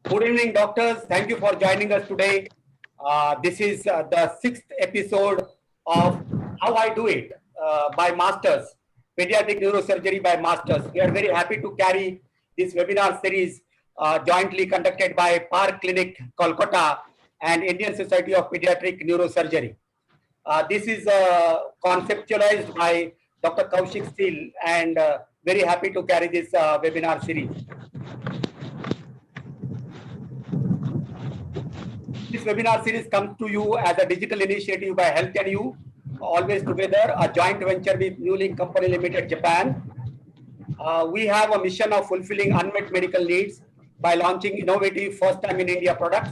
Good evening, doctors. Thank you for joining us today. This is the 6th episode of How I Do It by Masters, Pediatric Neurosurgery by Masters. We are very happy to carry this webinar series jointly conducted by Park Clinic, Kolkata and Indian Society of Pediatric Neurosurgery. This is conceptualized by Dr. Kaushik Seal and very happy to carry this webinar series. This webinar series comes to you as a digital initiative by Health and You, always together, a joint venture with New Link Company Limited, Japan. We have a mission of fulfilling unmet medical needs by launching innovative first time in India products.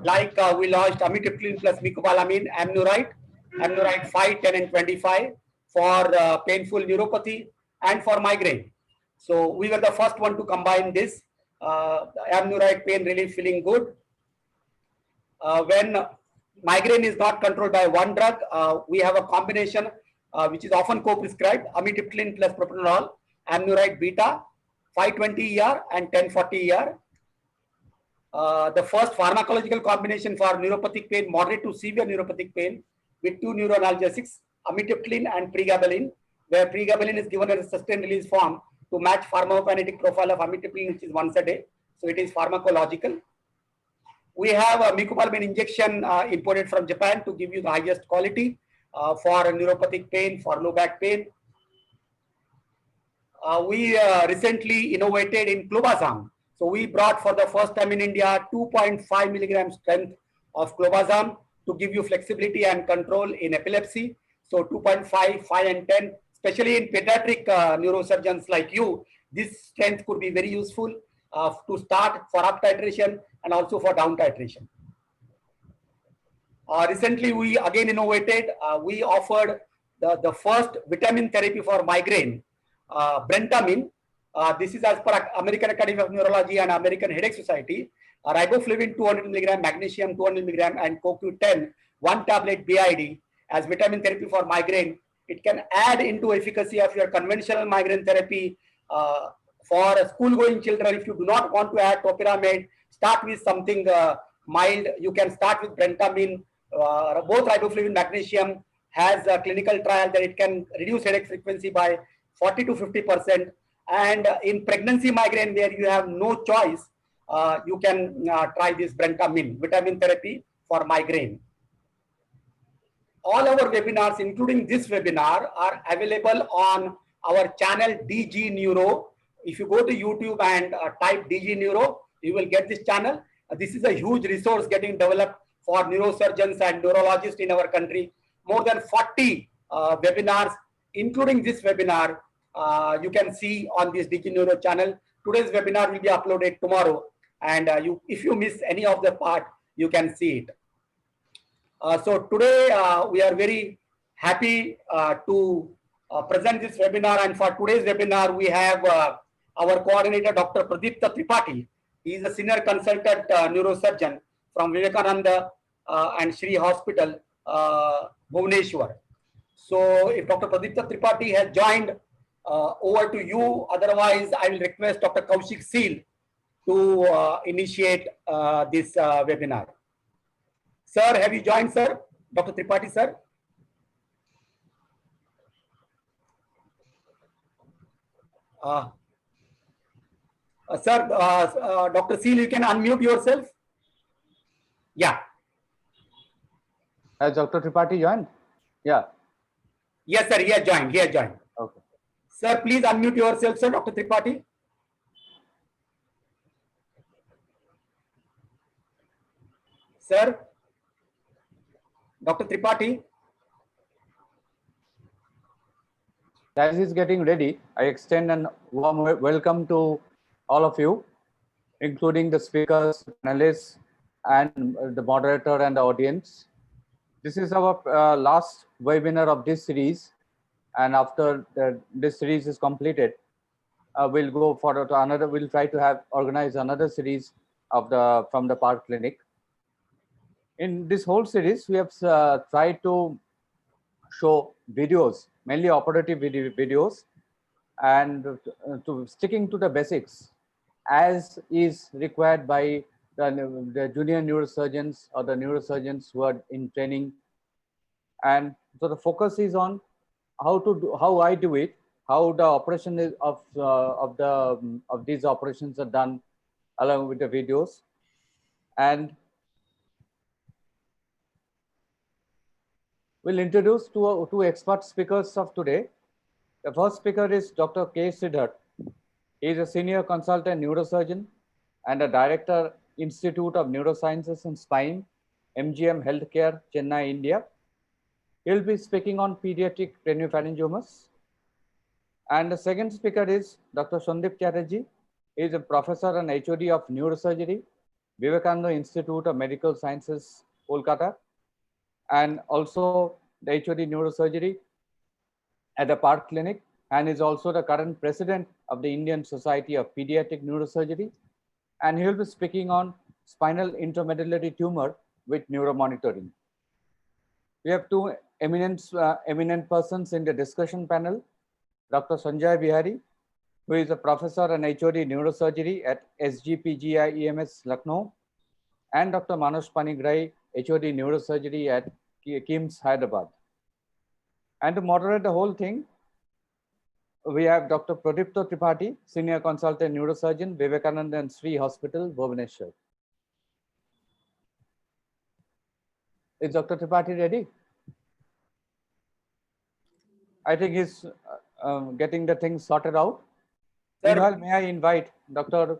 Like we launched amitriptyline plus mecobalamin, AmNurite, AmNurite 5, 10 and 25 for painful neuropathy and for migraine. So we were the first one to combine this. AmNurite pain relief feeling good. When migraine is not controlled by one drug, we have a combination which is often co-prescribed, amitriptyline plus propranolol, AmNurite beta, 520 ER and 1040 ER. The first pharmacological combination for neuropathic pain, moderate to severe neuropathic pain with two neuroanalgesics, amitriptyline and pregabalin, where pregabalin is given as a sustained release form to match pharmacokinetic profile of amitriptyline, which is once a day. So it is pharmacological. We have a mecobalamin injection imported from Japan to give you the highest quality for neuropathic pain, for low back pain. We recently innovated in clobazam. So we brought for the first time in India 2.5 milligram strength of clobazam to give you flexibility and control in epilepsy. So 2.5, 5 and 10, especially in pediatric neurosurgeons like you, this strength could be very useful to start for up titration and also for down titration. Recently, we again innovated. We offered the first vitamin therapy for migraine, Brentamin. This is as per American Academy of Neurology and American Headache Society. Riboflavin 200 milligram, magnesium 200 milligram, and CoQ10, 1 tablet BID as vitamin therapy for migraine. It can add into efficacy of your conventional migraine therapy for school-going children. If you do not want to add topiramate, start with something mild. You can start with Brentamin. Both riboflavin magnesium has a clinical trial that it can reduce headache frequency by 40 to 50%. And in pregnancy migraine, where you have no choice, you can try this Brentamin, vitamin therapy for migraine. All our webinars, including this webinar, are available on our channel DigiNeuro. If you go to YouTube and type DigiNeuro, you will get this channel. This is a huge resource getting developed for neurosurgeons and neurologists in our country. More than 40 webinars, including this webinar, you can see on this DigiNeuro channel. Today's webinar will be uploaded tomorrow. And if you miss any of the part, you can see it. So today, we are very happy to present this webinar. And for today's webinar, we have our coordinator, Dr. Pradipta Tripathy. He is a senior consultant neurosurgeon from Vivekanand and Shree Hospital, Bhubaneswar. So if Dr. Pradipta Tripathy has joined, over to you. Otherwise, I will request Dr. Kaushik Seal to initiate this webinar. Sir, have you joined, sir? Dr. Tripathy, sir? Sir, Dr. Seal, you can unmute yourself. Yeah. Has Dr. Tripathi joined? Yeah. Yes, sir. He has joined. He has joined. Okay. Sir, please unmute yourself, sir, Dr. Tripathy. Sir, Dr. Tripathy. As he's getting ready, I extend a warm welcome to all of you, including the speakers, panelists, and the moderator and the audience. This is our last webinar of this series. And after this series is completed, we'll go for another. We'll try to organize another series of from the Park Clinic. In this whole series, we have tried to show videos, mainly operative videos, and to sticking to the basics as is required by the junior neurosurgeons or the neurosurgeons who are in training. And so the focus is on how I do it, how the operation is of these operations are done along with the videos. And we'll introduce two expert speakers of today. The first speaker is Dr. K. Sridhar. He is a senior consultant neurosurgeon and a director, Institute of Neurosciences and Spine, MGM Healthcare, Chennai, India. He'll be speaking on pediatric craniopharyngiomas. And the second speaker is Dr. Sandip Chatterjee. He is a professor and HOD of Neurosurgery, Vivekanand Institute of Medical Sciences, Kolkata, and also the HOD Neurosurgery at the Park Clinic, and is also the current president of the Indian Society of Pediatric Neurosurgery. And he'll be speaking on spinal intramedullary tumor with neuromonitoring. We have two eminent persons in the discussion panel, Dr. Sanjay Behari, who is a professor and HOD Neurosurgery at SGPGIMS, Lucknow, and Dr. Manas Panigrahi, HOD Neurosurgery at KIMS, Hyderabad. And to moderate the whole thing, we have Dr. Pradipta Tripathy, Senior Consultant Neurosurgeon, Vivekanand and Shree Hospital, Bhubaneswar. Is Dr. Tripathy ready? I think he's getting the things sorted out. Meanwhile, may I invite Dr.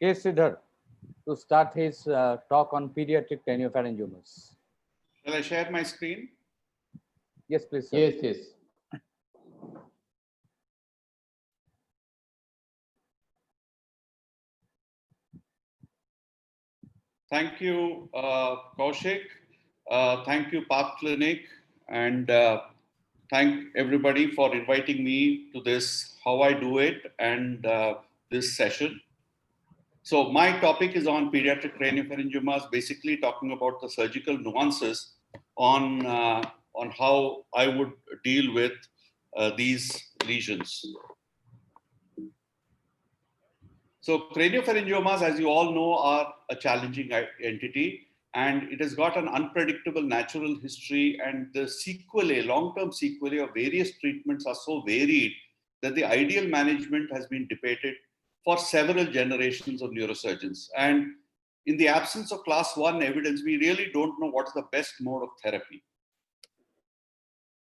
K. Sridhar to start his talk on pediatric craniopharyngiomas. Shall I share my screen? Yes, please, sir. Yes, yes. Thank you, Kaushik. Thank you, Park Clinic, and thank everybody for inviting me to this How I Do It and this session. So my topic is on pediatric craniopharyngiomas, basically talking about the surgical nuances on how I would deal with these lesions. So craniopharyngiomas, as you all know, are a challenging entity, and it has got an unpredictable natural history, and the sequelae, long-term sequelae of various treatments are so varied that the ideal management has been debated for several generations of neurosurgeons. And in the absence of class 1 evidence, we really don't know what is the best mode of therapy.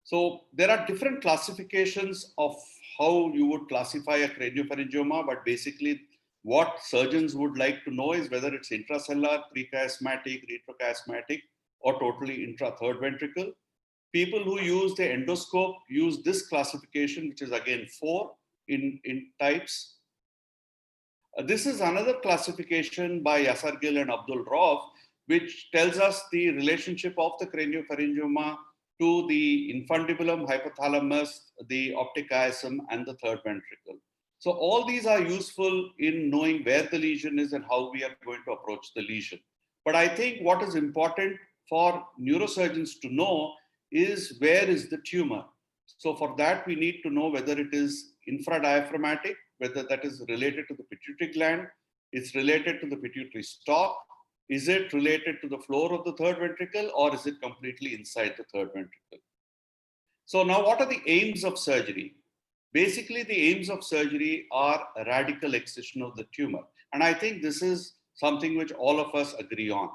So there are different classifications of how you would classify a craniopharyngioma, but basically what surgeons would like to know is whether it's intracellular, prechiasmatic, retrochiasmatic, or totally intra-third ventricle. People who use the endoscope use this classification, which is again 4 in types. This is another classification by Yasargil and Abdul Rauf, which tells us the relationship of the craniopharyngioma to the infundibulum, hypothalamus, the optic chiasm, and the third ventricle. So all these are useful in knowing where the lesion is and how we are going to approach the lesion. But I think what is important for neurosurgeons to know is where is the tumor. So for that, we need to know whether it is infradiaphragmatic, whether that is related to the pituitary gland, it's related to the pituitary stalk, is it related to the floor of the third ventricle, or is it completely inside the third ventricle? So now what are the aims of surgery? Basically, the aims of surgery are a radical excision of the tumor. And I think this is something which all of us agree on.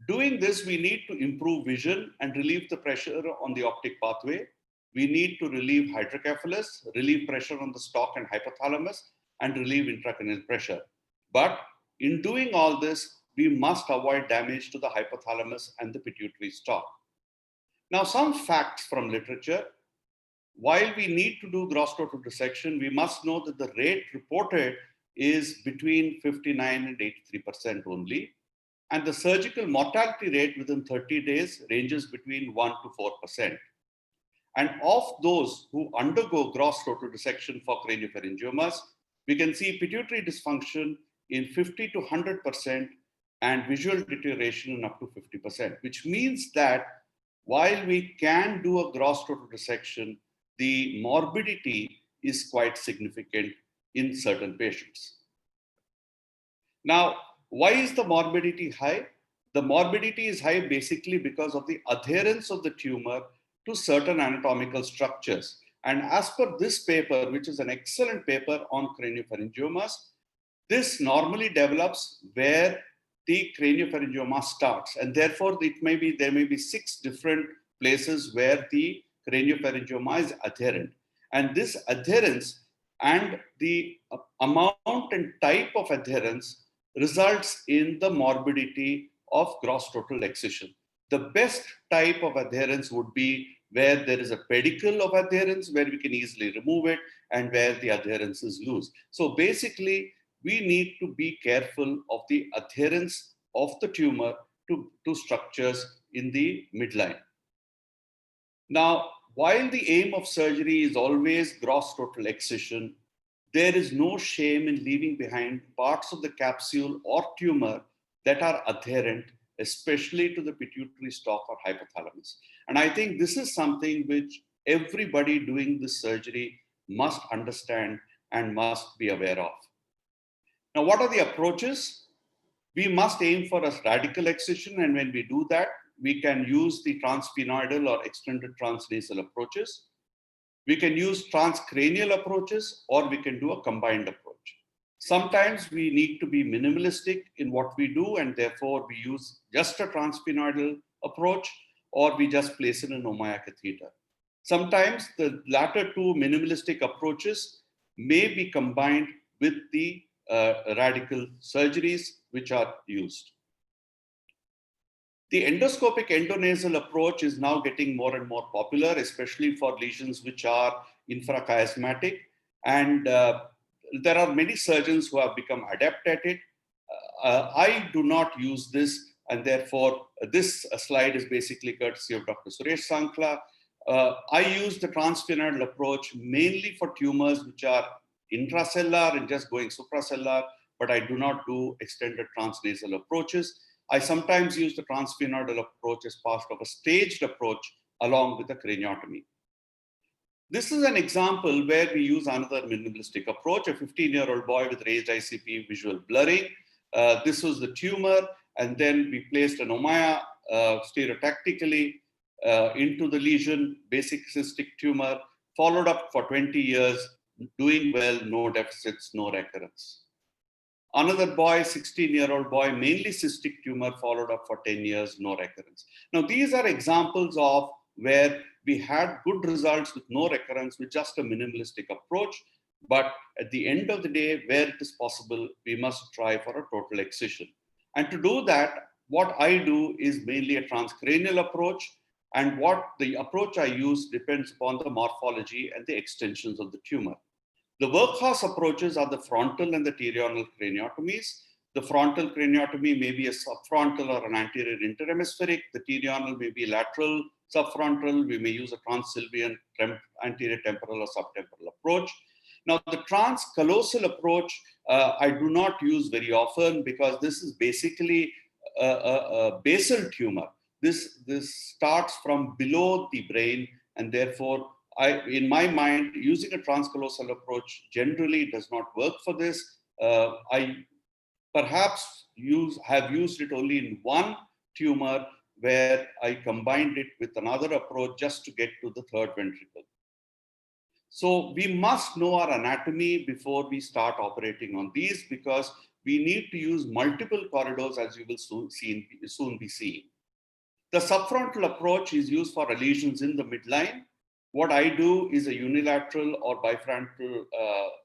Doing this, we need to improve vision and relieve the pressure on the optic pathway. We need to relieve hydrocephalus, relieve pressure on the stalk and hypothalamus, and relieve intracranial pressure. But in doing all this, we must avoid damage to the hypothalamus and the pituitary stalk. Now, some facts from literature. While we need to do gross total dissection, we must know that the rate reported is between 59 and 83% only. And the surgical mortality rate within 30 days ranges between 1 to 4%. And of those who undergo gross total dissection for craniopharyngiomas, we can see pituitary dysfunction in 50 to 100% and visual deterioration in up to 50%, which means that while we can do a gross total dissection, the morbidity is quite significant in certain patients. Now, Why is the morbidity high? The morbidity is high basically because of the adherence of the tumor to certain anatomical structures. And as per this paper, which is an excellent paper on craniopharyngiomas, this normally develops where the craniopharyngioma starts. And therefore, there may be 6 different places where the craniopharyngioma is adherent. And this adherence and the amount and type of adherence results in the morbidity of gross total excision. The best type of adherence would be where there is a pedicle of adherence, where we can easily remove it, and where the adherence is loose. So basically, we need to be careful of the adherence of the tumor to structures in the midline. Now, while the aim of surgery is always gross total excision, there is no shame in leaving behind parts of the capsule or tumor that are adherent, especially to the pituitary stalk or hypothalamus. And I think this is something which everybody doing this surgery must understand and must be aware of. Now, what are the approaches? We must aim for a radical excision, and when we do that, we can use the transsphenoidal or extended transnasal approaches. We can use transcranial approaches, or we can do a combined approach. Sometimes we need to be minimalistic in what we do, and therefore we use just a transsphenoidal approach, or we just place in an Ommaya catheter. Sometimes the latter two minimalistic approaches may be combined with the radical surgeries which are used. The endoscopic endonasal approach is now getting more and more popular, especially for lesions which are infrachiasmatic. And there are many surgeons who have become adept at it. I do not use this, and therefore this slide is basically courtesy of Dr. Suresh Sankla. I use the transsphenoidal approach mainly for tumors which are intracellular and just going supracellular, but I do not do extended transnasal approaches. I sometimes use the transsphenoidal approach as part of a staged approach along with a craniotomy. This is an example where we use another minimalistic approach, a 15-year-old boy with raised ICP visual blurring. This was the tumor, and then we placed an Ommaya stereotactically into the lesion, basic cystic tumor, followed up for 20 years, doing well, no deficits, no recurrence. Another boy, 16-year-old boy, mainly cystic tumor, followed up for 10 years, no recurrence. Now, these are examples of where we had good results with no recurrence with just a minimalistic approach. But at the end of the day, where it is possible, we must try for a total excision. And to do that, what I do is mainly a transcranial approach. And what the approach I use depends upon the morphology and the extensions of the tumor. The workhorse approaches are the frontal and the pterional craniotomies. The frontal craniotomy may be a subfrontal or an anterior interhemispheric. The pterional may be lateral subfrontal. We may use a transsylvian anterior temporal or subtemporal approach. Now, the transcallosal approach, I do not use very often because this is basically a basal tumor. This starts from below the brain, and therefore, in my mind, using a transcallosal approach generally does not work for this. I perhaps have used it only in one tumor where I combined it with another approach just to get to the third ventricle. So we must know our anatomy before we start operating on these, because we need to use multiple corridors, as you will soon be seeing. The subfrontal approach is used for lesions in the midline. What I do is a unilateral or bifrontal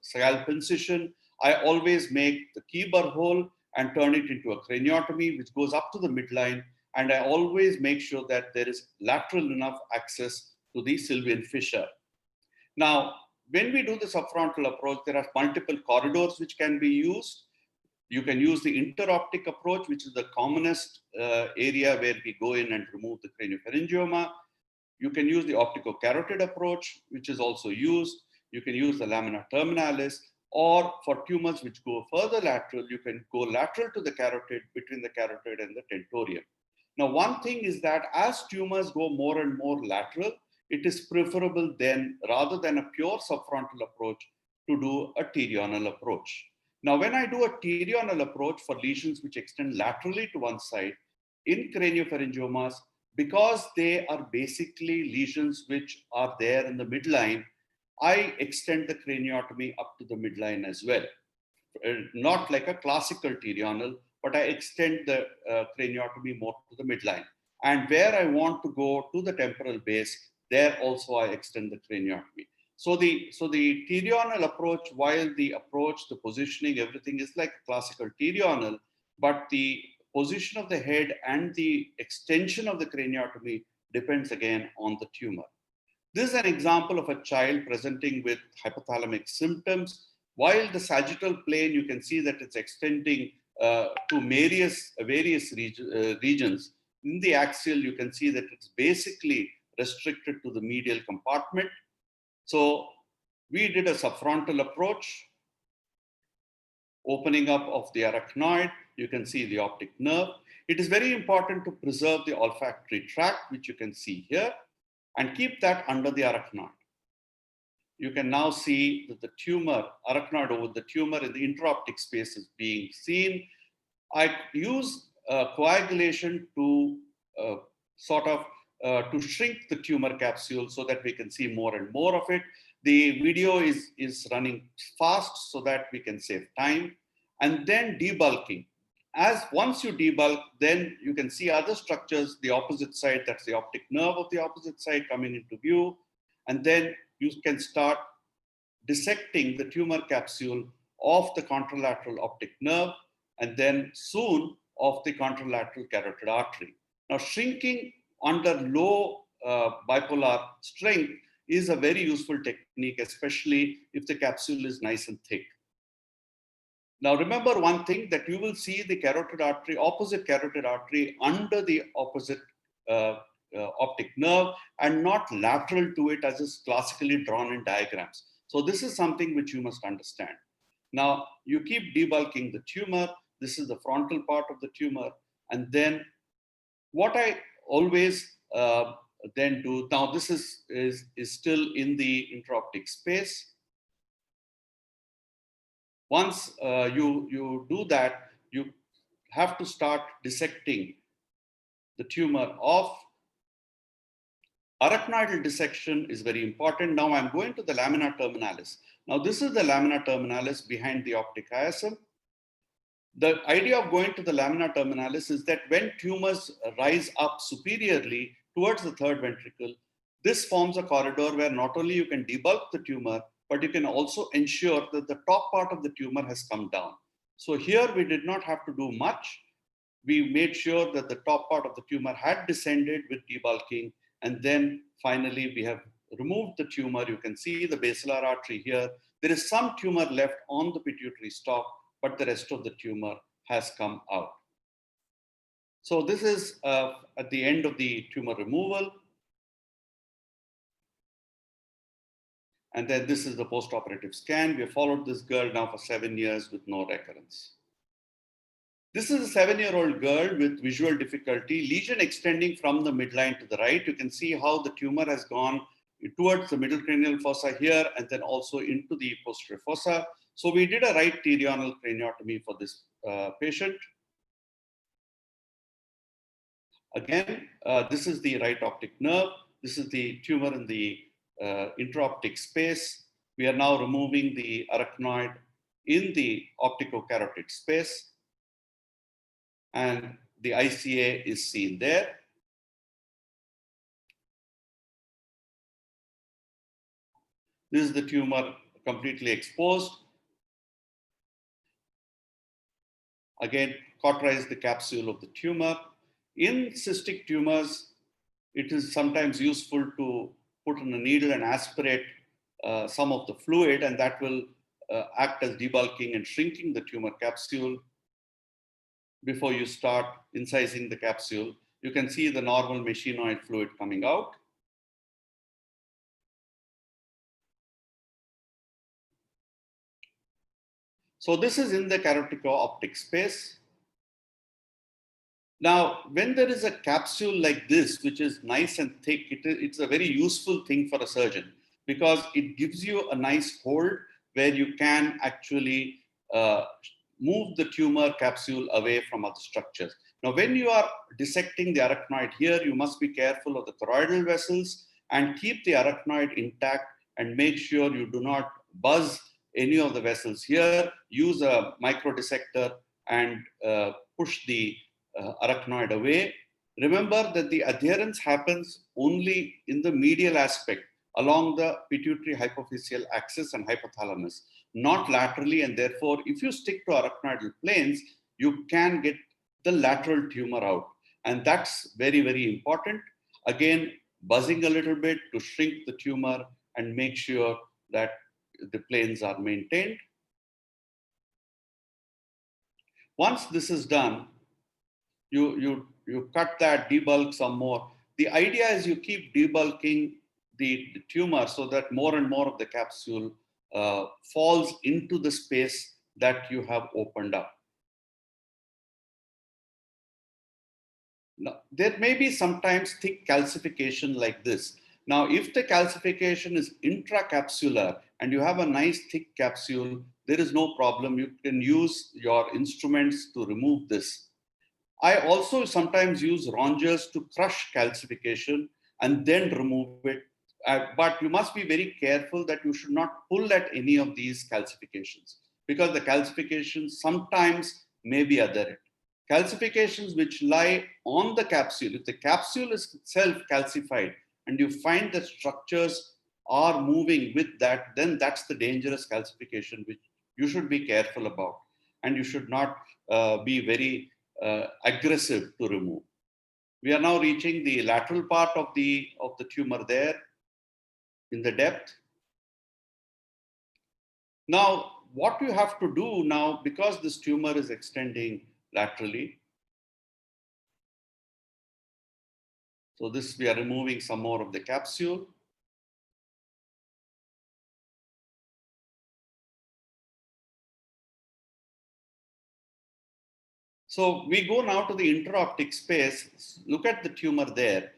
scalp incision. I always make the key burr hole and turn it into a craniotomy, which goes up to the midline. And I always make sure that there is lateral enough access to the sylvian fissure. Now, when we do the subfrontal approach, there are multiple corridors which can be used. You can use the interoptic approach, which is the commonest area where we go in and remove the craniopharyngioma. You can use the opticocarotid approach, which is also used. You can use the lamina terminalis, or for tumors which go further lateral, you can go lateral to the carotid, between the carotid and the tentorium. Now, one thing is that as tumors go more and more lateral, it is preferable then, rather than a pure subfrontal approach, to do a pterional approach. Now, when I do a pterional approach for lesions which extend laterally to one side in craniopharyngiomas, because they are basically lesions which are there in the midline, I extend the craniotomy up to the midline as well. Not like a classical pterional, but I extend the craniotomy more to the midline. And where I want to go to the temporal base, there also I extend the craniotomy. So the pterional approach, while the approach, the positioning, everything is like a classical pterional, but the position of the head and the extension of the craniotomy depends again on the tumor. This is an example of a child presenting with hypothalamic symptoms. While the sagittal plane, you can see that it's extending to various regions. In the axial, you can see that it's basically restricted to the medial compartment. So we did a subfrontal approach, opening up of the arachnoid. You can see the optic nerve. It is very important to preserve the olfactory tract, which you can see here, and keep that under the arachnoid. You can now see that the tumor, arachnoid over the tumor in the intraoptic space is being seen. I use coagulation to to shrink the tumor capsule so that we can see more and more of it. The video is running fast so that we can save time. And then debulking. Once you debulk, then you can see other structures, the opposite side, that's the optic nerve of the opposite side coming into view. And then you can start dissecting the tumor capsule of the contralateral optic nerve, and then soon of the contralateral carotid artery. Now, shrinking under low bipolar strength is a very useful technique, especially if the capsule is nice and thick. Now, remember one thing, that you will see the carotid artery, opposite carotid artery under the opposite optic nerve and not lateral to it as is classically drawn in diagrams. So this is something which you must understand. Now, you keep debulking the tumor. This is the frontal part of the tumor. And then what I always then do, now this is still in the intraoptic space. Once you do that, you have to start dissecting the tumor off. Arachnoidal dissection is very important. Now I'm going to the lamina terminalis. Now this is the lamina terminalis behind the optic chiasm. The idea of going to the lamina terminalis is that when tumors rise up superiorly towards the third ventricle, this forms a corridor where not only you can debulk the tumor, but you can also ensure that the top part of the tumor has come down. So here we did not have to do much. We made sure that the top part of the tumor had descended with debulking, and then finally we have removed the tumor. You can see the basilar artery here. There is some tumor left on the pituitary stalk, but the rest of the tumor has come out. So this is at the end of the tumor removal. And then this is the post-operative scan. We have followed this girl now for 7 years with no recurrence. This is a 7-year-old girl with visual difficulty, lesion extending from the midline to the right. You can see how the tumor has gone towards the middle cranial fossa here and then also into the posterior fossa. So we did a right pterional craniotomy for this patient. Again, this is the right optic nerve. This is the tumor in the intraoptic space. We are now removing the arachnoid in the opticocarotid space. And the ICA is seen there. This is the tumor completely exposed. Again, cauterize the capsule of the tumor. In cystic tumors, it is sometimes useful to put in a needle and aspirate some of the fluid, and that will act as debulking and shrinking the tumor capsule. Before you start incising the capsule, you can see the normal machinoid fluid coming out. So this is in the carotico-optic space. Now, when there is a capsule like this, which is nice and thick, it's a very useful thing for a surgeon because it gives you a nice hold where you can actually move the tumor capsule away from other structures. Now, when you are dissecting the arachnoid here, you must be careful of the choroidal vessels and keep the arachnoid intact and make sure you do not buzz any of the vessels here. Use a micro dissector and push the arachnoid away. Remember that the adherence happens only in the medial aspect along the pituitary hypophyseal axis and hypothalamus, not laterally, and therefore if you stick to arachnoidal planes, you can get the lateral tumor out, and that's very, very important. Again, buzzing a little bit to shrink the tumor and make sure that the planes are maintained. Once this is done, you cut that, debulk some more. The idea is you keep debulking the tumor so that more and more of the capsule falls into the space that you have opened up. Now, there may be sometimes thick calcification like this. Now, if the calcification is intracapsular and you have a nice thick capsule, there is no problem. You can use your instruments to remove this. I also sometimes use rongers to crush calcification and then remove it. But you must be very careful that you should not pull at any of these calcifications, because the calcifications sometimes may be adherent. Calcifications which lie on the capsule, if the capsule is itself calcified and you find that structures are moving with that, then that's the dangerous calcification which you should be careful about, and you should not be very aggressive to remove. We are now reaching the lateral part of the tumor there in the depth. Now, what you have to do now, because this tumor is extending laterally, so this we are removing some more of the capsule. So we go now to the intraoptic space, look at the tumor there.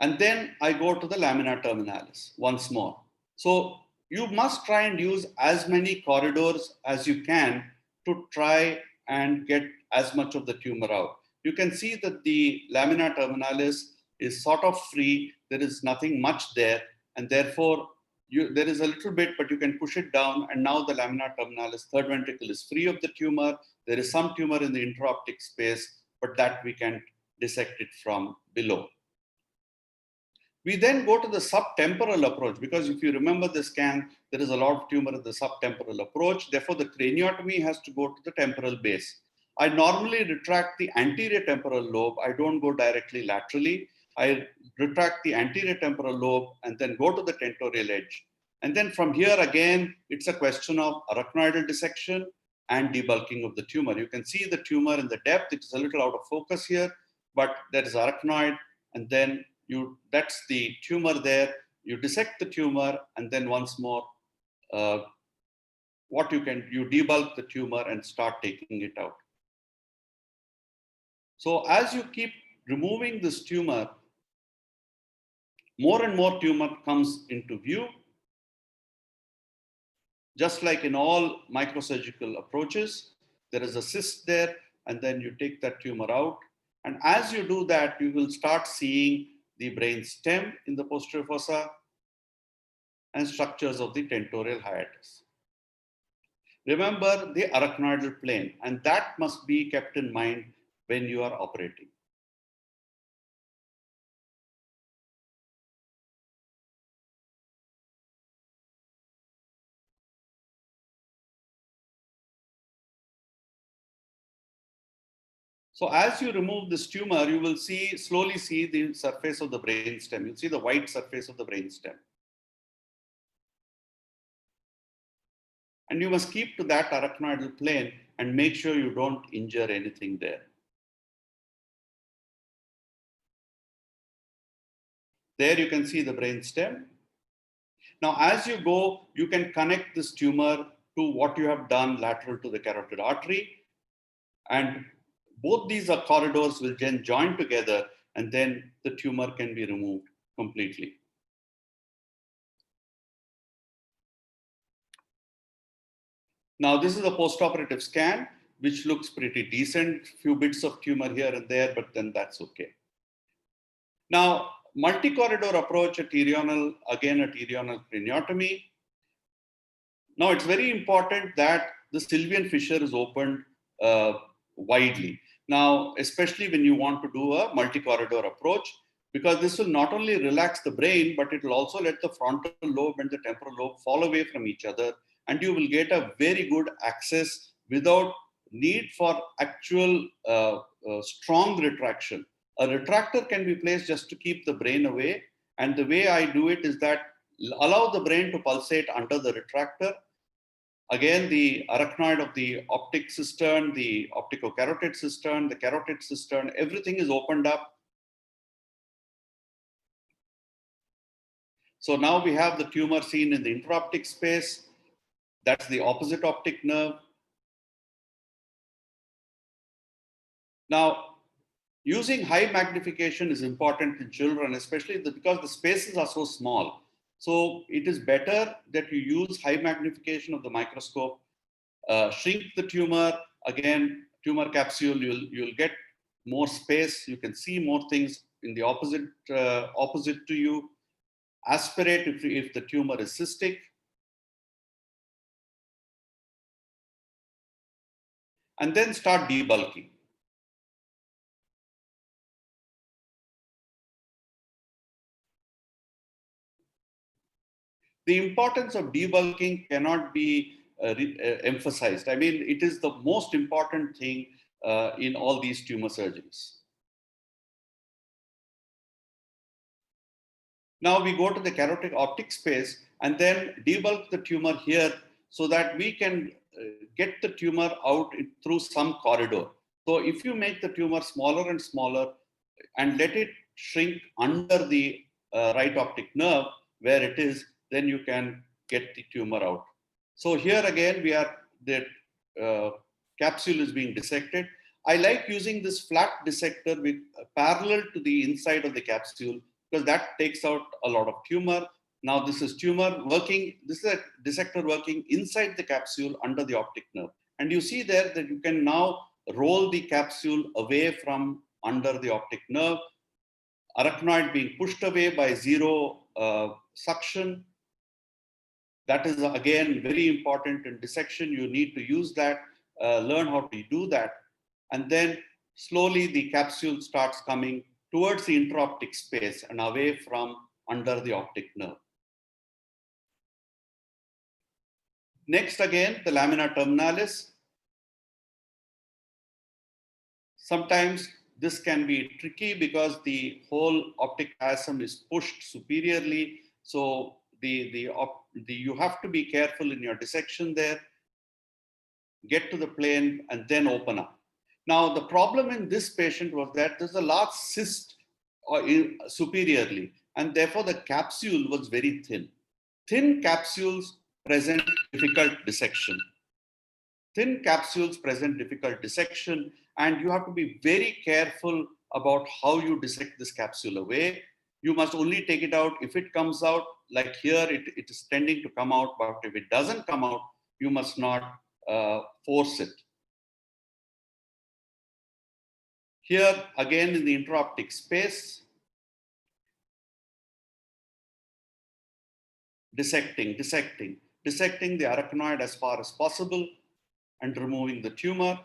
And then I go to the lamina terminalis once more. So you must try and use as many corridors as you can to try and get as much of the tumor out. You can see that the lamina terminalis is sort of free. There is nothing much there. And therefore, there is a little bit, but you can push it down. And now the lamina terminalis, third ventricle, is free of the tumor. There is some tumor in the intraoptic space, but that we can dissect it from below. We then go to the subtemporal approach, because if you remember the scan, there is a lot of tumor in the subtemporal approach. Therefore, the craniotomy has to go to the temporal base. I normally retract the anterior temporal lobe. I don't go directly laterally. I retract the anterior temporal lobe and then go to the tentorial edge. And then from here again, it's a question of arachnoidal dissection and debulking of the tumor. You can see the tumor in the depth. It is a little out of focus here, but there is arachnoid, and then that's the tumor there. You dissect the tumor, and then once more, you debulk the tumor and start taking it out. So as you keep removing this tumor, more and more tumor comes into view. Just like in all microsurgical approaches, there is a cyst there, and then you take that tumor out. And as you do that, you will start seeing the brain stem in the posterior fossa and structures of the tentorial hiatus. Remember the arachnoidal plane, and that must be kept in mind when you are operating. So as you remove this tumor, you will slowly see the surface of the brainstem. You'll see the white surface of the brainstem. And you must keep to that arachnoidal plane and make sure you don't injure anything there. There you can see the brainstem. Now, as you go, you can connect this tumor to what you have done lateral to the carotid artery. And both these corridors will then join together, and then the tumor can be removed completely. Now, this is a postoperative scan, which looks pretty decent. Few bits of tumor here and there, but then that's okay. Now, multi-corridor approach at again at craniotomy. Now, it's very important that the sylvian fissure is opened widely. Now, especially when you want to do a multi-corridor approach, because this will not only relax the brain, but it will also let the frontal lobe and the temporal lobe fall away from each other, and you will get a very good access without need for actual strong retraction. A retractor can be placed just to keep the brain away, and the way I do it is that allow the brain to pulsate under the retractor. Again, the arachnoid of the optic cistern, the opticocarotid cistern, the carotid cistern, everything is opened up. So now we have the tumor seen in the intraoptic space. That's the opposite optic nerve. Now, using high magnification is important in children, especially because the spaces are so small. So it is better that you use high magnification of the microscope, shrink the tumor. Again, tumor capsule, you'll get more space. You can see more things in the opposite to you. Aspirate if the tumor is cystic. And then start debulking. The importance of debulking cannot be emphasized. I mean, it is the most important thing in all these tumor surgeries. Now we go to the carotid optic space and then debulk the tumor here so that we can get the tumor out through some corridor. So if you make the tumor smaller and smaller and let it shrink under the right optic nerve where it is, then you can get the tumor out. So here again, the capsule is being dissected. I like using this flat dissector with parallel to the inside of the capsule because that takes out a lot of tumor. Now this is tumor working, this is a dissector working inside the capsule under the optic nerve. And you see there that you can now roll the capsule away from under the optic nerve, arachnoid being pushed away by zero suction. That is again very important in dissection. You need to use that, learn how to do that. And then slowly the capsule starts coming towards the intraoptic space and away from under the optic nerve. Next again, the lamina terminalis. Sometimes this can be tricky because the whole optic chiasm is pushed superiorly. So you have to be careful in your dissection there. Get to the plane and then open up. Now, the problem in this patient was that there's a large cyst superiorly, and therefore the capsule was very thin. Thin capsules present difficult dissection. Thin capsules present difficult dissection, and you have to be very careful about how you dissect this capsule away. You must only take it out if it comes out, like here, it is tending to come out, but if it doesn't come out, you must not force it. Here, again, in the intraoptic space, dissecting the arachnoid as far as possible and removing the tumor.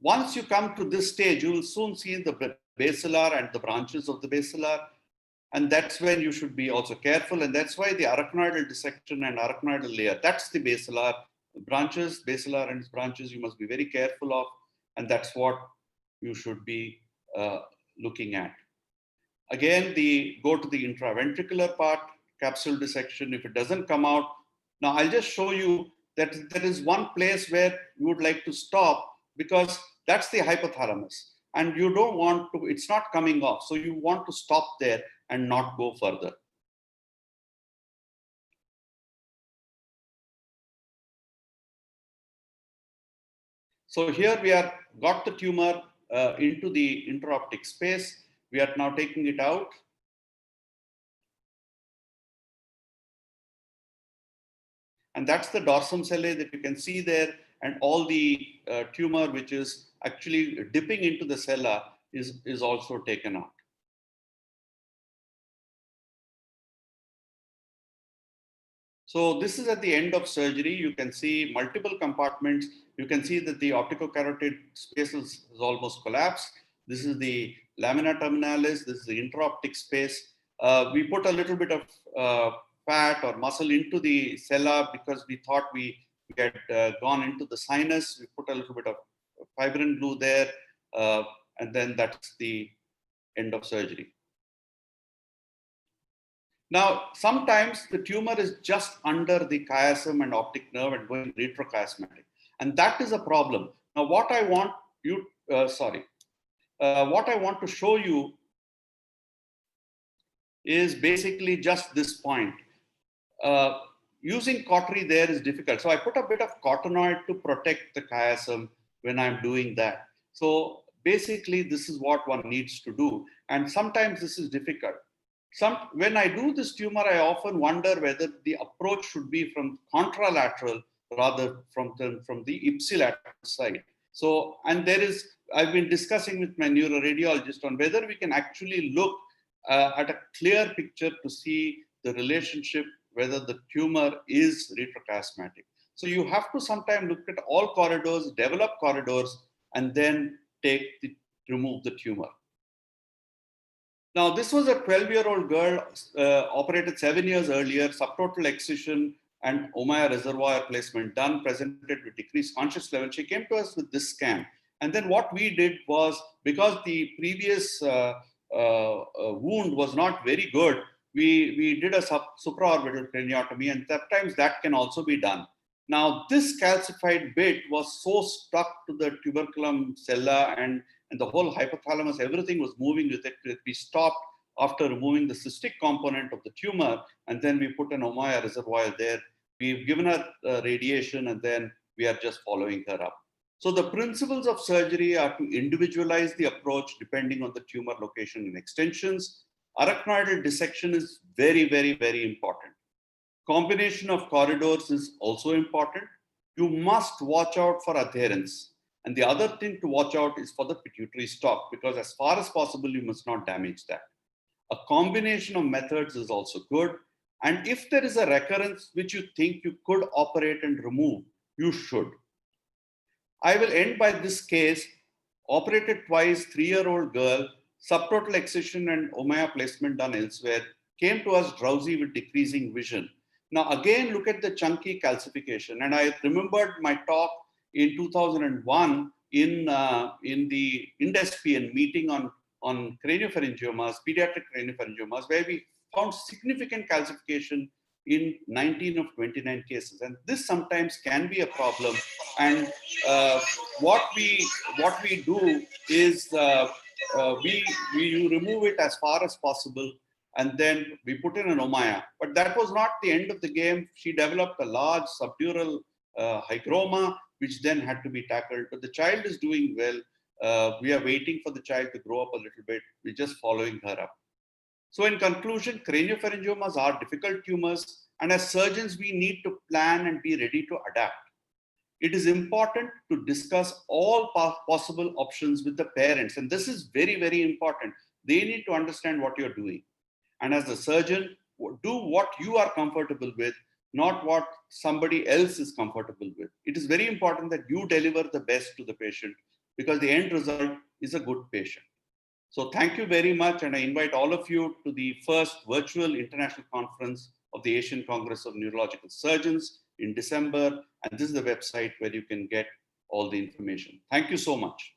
Once you come to this stage, you will soon see the basilar and the branches of the basilar. And that's when you should be also careful. And that's why the arachnoidal dissection and arachnoidal layer, that's the basilar branches, basilar and its branches, you must be very careful of. And that's what you should be looking at. Again, go to the intraventricular part, capsule dissection. If it doesn't come out, now I'll just show you that there is one place where you would like to stop because that's the hypothalamus. And you don't want to, it's not coming off. So you want to stop there and not go further. So here we are got the tumor into the intraoptic space. We are now taking it out. And that's the dorsum sellae that you can see there, and all the tumor which is actually dipping into the sella is also taken out. So this is at the end of surgery. You can see multiple compartments. You can see that the opticocarotid space is almost collapsed. This is the lamina terminalis. This is the intraoptic space. We put a little bit of fat or muscle into the sella because we thought we had gone into the sinus. We put a little bit of fibrin glue there, and then that's the end of surgery. Now, sometimes the tumor is just under the chiasm and optic nerve and going retrochiasmatic, and that is a problem. Now, what I want you, what I want to show you is basically just this point. Using cautery there is difficult. So I put a bit of cottonoid to protect the chiasm when I'm doing that. So basically, this is what one needs to do. And sometimes this is difficult. When I do this tumor, I often wonder whether the approach should be from contralateral rather from the ipsilateral side. So, and I've been discussing with my neuroradiologist on whether we can actually look at a clear picture to see the relationship, whether the tumor is retrochiasmatic. So you have to sometimes look at all corridors, develop corridors, and then remove the tumor. Now, this was a 12-year-old girl operated 7 years earlier, subtotal excision and Ommaya reservoir placement done, presented with decreased conscious level. She came to us with this scan. And then what we did was, because the previous wound was not very good, we did a supraorbital craniotomy, and sometimes that can also be done. Now, this calcified bit was so stuck to the tuberculum sella and the whole hypothalamus, everything was moving with it. We stopped after removing the cystic component of the tumor, and then we put an Ommaya reservoir there. We've given her radiation, and then we are just following her up. So the principles of surgery are to individualize the approach depending on the tumor location and extensions. Arachnoidal dissection is very, very, very important. Combination of corridors is also important. You must watch out for adherence. And the other thing to watch out is for the pituitary stalk, because as far as possible, you must not damage that. A combination of methods is also good. And if there is a recurrence which you think you could operate and remove, you should. I will end by this case. Operated twice, 3-year-old girl, subtotal excision and Ommaya placement done elsewhere, came to us drowsy with decreasing vision. Now again, look at the chunky calcification. And I remembered my talk in 2001 in the INDESPIAN meeting on craniopharyngiomas, pediatric craniopharyngiomas, where we found significant calcification in 19 of 29 cases. And this sometimes can be a problem. And what we do is we remove it as far as possible, and then we put in an Ommaya. But that was not the end of the game. She developed a large subdural hygroma, which then had to be tackled. But the child is doing well. We are waiting for the child to grow up a little bit. We're just following her up. So in conclusion, craniopharyngiomas are difficult tumors, and as surgeons, we need to plan and be ready to adapt. It is important to discuss all possible options with the parents, and this is very, very important. They need to understand what you're doing. And as a surgeon, do what you are comfortable with, not what somebody else is comfortable with. It is very important that you deliver the best to the patient, because the end result is a good patient. So thank you very much, and I invite all of you to the first virtual international conference of the Asian Congress of Neurological Surgeons in December, and this is the website where you can get all the information. Thank you so much.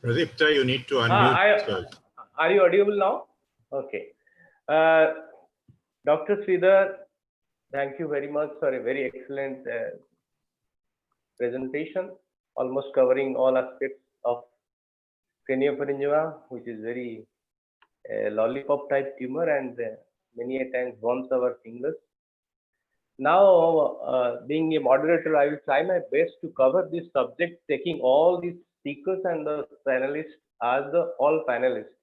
Pradipta, you need to unmute. Are you audible now? Okay. Dr. Sridhar, thank you very much for a very excellent presentation, almost covering all aspects of craniopharyngioma, which is very lollipop type tumor and many a times burns our fingers. Now, being a moderator, I will try my best to cover this subject, taking all these speakers and the panelists as the all panelists.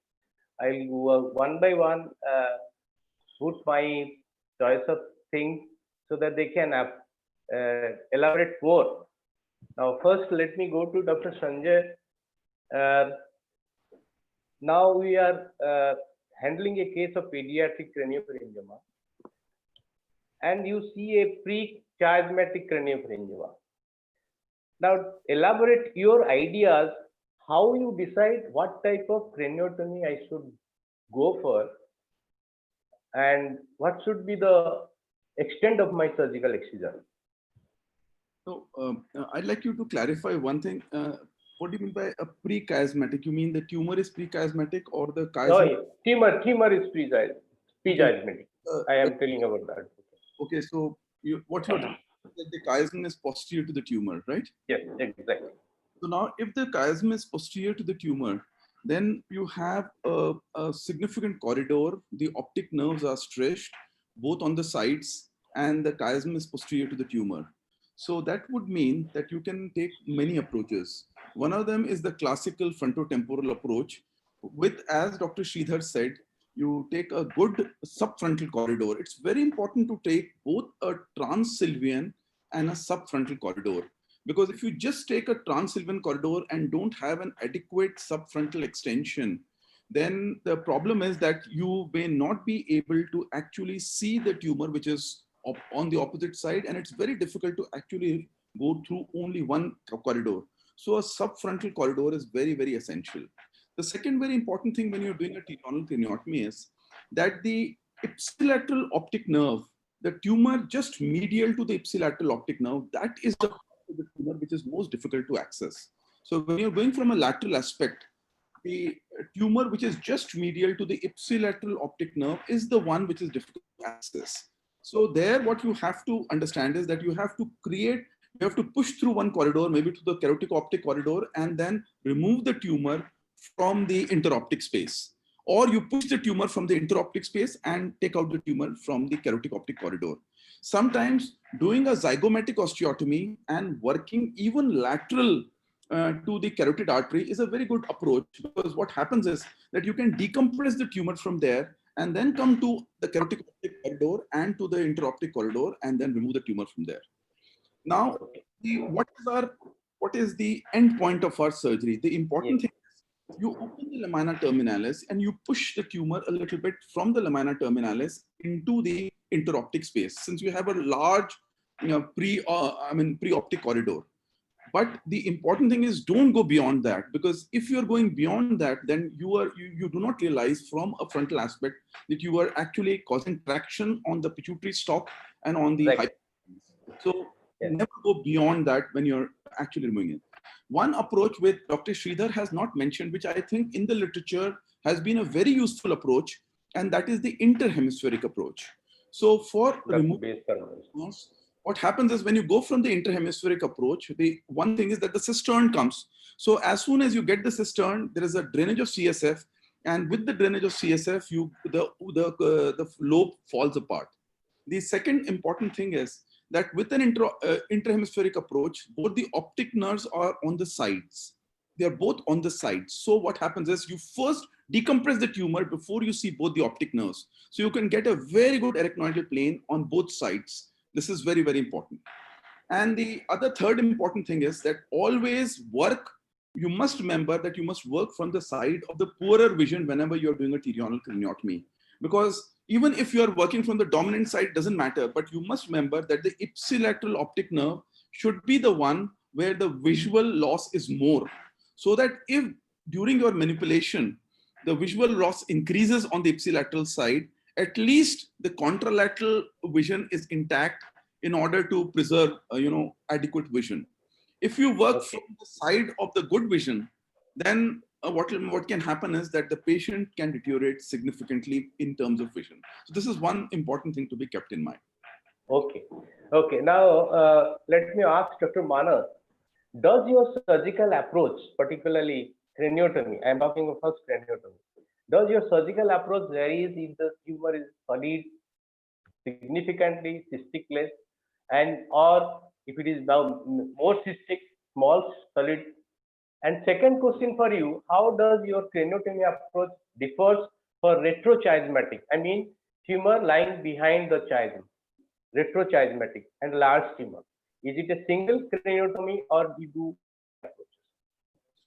I'll go one by one put my choice of things so that they can elaborate more. Now, first, let me go to Dr. Sanjay. Now we are handling a case of pediatric craniopharyngioma, and you see a pre-chiasmatic craniopharyngioma. Now, elaborate your ideas, how you decide what type of craniotomy I should go for, and what should be the extent of my surgical excision. So I'd like you to clarify one thing. What do you mean by a pre-chiasmatic? You mean the tumor is pre-chiasmatic or the chiasmatic? No, tumor is pre-chiasmatic. I am telling about that. Okay, so what you're saying is that the chiasm is posterior to the tumor, right? Yes, exactly. So now if the chiasm is posterior to the tumor, then you have a significant corridor. The optic nerves are stretched both on the sides, and the chiasm is posterior to the tumor. So that would mean that you can take many approaches. One of them is the classical frontotemporal approach with, as Dr. Sridhar said, you take a good subfrontal corridor. It's very important to take both a transsylvian and a subfrontal corridor. Because if you just take a transsylvian corridor and don't have an adequate subfrontal extension, then the problem is that you may not be able to actually see the tumor, which is on the opposite side, and it's very difficult to actually go through only one corridor. So a subfrontal corridor is very, very essential. The second very important thing when you're doing a T-tonal craniotomy is that the ipsilateral optic nerve, the tumor just medial to the ipsilateral optic nerve, that is the tumor which is most difficult to access. So when you're going from a lateral aspect, the tumor which is just medial to the ipsilateral optic nerve is the one which is difficult to access. So there, what you have to understand is that you have to push through one corridor, maybe to the carotid optic corridor, and then remove the tumor from the interoptic space. Or you push the tumor from the interoptic space and take out the tumor from the carotid optic corridor. Sometimes doing a zygomatic osteotomy and working even lateral to the carotid artery is a very good approach, because what happens is that you can decompress the tumor from there and then come to the carotid optic corridor and to the interoptic corridor and then remove the tumor from there. Now, what is the end point of our surgery? The important thing is you open the lamina terminalis and you push the tumor a little bit from the lamina terminalis into the interoptic space, since you have a large pre-optic corridor. But the important thing is don't go beyond that, because if you're going beyond that, then you do not realize from a frontal aspect that you are actually causing traction on the pituitary stalk and on the hypothalamus. So never go beyond that when you're actually removing it. One approach with Dr. Sridhar has not mentioned, which I think in the literature has been a very useful approach, and that is the interhemispheric approach. So for removing, what happens is when you go from the interhemispheric approach, the one thing is that the cistern comes. So as soon as you get the cistern, there is a drainage of CSF, and with the drainage of CSF, the lobe falls apart. The second important thing is that with an interhemispheric approach, both the optic nerves are on the sides. They are both on the sides. So what happens is you first decompress the tumor before you see both the optic nerves. So you can get a very good arachnoidal plane on both sides. This is very, very important. And the third important thing is that always you must remember that you must work from the side of the poorer vision whenever you're doing a T-tonal craniotomy. Because even if you're working from the dominant side, it doesn't matter, but you must remember that the ipsilateral optic nerve should be the one where the visual loss is more. So that if during your manipulation, the visual loss increases on the ipsilateral side, at least the contralateral vision is intact in order to preserve, adequate vision. If you work from the side of the good vision, then what can happen is that the patient can deteriorate significantly in terms of vision. So this is one important thing to be kept in mind. Okay. Now let me ask Dr. Manas, does your surgical approach, particularly craniotomy, I am talking of first craniotomy, does your surgical approach vary if the tumor is solid, significantly cystic less, and or if it is now more cystic, small, solid, And second question for you, how does your craniotomy approach differs for retrochiasmatic? I mean, tumor lying behind the chiasm, retrochiasmatic and large tumor. Is it a single craniotomy or we do approaches?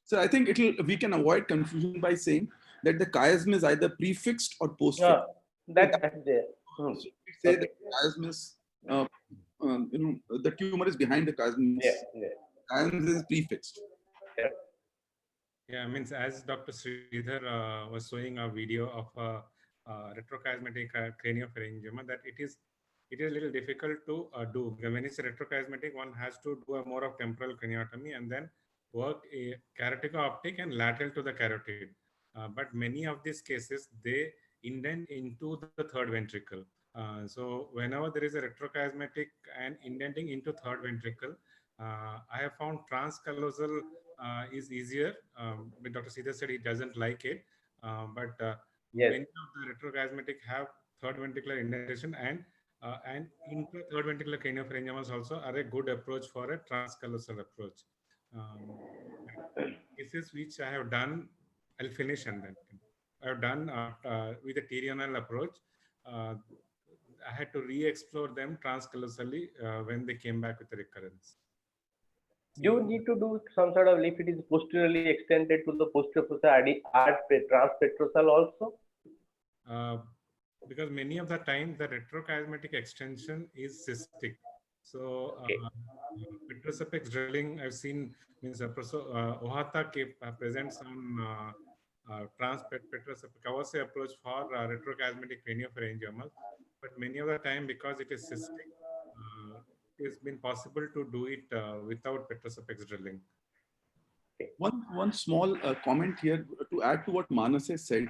So I think we can avoid confusion by saying that the chiasm is either prefixed or postfixed. That's there. So we say that the chiasm is, the tumor is behind the chiasm. Chiasm is prefixed. Yeah, means as Dr. Sridhar was showing a video of retrochiasmatic craniopharyngioma, that it is a little difficult to do. When it's retrochiasmatic, one has to do a more of temporal craniotomy and then work a carotid-optic and lateral to the carotid. But many of these cases, they indent into the third ventricle. So whenever there is a retrochiasmatic and indenting into third ventricle, I have found transcallosal is easier. But Dr. Sridhar said he doesn't like it. But many of the retrochiasmatic have third ventricular indentation, and third ventricular craniopharyngiomas also are a good approach for a transcallosal approach. Cases which I have done, I'll finish and then I have done with a terional approach. I had to re-explore them transcallosally when they came back with a recurrence. Do you need to do some sort of, if it is posteriorly extended to the posterior transpetrosal also? Because many of the time the retrochiasmatic extension is cystic. So petrocepex drilling I've seen means Ohata presents some transpetrocepex Kawase approach for retrochiasmatic craniopharyngiomas, but many of the time because it is cystic, it's been possible to do it without petrocepex drilling. One small comment here to add to what Manas has said.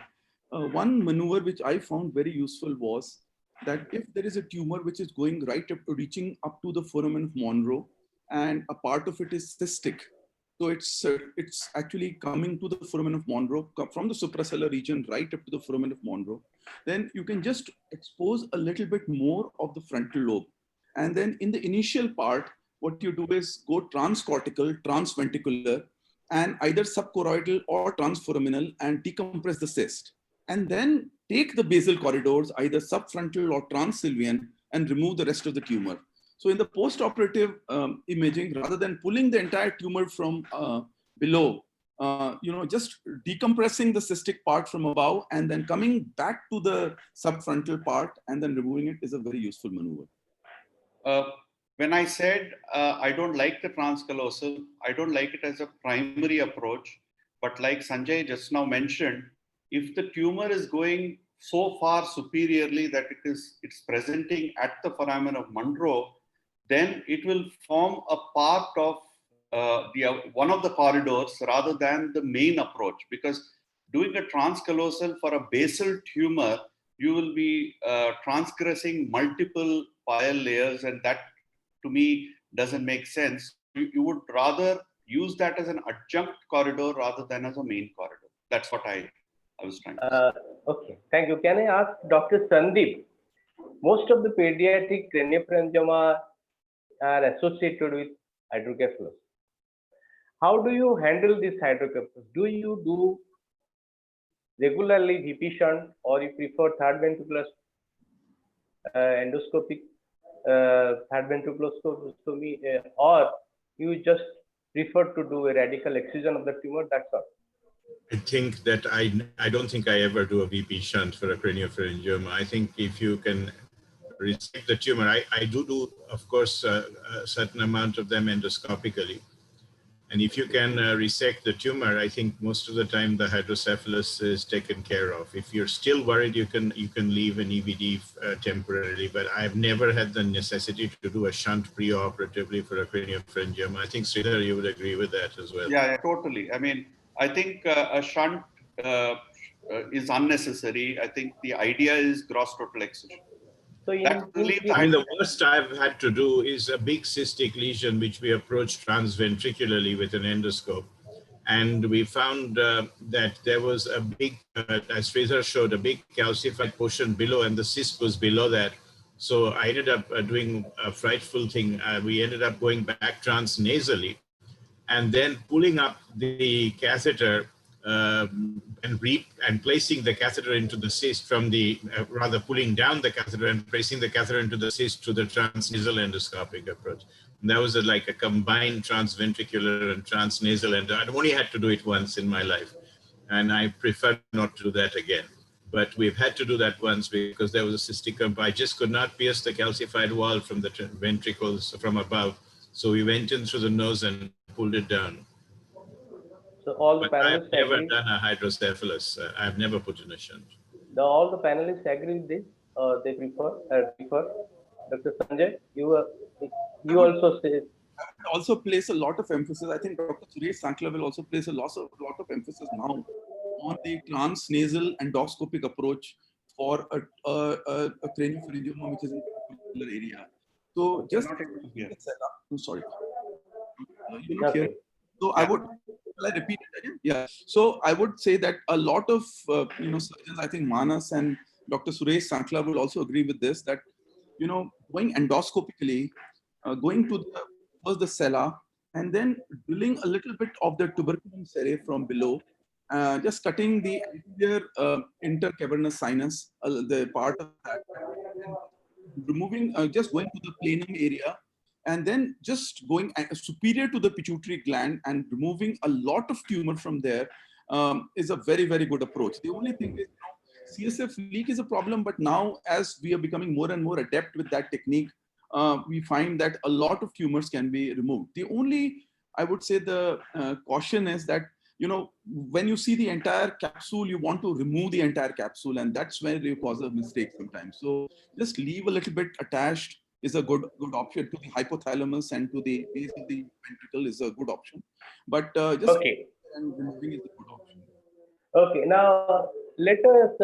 One maneuver which I found very useful was that if there is a tumor which is going right up, reaching up to the foramen of Monro, and a part of it is cystic, so it's actually coming to the foramen of Monro from the suprasellar region right up to the foramen of Monro, then you can just expose a little bit more of the frontal lobe. And then in the initial part, what you do is go transcortical, transventricular, and either subchoroidal or transforaminal and decompress the cyst. And then take the basal corridors, either subfrontal or transsylvian, and remove the rest of the tumor. So in the post-operative imaging, rather than pulling the entire tumor from below, just decompressing the cystic part from above and then coming back to the subfrontal part and then removing it is a very useful maneuver. When I said I don't like the transcallosal, I don't like it as a primary approach. But like Sanjay just now mentioned, if the tumor is going so far superiorly that it's presenting at the foramen of Monro, then it will form a part of one of the corridors rather than the main approach. Because doing a transcallosal for a basal tumor, you will be transgressing multiple pile layers, and that to me doesn't make sense. You would rather use that as an adjunct corridor rather than as a main corridor. That's what I was trying to say. Okay, thank you. Can I ask Dr. Sandip? Most of the pediatric craniopharyngioma are associated with hydrocephalus. How do you handle this hydrocephalus? Do you do regularly VP shunt, or you prefer third ventricular endoscopic third ventriculostomy, or you just prefer to do a radical excision of the tumor? That's all. I think that I don't think I ever do a VP shunt for a craniopharyngioma. I think if you can resect the tumor, I do of course a certain amount of them endoscopically. And if you can resect the tumor, I think most of the time the hydrocephalus is taken care of. If you're still worried, you can leave an EVD temporarily, but I've never had the necessity to do a shunt preoperatively for a craniopharyngioma. I think Sridhar, you would agree with that as well. Yeah, totally. I mean, I think a shunt is unnecessary. I think the idea is gross total excision. So the worst I've had to do is a big cystic lesion, which we approached transventricularly with an endoscope. And we found that there was a big, as Sridhar showed, a big calcified portion below, and the cyst was below that. So I ended up doing a frightful thing. We ended up going back transnasally. and then pulling up the catheter and placing the catheter into the cyst from the, rather pulling down the catheter and placing the catheter into the cyst to the transnasal endoscopic approach. And that was like a combined transventricular and transnasal, and I only had to do it once in my life. And I prefer not to do that again. But we've had to do that once because there was a cystic lump. I just could not pierce the calcified wall from the ventricles from above. So we went in through the nose and pulled it down. So all the But I've panelists never agree. done a hydrocephalus. I've never put in a shunt. All the panelists agree with this. They prefer. Dr. Sanjay, you also say. Also place a lot of emphasis. I think Dr. Sridhar will also place a lot of emphasis now on the transnasal endoscopic approach for a craniopharyngioma, which is in a particular area. So just I'm sorry, you're not here. So I would, shall I repeat it again? Yeah. So I would say that a lot of surgeons, I think Manas and Dr. Suresh Sankla will also agree with this, that going endoscopically, going to first the sella, and then drilling a little bit of the tuberculum serrae from below, just cutting the anterior intercavernous sinus, the part of that, and removing, just going to the planum area, and then just going superior to the pituitary gland and removing a lot of tumor from there is a very, very good approach. The only thing is, CSF leak is a problem, but now as we are becoming more and more adept with that technique, we find that a lot of tumors can be removed. The only, I would say, the caution is that, when you see the entire capsule, you want to remove the entire capsule, and that's where you cause a mistake sometimes. So just leave a little bit attached is a good option to the hypothalamus, and to the base of the ventricle is a good option. But just and removing is a good option. Okay, now let us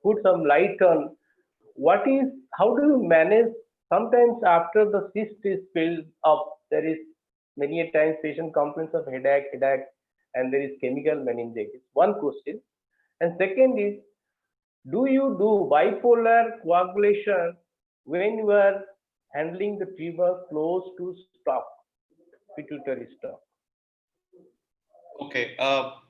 put some light on how do you manage, sometimes after the cyst is filled up, there is many a times patient complains of headache, and there is chemical meningitis. One question. And second is, do you do bipolar coagulation when you are handling the tumor close to stalk, pituitary stalk? Okay. How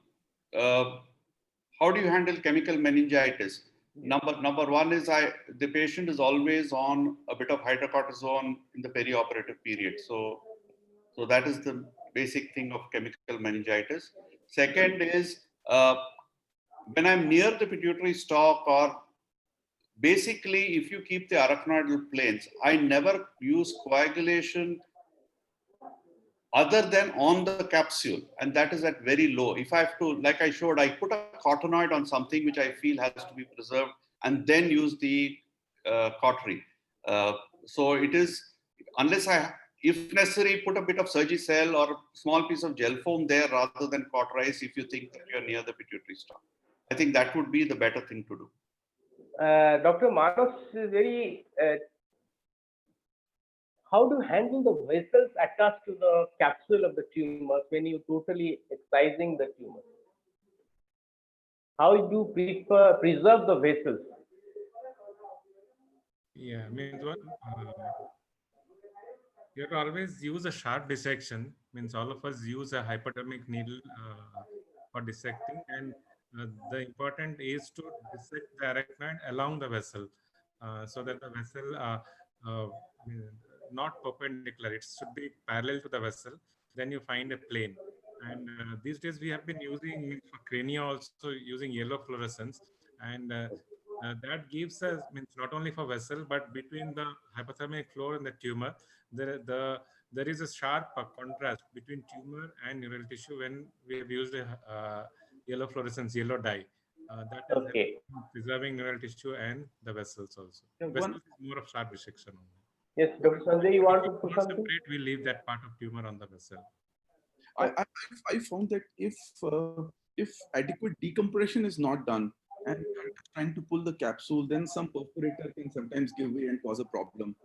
do you handle chemical meningitis? Number one is the patient is always on a bit of hydrocortisone in the perioperative period. So that is the basic thing of chemical meningitis. Second is when I'm near the pituitary stalk, or basically if you keep the arachnoidal planes, I never use coagulation other than on the capsule, and that is at very low. If I have to, like I showed, I put a cottonoid on something which I feel has to be preserved, and then use the cautery. So it is, unless if necessary, put a bit of Surgicel or a small piece of gel foam there rather than cauterize if you think that you're near the pituitary stalk. I think that would be the better thing to do. Dr. Manas is very, how do you handle the vessels attached to the capsule of the tumor when you totally excising the tumor? How do you preserve the vessels? Yeah, means what? You have to always use a sharp dissection. Means all of us use a hypodermic needle for dissecting, and the important is to dissect the arachnoid along the vessel, so that the vessel not perpendicular. It should be parallel to the vessel. Then you find a plane. And these days we have been using for crania also using yellow fluorescence, and that gives us, means not only for vessel but between the hypothalamic floor and the tumor, there is a sharp contrast between tumor and neural tissue when we have used a yellow fluorescence, yellow dye. That is preserving neural tissue and the vessels also. Vessels is more of sharp dissection only. Yes, Dr. Sanjay, you want to put something? We leave that part of tumor on the vessel. I found that if adequate decompression is not done, and you're trying to pull the capsule, then some perforator can sometimes give way and cause a problem.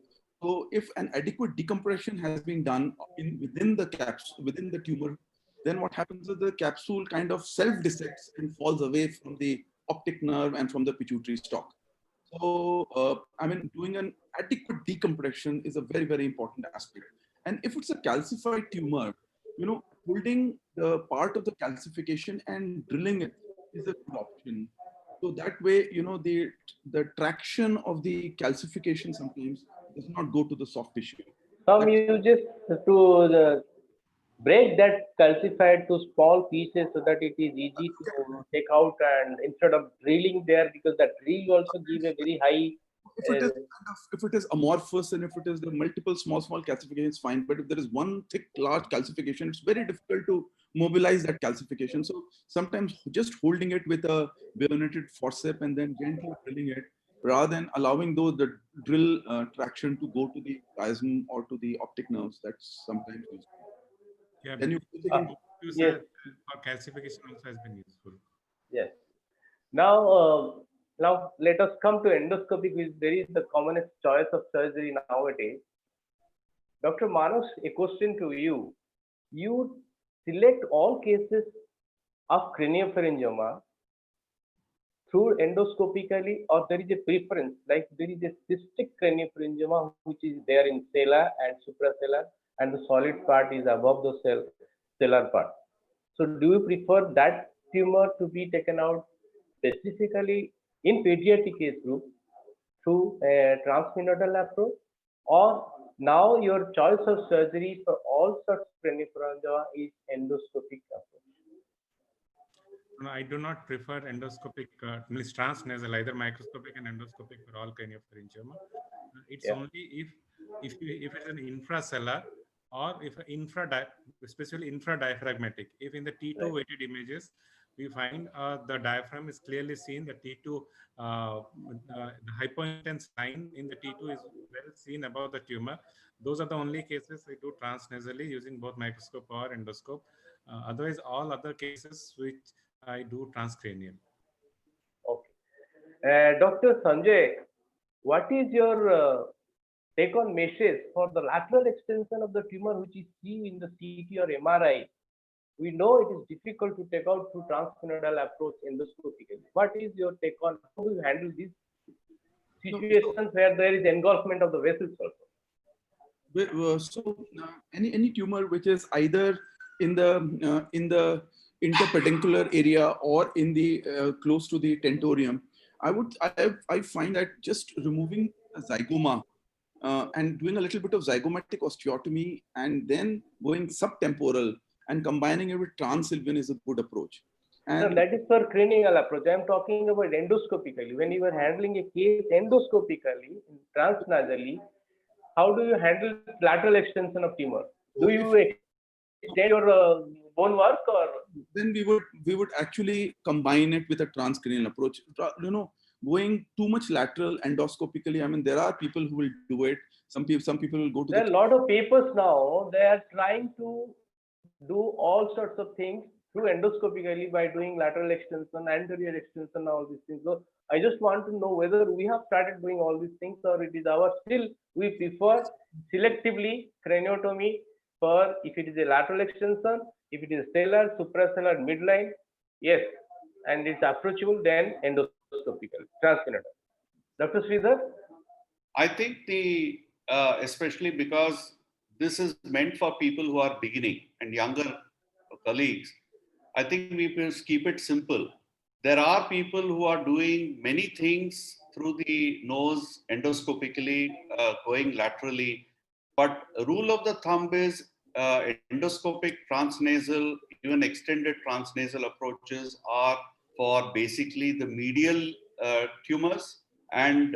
So if an adequate decompression has been done within the capsule, within the tumor, then what happens is the capsule kind of self-dissects and falls away from the optic nerve and from the pituitary stalk. So, I mean, doing an adequate decompression is a very, very important aspect. And if it's a calcified tumor, holding the part of the calcification and drilling it is a good option. So that way, the traction of the calcification sometimes does not go to the soft tissue. Some use just to break that calcified to small pieces so that it is easy to take out, and instead of drilling there, because that drill also give a very high. If it is amorphous and if it is the multiple small calcification, it's fine. But if there is one thick, large calcification, it's very difficult to mobilize that calcification. So sometimes just holding it with a bayoneted forceps and then gently drilling it, rather than allowing the drill traction to go to the chiasm or to the optic nerves, that's sometimes useful. Yeah, Then yes. for calcification also has been useful. Yes. Now let us come to endoscopic, which there is the commonest choice of surgery nowadays. Dr. Manas, a question to you. You select all cases of craniopharyngioma through endoscopically, or there is a preference, like there is a cystic craniopharyngioma which is there in sella and suprasellar, and the solid part is above the sellar part. So do you prefer that tumor to be taken out specifically in pediatric case group through a transmenodal approach, or now your choice of surgery for all such craniopharyngioma is endoscopic approach? No, I do not prefer endoscopic, means transnasal, either microscopic and endoscopic for all craniopharyngioma. It's only if it's an infracellular or if especially infradiaphragmatic. If in the T2 weighted images, we find the diaphragm is clearly seen. The T2, the hypointense line in the T2 is well seen above the tumor. Those are the only cases we do transnasally using both microscope or endoscope. Otherwise, all other cases which I do transcranial. Okay. Dr. Sanjay, what is your take on meshes for the lateral extension of the tumor which is seen in the CT or MRI? We know it is difficult to take out through transmenodal approach endoscopically. What is your take on how do you handle these situations where there is engulfment of the vessels also? So any tumor which is either in the interpeduncular area or in the close to the tentorium, I find that just removing a zygoma and doing a little bit of zygomatic osteotomy and then going subtemporal and combining it with transsylvian is a good approach. And no, that is for cranial approach. I am talking about endoscopically. When you are handling a case endoscopically, transnasally, how do you handle lateral extension of tumor? Do you extend your bone work, or then we would actually combine it with a transcranial approach? Going too much lateral endoscopically, I mean, there are people who will do it. Some people will go to there are a lot of papers now. They are trying to do all sorts of things through endoscopically by doing lateral extension, anterior extension, all these things. So I just want to know whether we have started doing all these things, or it is still we prefer selectively craniotomy for if it is a lateral extension, if it is stellar, suprasellar, midline, yes, and it's approachable, then endoscopical, transmenodal. Dr. Sridhar? I think especially because this is meant for people who are beginning and younger colleagues, I think we must keep it simple. There are people who are doing many things through the nose endoscopically, going laterally. But rule of the thumb is endoscopic transnasal, even extended transnasal approaches are for basically the medial tumors. And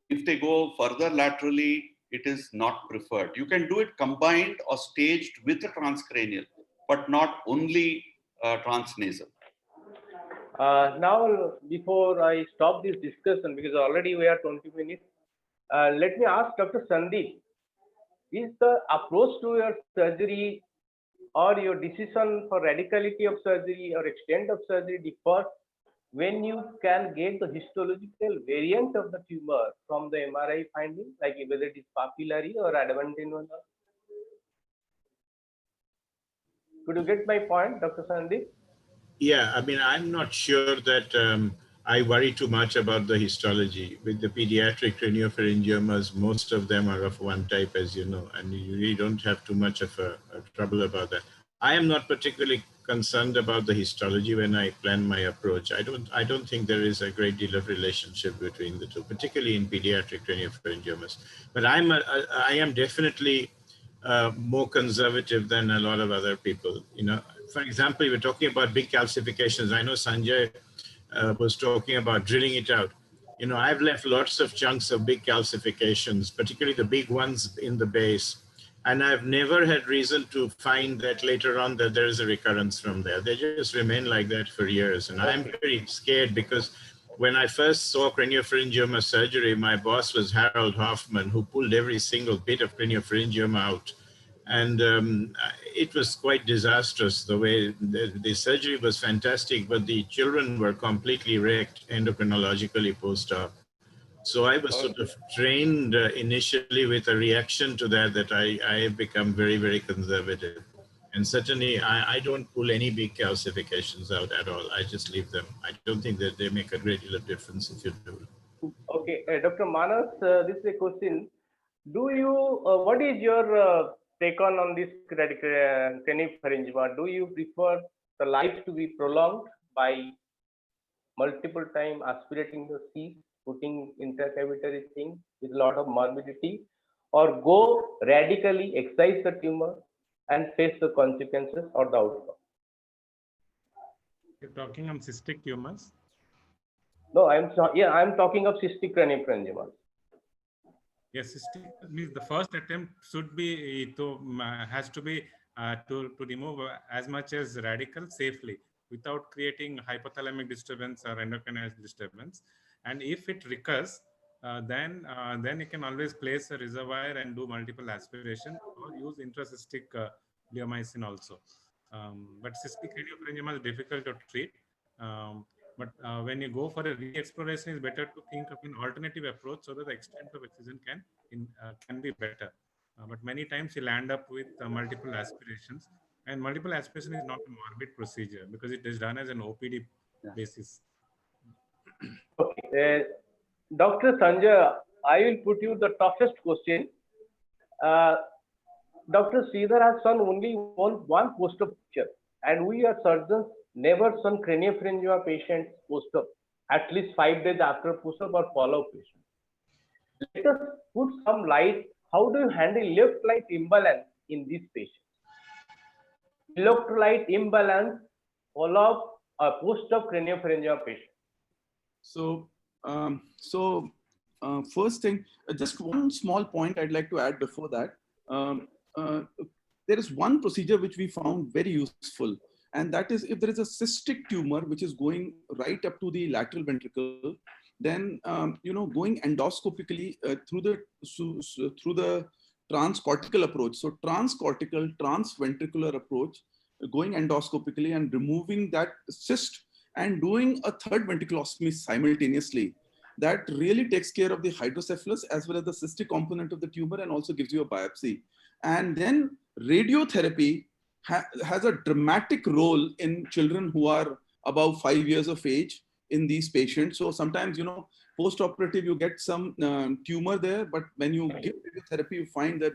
if they go further laterally, it is not preferred. You can do it combined or staged with a transcranial, but not only transnasal. Now, before I stop this discussion, because already we are 20 minutes, let me ask Dr. Sandip, is the approach to your surgery or your decision for radicality of surgery or extent of surgery differ when you can get the histological variant of the tumor from the MRI finding, like whether it is papillary or adventinular? Could you get my point, Dr. Sandip? Yeah, I mean, I'm not sure that I worry too much about the histology. With the pediatric craniopharyngiomas, most of them are of one type, as you know, and you really don't have too much of a trouble about that. I am not particularly concerned about the histology when I plan my approach. I don't think there is a great deal of relationship between the two, particularly in pediatric craniopharyngiomas. But I am definitely more conservative than a lot of other people. You know, for example, we're talking about big calcifications. I know Sanjay was talking about drilling it out. You know, I've left lots of chunks of big calcifications, particularly the big ones in the base. And I've never had reason to find that later on that there is a recurrence from there. They just remain like that for years. And I'm very scared because when I first saw craniopharyngioma surgery, my boss was Harold Hoffman, who pulled every single bit of craniopharyngioma out. And it was quite disastrous. The way the surgery was fantastic, but the children were completely wrecked endocrinologically post-op. So I was sort of trained initially with a reaction to that I have become very, very conservative. And certainly I don't pull any big calcifications out at all. I just leave them. I don't think that they make a great deal of difference if you do. Okay, Dr. Manas, this is a question. What is your take on this craniopharyngioma? Do you prefer the life to be prolonged by multiple time aspirating the sea, putting intracavitary thing with a lot of morbidity, or go radically excise the tumor and face the consequences or the outcome? You're talking on cystic tumors? No, I'm talking of cystic craniopharyngioma. Yes, cystic means the first attempt should be to remove as much as radical safely without creating hypothalamic disturbance or endocrine disturbance. And if it recurs, then you can always place a reservoir and do multiple aspiration or use intracystic bleomycin also. But cystic craniopharyngioma is difficult to treat. But when you go for a re-exploration, it's better to think of an alternative approach so that the extent of excision can be better. But many times you'll end up with multiple aspirations, and multiple aspiration is not a morbid procedure because it is done as an OPD basis. Okay, Dr. Sanjay, I will put you the toughest question. Dr. Sridhar has shown only one post-op picture, and we are surgeons never shown craniopharyngioma patients post-op at least 5 days after post-op or follow-up patient. Let us put some light. How do you handle left-right imbalance in these patients? Left-right imbalance follow-up post-op craniopharyngioma patient. So, first thing, just one small point I'd like to add before that. There is one procedure which we found very useful, and that is if there is a cystic tumor which is going right up to the lateral ventricle, then going endoscopically through the transcortical approach. So transcortical, transventricular approach, going endoscopically and removing that cyst and doing a third ventriculostomy simultaneously. That really takes care of the hydrocephalus as well as the cystic component of the tumor and also gives you a biopsy. And then radiotherapy has a dramatic role in children who are above 5 years of age in these patients. So sometimes, post-operative, you get some tumor there, but when you give radiotherapy, you find that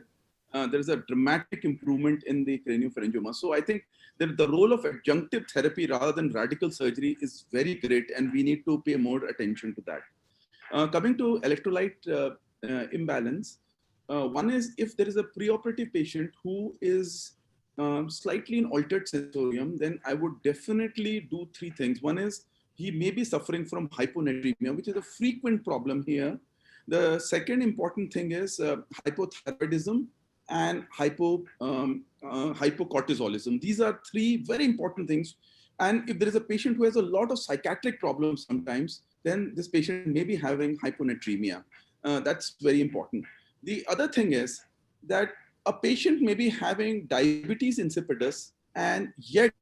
there is a dramatic improvement in the craniopharyngioma. So I think that the role of adjunctive therapy rather than radical surgery is very great, and we need to pay more attention to that. Coming to electrolyte imbalance, one is if there is a preoperative patient who is slightly in altered sensorium, then I would definitely do 3 things. One is he may be suffering from hyponatremia, which is a frequent problem here. The second important thing is hypothyroidism and hypocortisolism. These are 3 very important things. And if there is a patient who has a lot of psychiatric problems sometimes, then this patient may be having hyponatremia. That's very important. The other thing is that a patient may be having diabetes insipidus, and yet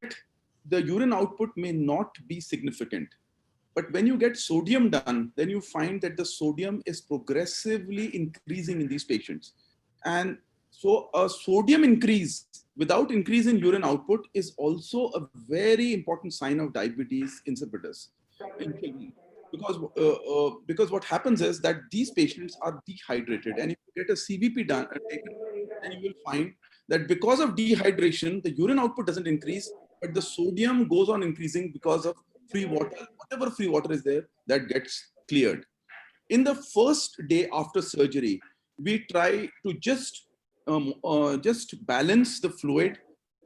the urine output may not be significant. But when you get sodium done, then you find that the sodium is progressively increasing in these patients. And so a sodium increase without increase in urine output is also a very important sign of diabetes insipidus. because what happens is that these patients are dehydrated, and if you get a CVP done, then you will find that because of dehydration, the urine output doesn't increase, but the sodium goes on increasing because of free water. Whatever free water is there, that gets cleared. In the first day after surgery, we try to just balance the fluid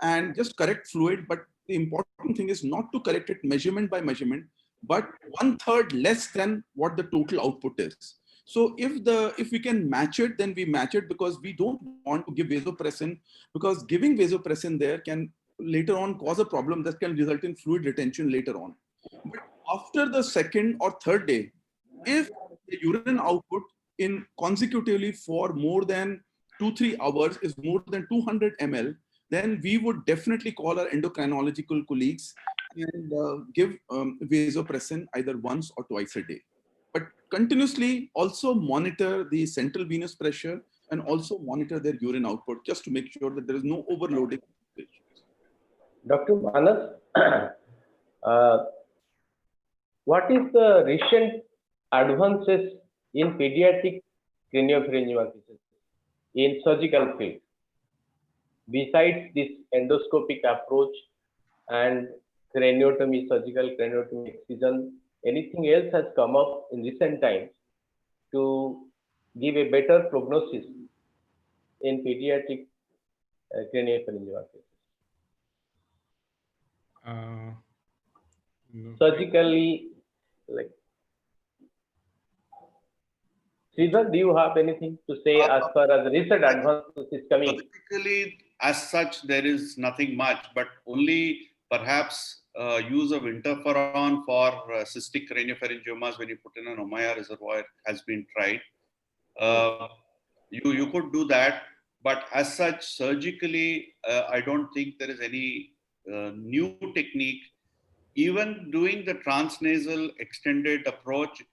and just correct fluid. But the important thing is not to correct it measurement by measurement, but 1/3 less than what the total output is. So if we can match it, then we match it, because we don't want to give vasopressin, because giving vasopressin there can later on cause a problem that can result in fluid retention later on. But after the second or third day, if the urine output in consecutively for more than 2-3 hours is more than 200 ml, then we would definitely call our endocrinological colleagues and give vasopressin either once or twice a day. But continuously also monitor the central venous pressure and also monitor their urine output, just to make sure that there is no overloading. Dr. Manas, what is the recent advances in pediatric craniopharyngioma cases in surgical field? Besides this endoscopic approach and craniotomy, surgical craniotomy excision, anything else has come up in recent times to give a better prognosis in pediatric craniopharyngioma cases? No. Surgically, like, Sridhar, do you have anything to say as far as recent advances is coming? Surgically, as such, there is nothing much, but only perhaps use of interferon for cystic craniopharyngiomas when you put in an Ommaya reservoir has been tried. You could do that, but as such, surgically, I don't think there is any new technique. Even doing the transnasal extended approach,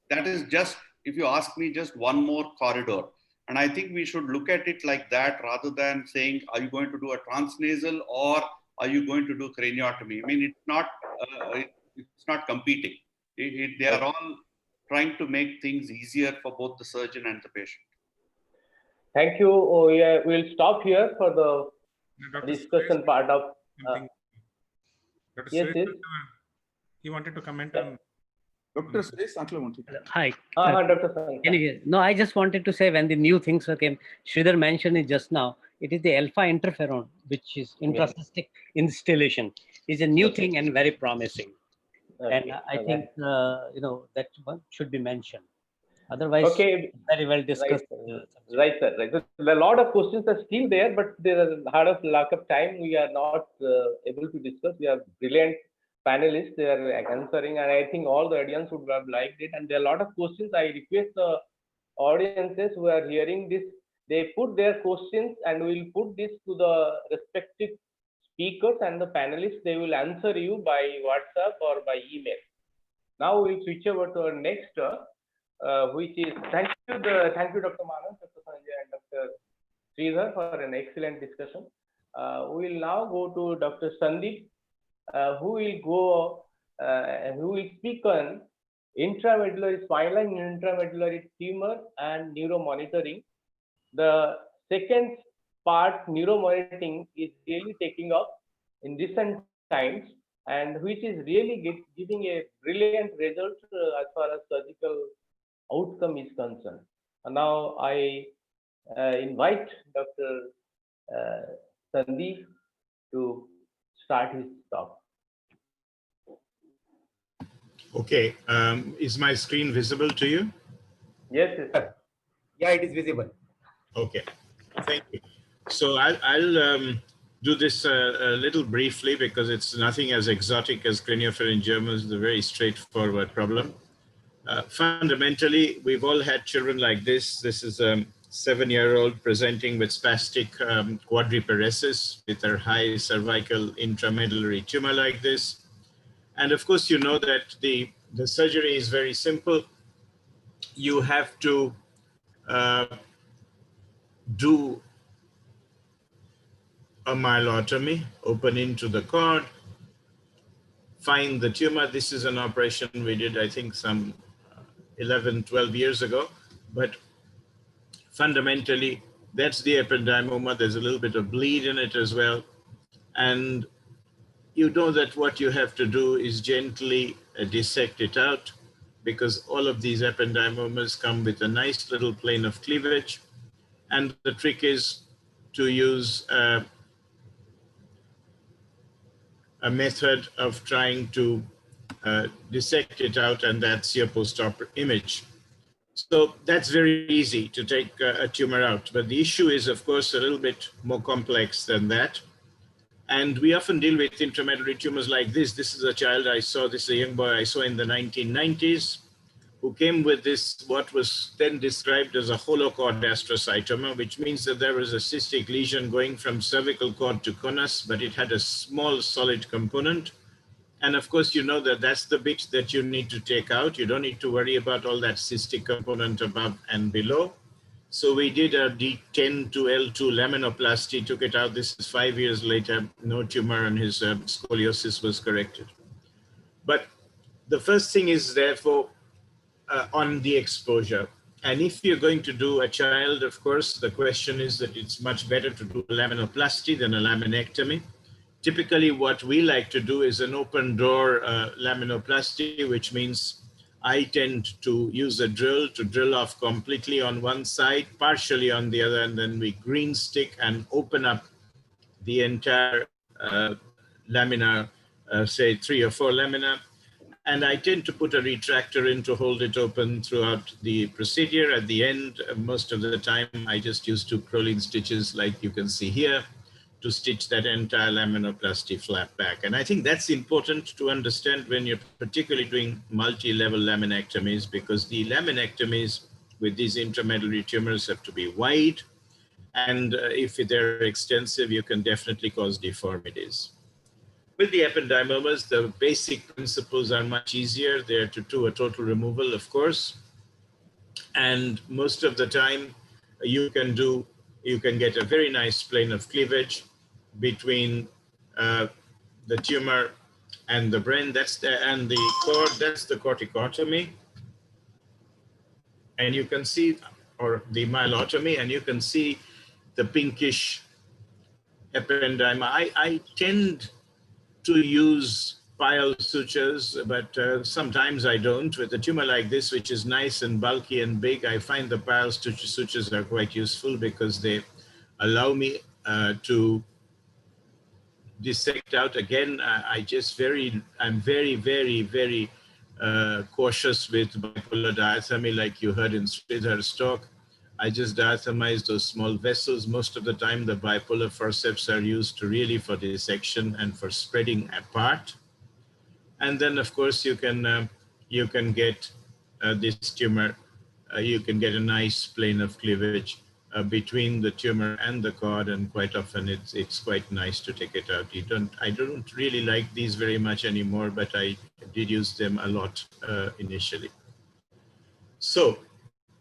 that is just, if you ask me, just one more corridor. And I think we should look at it like that, rather than saying, are you going to do a transnasal or are you going to do craniotomy? I mean, it's not competing. They are all trying to make things easier for both the surgeon and the patient. Thank you. We'll stop here for the discussion part of. Dr. Yes, Sridhar, yes. he wanted to comment on. Dr. Suresh Sakla wanted. Hi. Dr. Sanjay. Can you hear? No, I just wanted to say, when the new things came, Sridhar mentioned it just now. It is the alpha interferon, which is intracystic instillation, is a new thing and very promising. And I think that one should be mentioned. Otherwise, very well discussed. Right, sir. Right. So a lot of questions are still there, but there is a lot of lack of time. We are not able to discuss. We have brilliant panelists. They are answering, and I think all the audience would have liked it. And there are a lot of questions. I request the audiences who are hearing this, they put their questions, and we'll put this to the respective speakers and the panelists. They will answer you by WhatsApp or by email. Now we'll switch over to our next. Which is thank you, Dr. Manas, Dr. Sanjay, and Dr. Sridhar for an excellent discussion. We will now go to Dr. Sandip, who will speak on intramedullary spinal intramedullary tumor and neuromonitoring. The second part, neuromonitoring, is really taking up in recent times, and which is really giving a brilliant result as far as surgical outcome is concerned. And now I invite Dr. Sandip to start his talk. Okay, is my screen visible to you? Yes, yes. Yeah, it is visible. Okay, thank you. So I'll do this a little briefly, because it's nothing as exotic as craniopharyngiomas. It's a very straightforward problem. Fundamentally, we've all had children like this. This is a 7-year-old presenting with spastic quadriparesis with a high cervical intramedullary tumor like this. And of course, you know that the surgery is very simple. You have to do a myelotomy, open into the cord, find the tumor. This is an operation we did, I think, some 11, 12 years ago. But fundamentally, that's the ependymoma. There's a little bit of bleed in it as well. And you know that what you have to do is gently dissect it out, because all of these ependymomas come with a nice little plane of cleavage. And the trick is to use a method of trying to dissect it out, and that's your post-op image. So that's very easy to take a tumor out. But the issue is, of course, a little bit more complex than that. And we often deal with intramedullary tumors like this. This is a child I saw, this is a young boy I saw in the 1990s, who came with this, what was then described as a holocord astrocytoma, which means that there was a cystic lesion going from cervical cord to conus, but it had a small solid component. And of course, you know that that's the bit that you need to take out. You don't need to worry about all that cystic component above and below. So we did a D10 to L2 laminoplasty, took it out. This is 5 years later, no tumor, and his scoliosis was corrected. But the first thing is therefore on the exposure. And if you're going to do a child, of course, the question is that it's much better to do a laminoplasty than a laminectomy. Typically, what we like to do is an open door laminoplasty, which means I tend to use a drill to drill off completely on one side, partially on the other, and then we green stick and open up the entire lamina, say 3 or 4 lamina. And I tend to put a retractor in to hold it open throughout the procedure. At the end, most of the time, I just use 2 Crowley stitches like you can see here to stitch that entire laminoplasty flap back. And I think that's important to understand when you're particularly doing multi-level laminectomies, because the laminectomies with these intramedullary tumors have to be wide. And if they're extensive, you can definitely cause deformities. With the ependymomas, the basic principles are much easier. They're to do a total removal, of course. And most of the time, you can get a very nice plane of cleavage between the tumor and the brain. And the cord, that's the corticotomy. And you can see, or the myelotomy, and you can see the pinkish ependyma. I tend to use pile sutures, but sometimes I don't. With a tumor like this, which is nice and bulky and big, I find the pile sutures are quite useful because they allow me to dissect out. Again, I'm very cautious with bipolar diathermy, like you heard in Sridhar's talk. I just diathermize those small vessels. Most of the time, the bipolar forceps are used for dissection and for spreading apart. And then, of course, you can get this tumor. You can get a nice plane of cleavage between the tumor and the cord, and quite often it's quite nice to take it out. I don't really like these very much anymore, but I did use them a lot initially. So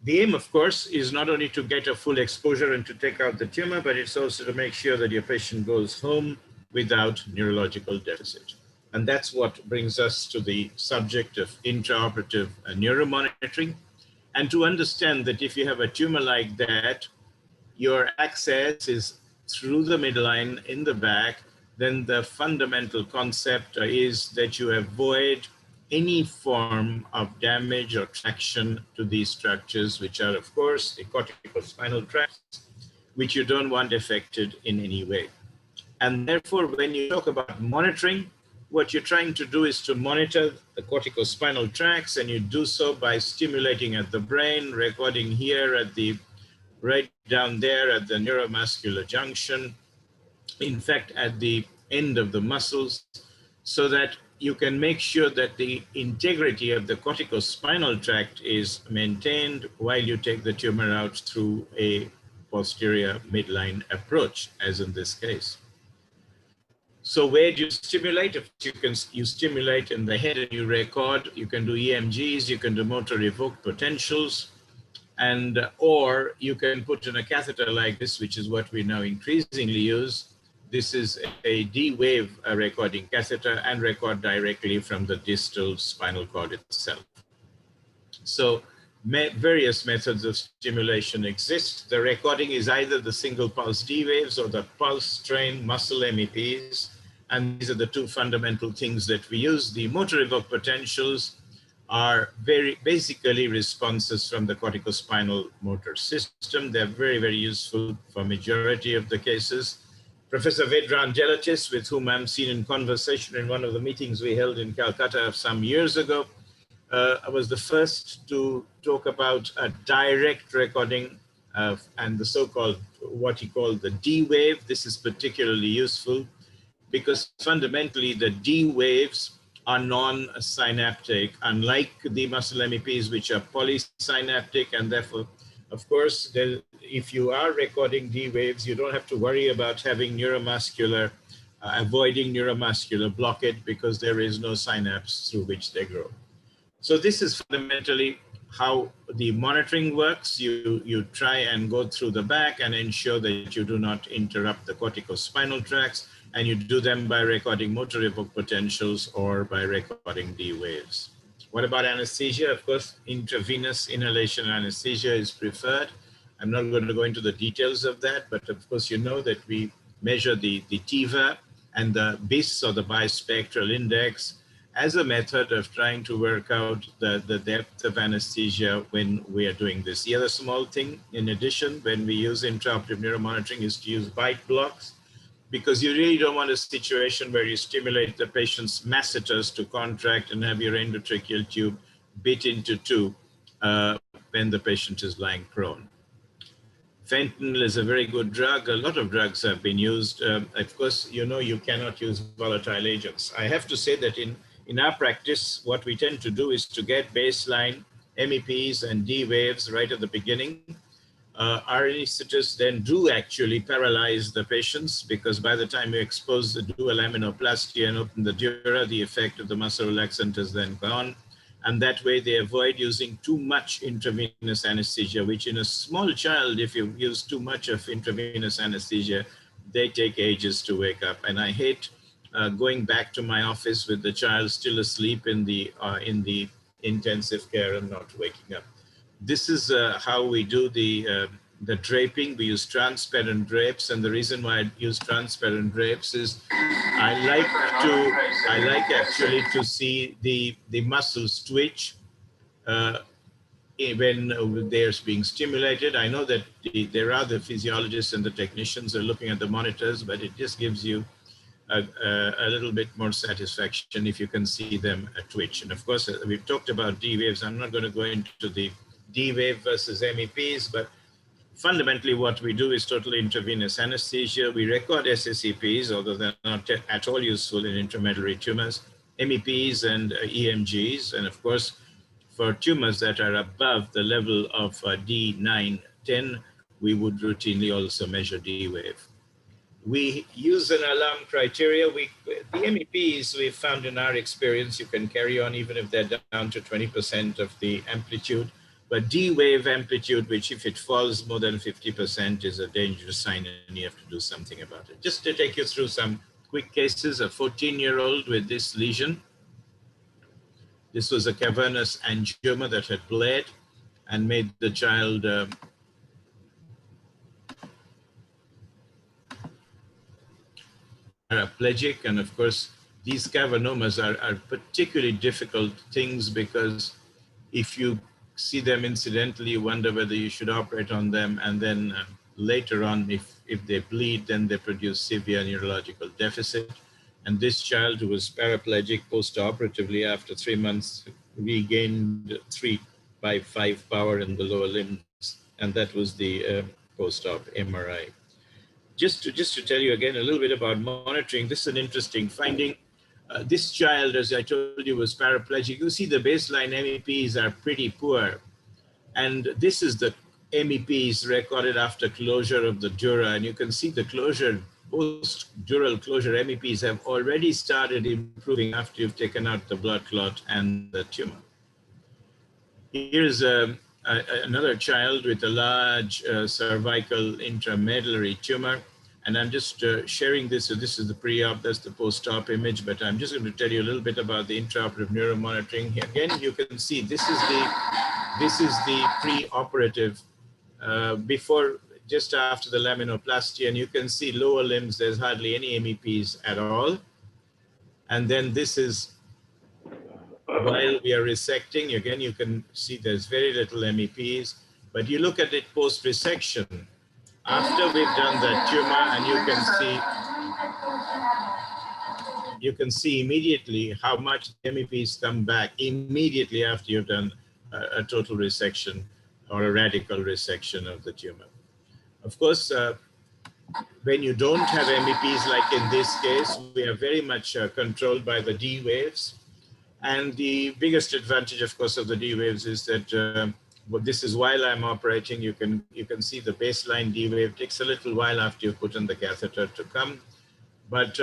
the aim, of course, is not only to get a full exposure and to take out the tumor, but it's also to make sure that your patient goes home without neurological deficit. And that's what brings us to the subject of intraoperative neuromonitoring. And to understand that if you have a tumor like that, your access is through the midline in the back, then the fundamental concept is that you avoid any form of damage or traction to these structures, which are, of course, the corticospinal tracts, which you don't want affected in any way. And therefore, when you talk about monitoring, what you're trying to do is to monitor the corticospinal tracts, and you do so by stimulating at the brain, recording here at the right down there at the neuromuscular junction, in fact, at the end of the muscles, so that you can make sure that the integrity of the corticospinal tract is maintained while you take the tumor out through a posterior midline approach, as in this case. So where do you stimulate? If you stimulate in the head and you record, you can do EMGs, you can do motor evoked potentials, or you can put in a catheter like this, which is what we now increasingly use. This is a D-wave recording catheter and record directly from the distal spinal cord itself. So various methods of stimulation exist. The recording is either the single pulse D waves or the pulse train muscle MEPs. And these are the two fundamental things that we use. The motor evoked potentials are basically responses from the corticospinal motor system. They're very, very useful for majority of the cases. Professor Vedran Gelatis, with whom I'm seen in conversation in one of the meetings we held in Calcutta some years ago, was the first to talk about a direct recording and the so-called, what he called the D wave. This is particularly useful because fundamentally the D waves are non-synaptic, unlike the muscle MEPs, which are polysynaptic, and therefore, of course, if you are recording D waves, you don't have to worry about having neuromuscular, avoiding neuromuscular blockage because there is no synapse through which they grow. So this is fundamentally how the monitoring works. You try and go through the back and ensure that you do not interrupt the corticospinal tracts, and you do them by recording motor evoked potentials or by recording D waves. What about anesthesia? Of course, intravenous inhalation anesthesia is preferred. I'm not going to go into the details of that, but of course you know that we measure the TIVA and the BIS, or the bispectral index, as a method of trying to work out the depth of anesthesia when we are doing this. The other small thing, in addition, when we use intraoperative neuromonitoring, is to use bite blocks, because you really don't want a situation where you stimulate the patient's masseters to contract and have your endotracheal tube bit into two when the patient is lying prone. Fentanyl is a very good drug. A lot of drugs have been used. Of course, you know you cannot use volatile agents. I have to say that in our practice, what we tend to do is to get baseline MEPs and D waves right at the beginning. Our anesthetists then do actually paralyze the patients, because by the time you expose the dual laminoplasty and open the dura, the effect of the muscle relaxant is then gone. And that way they avoid using too much intravenous anesthesia, which in a small child, if you use too much of intravenous anesthesia, they take ages to wake up. And I hate going back to my office with the child still asleep in the intensive care and not waking up. This is how we do the draping. We use transparent drapes, and the reason why I use transparent drapes is I like actually to see the muscles twitch when they're being stimulated. I know that there are the physiologists and the technicians are looking at the monitors, but it just gives you a little bit more satisfaction if you can see them twitch. And of course, we've talked about D waves. I'm not going to go into the D wave versus MEPs, but fundamentally what we do is total intravenous anesthesia. We record SSEPs, although they're not at all useful in intramedullary tumors, MEPs and EMGs. And of course, for tumors that are above the level of D9, 10, we would routinely also measure D wave. We use an alarm criteria. The MEPs we've found in our experience, you can carry on even if they're down to 20% of the amplitude. But D wave amplitude, which if it falls more than 50% is a dangerous sign and you have to do something about it. Just to take you through some quick cases, a 14-year-old with this lesion. This was a cavernous angioma that had bled and made the child paraplegic. And of course, these cavernomas are particularly difficult things, because if you see them incidentally, you wonder whether you should operate on them. And then later on, if they bleed, then they produce severe neurological deficit. And this child, who was paraplegic post-operatively after 3 months, regained 3/5 power in the lower limbs. And that was the post-op MRI. Just to tell you again a little bit about monitoring, this is an interesting finding. This child, as I told you, was paraplegic. You see the baseline MEPs are pretty poor. And this is the MEPs recorded after closure of the dura. And you can see the closure, post-dural closure MEPs have already started improving after you've taken out the blood clot and the tumor. Here's another child with a large cervical intramedullary tumor. And I'm just sharing this. So this is the pre-op, that's the post-op image, but I'm just going to tell you a little bit about the intraoperative neuromonitoring. Here again, you can see this is the pre-operative before, just after the laminoplasty, and you can see lower limbs, there's hardly any MEPs at all. And then this is while we are resecting. Again, you can see there's very little MEPs, but you look at it post-resection. After we've done that tumor, and you can see immediately how much MEPs come back immediately after you've done a total resection or a radical resection of the tumor. Of course, when you don't have MEPs, like in this case, we are very much controlled by the D waves. And the biggest advantage, of course, of the D waves is that well, this is while I'm operating. You can see the baseline D wave. It takes a little while after you put in the catheter to come, but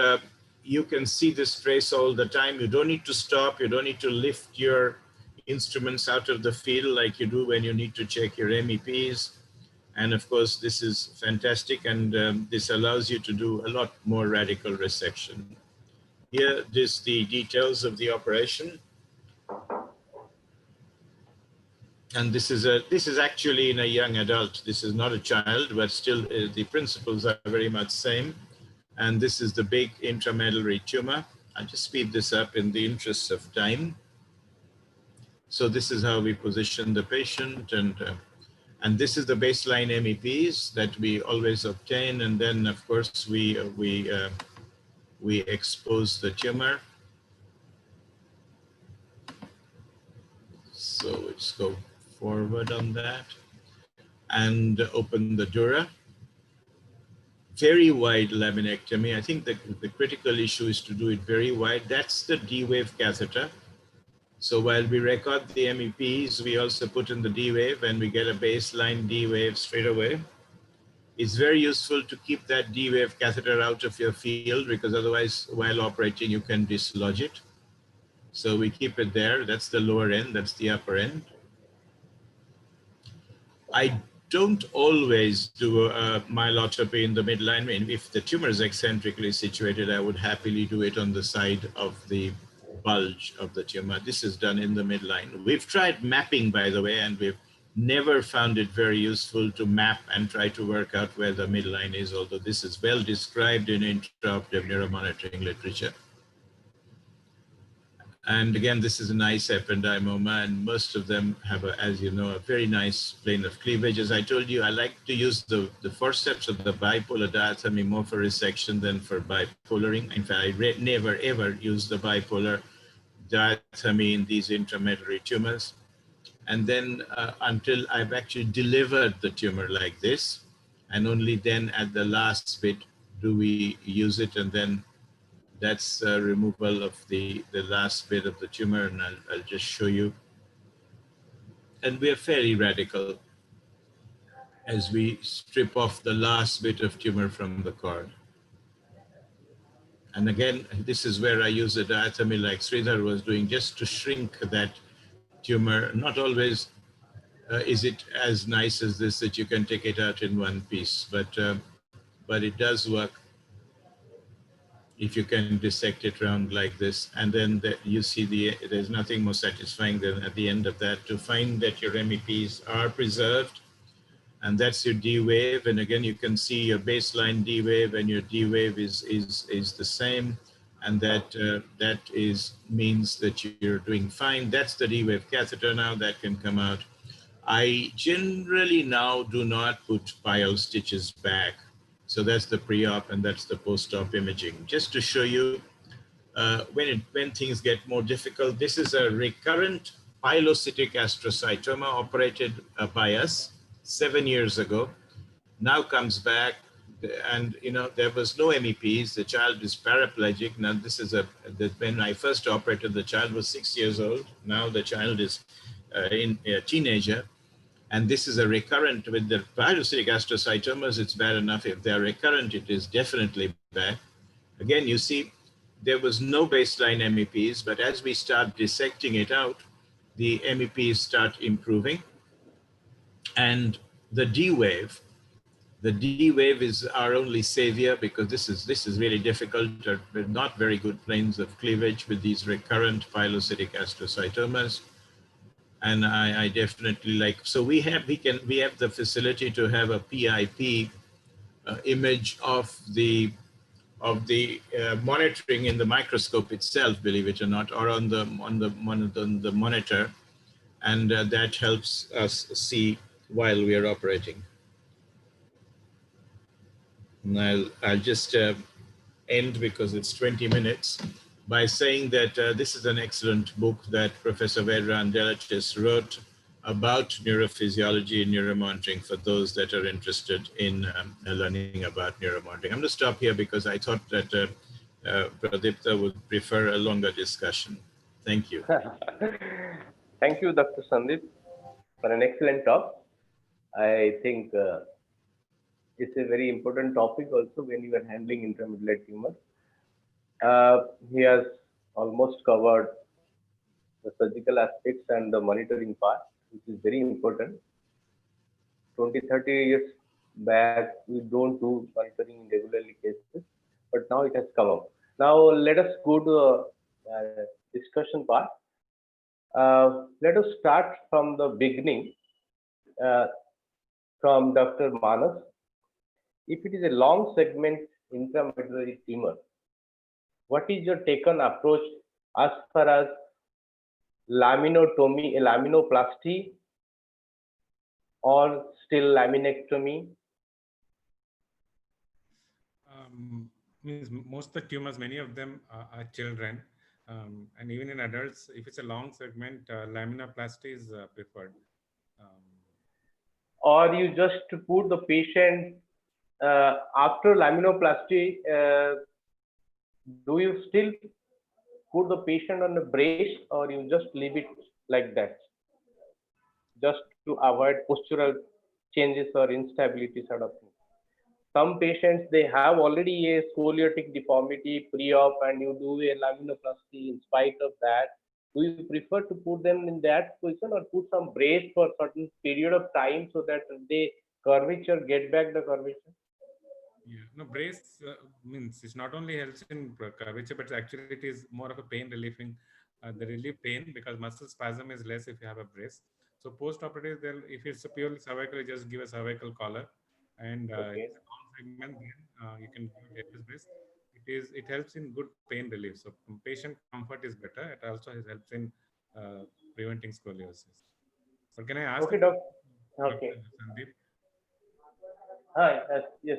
you can see this trace all the time. You don't need to stop. You don't need to lift your instruments out of the field like you do when you need to check your MEPs. And of course, this is fantastic, and this allows you to do a lot more radical resection. Here is the details of the operation. And this is actually in a young adult. This is not a child, but still the principles are very much same. And this is the big intramedullary tumor. I'll just speed this up in the interest of time. So this is how we position the patient, and this is the baseline MEPs that we always obtain. And then, of course, we expose the tumor. So let's go forward on that and open the dura. Very wide laminectomy. I think the critical issue is to do it very wide. That's the D-wave catheter. So while we record the MEPs, we also put in the D-wave, and we get a baseline D-wave straight away. It's very useful to keep that D-wave catheter out of your field, because otherwise, while operating, you can dislodge it. So we keep it there. That's the lower end, that's the upper end. I don't always do a myelotropy in the midline. I mean, if the tumor is eccentrically situated, I would happily do it on the side of the bulge of the tumor. This is done in the midline. We've tried mapping, by the way, and we've never found it very useful to map and try to work out where the midline is, although this is well described in intraoperative neuromonitoring literature. And again, this is a nice ependymoma, and most of them have, as you know, a very nice plane of cleavage. As I told you, I like to use the forceps of the bipolar diathermy more for resection than for bipolaring. In fact, I never ever use the bipolar diathermy in these intramedullary tumors. And then until I've actually delivered the tumor like this, and only then at the last bit do we use it, and then that's removal of the last bit of the tumor, and I'll just show you. And we are fairly radical as we strip off the last bit of tumor from the cord. And again, this is where I use a diathermy like Sridhar was doing, just to shrink that tumor. Not always is it as nice as this, that you can take it out in one piece, but it does work if you can dissect it round like this. And then you see there's nothing more satisfying than at the end of that to find that your MEPs are preserved. And that's your D wave. And again, you can see your baseline D wave, and your D wave is the same. And that means that you're doing fine. That's the D wave catheter now that can come out. I generally now do not put pile stitches back. So that's the pre-op, and that's the post-op imaging. Just to show you when things get more difficult, this is a recurrent pilocytic astrocytoma operated by us 7 years ago. Now comes back, and there was no MEPs. The child is paraplegic. Now this is when I first operated, the child was 6 years old. Now the child is a teenager. And this is a recurrent. With the pilocytic astrocytomas, it's bad enough. If they're recurrent, it is definitely bad. Again, you see, there was no baseline MEPs, but as we start dissecting it out, the MEPs start improving. And the D wave The D wave is our only savior because this is really difficult. With not very good planes of cleavage with these recurrent pilocytic astrocytomas. And I definitely like, so we have the facility to have a PIP image of the monitoring in the microscope itself, believe it or not, or on the monitor, and that helps us see while we are operating. And I'll just end, because it's 20 minutes, by saying that this is an excellent book that Professor Vedran Delaches wrote about neurophysiology and neuromonitoring for those that are interested in learning about neuromonitoring. I'm going to stop here because I thought that Pradipta would prefer a longer discussion. Thank you. Thank you, Dr. Sandip, for an excellent talk. I think it's a very important topic also when you are handling intramedullary tumor. He has almost covered the surgical aspects and the monitoring part, which is very important. 20-30 years back, we don't do monitoring in regularly cases, but now it has come up. Now let us go to the discussion part. Let us start from the beginning, from Dr. Manas. If it is a long segment intramedullary tumor, what is your taken approach as far as laminotomy, laminoplasty, or still laminectomy? Means most of the tumors, many of them are children, and even in adults, if it's a long segment, laminoplasty is preferred. Or you just put the patient after laminoplasty, do you still put the patient on the brace, or you just leave it like that, just to avoid postural changes or instability sort of thing? Some patients, they have already a scoliotic deformity pre-op, and you do a laminoplasty in spite of that. Do you prefer to put them in that position, or put some brace for a certain period of time so that they curvature, get back the curvature? Yeah, no, brace means it not only helps in curvature, but actually it is more of a pain relieving, the relief pain, because muscle spasm is less if you have a brace. So post-operative, if it's a purely cervical, you just give a cervical collar, and Okay. it's a long segment, then you can give a brace. It helps in good pain relief. So patient comfort is better. It also helps in preventing scoliosis. But can I ask? Okay, doctor. Okay. Sandip? Hi. Yes.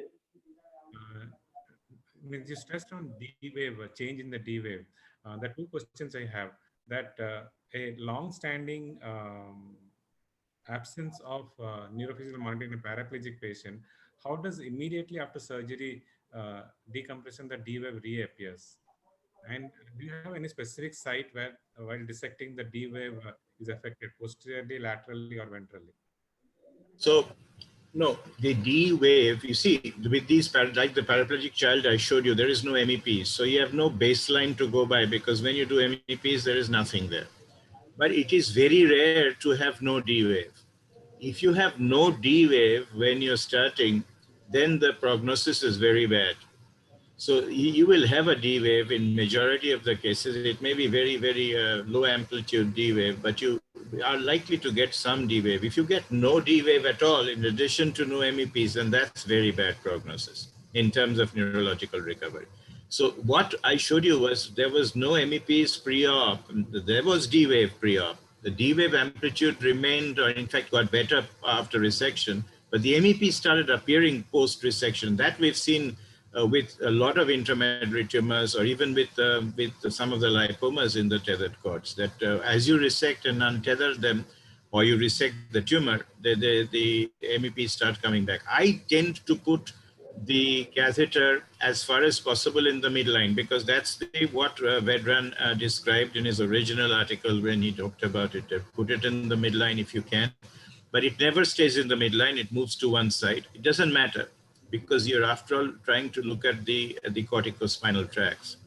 Means you stressed on D wave, change in the D wave. The two questions I have, that a long-standing absence of neurophysical monitoring in a paraplegic patient, how does immediately after surgery decompression the D wave reappears? And do you have any specific site where while dissecting the D wave is affected, posteriorly, laterally, or ventrally? So, no, the D wave, you see, with these, like the paraplegic child I showed you, there is no MEPs. So you have no baseline to go by, because when you do MEPs, there is nothing there. But it is very rare to have no D wave. If you have no D wave when you're starting, then the prognosis is very bad. So you will have a D wave in majority of the cases. It may be very, very low amplitude D wave, but you are likely to get some D wave. If you get no D wave at all, in addition to no MEPs, then that's very bad prognosis in terms of neurological recovery. So what I showed you was there was no MEPs pre-op. There was D wave pre-op. The D wave amplitude remained, or in fact got better after resection, but the MEP started appearing post-resection. That we've seen with a lot of intramedullary tumors, or even with some of the lipomas in the tethered cords, that as you resect and untether them, or you resect the tumor, the MEPs start coming back. I tend to put the catheter as far as possible in the midline, because that's what Vedran described in his original article when he talked about it. Put it in the midline if you can, but it never stays in the midline. It moves to one side. It doesn't matter, because you're after all trying to look at the corticospinal tracts.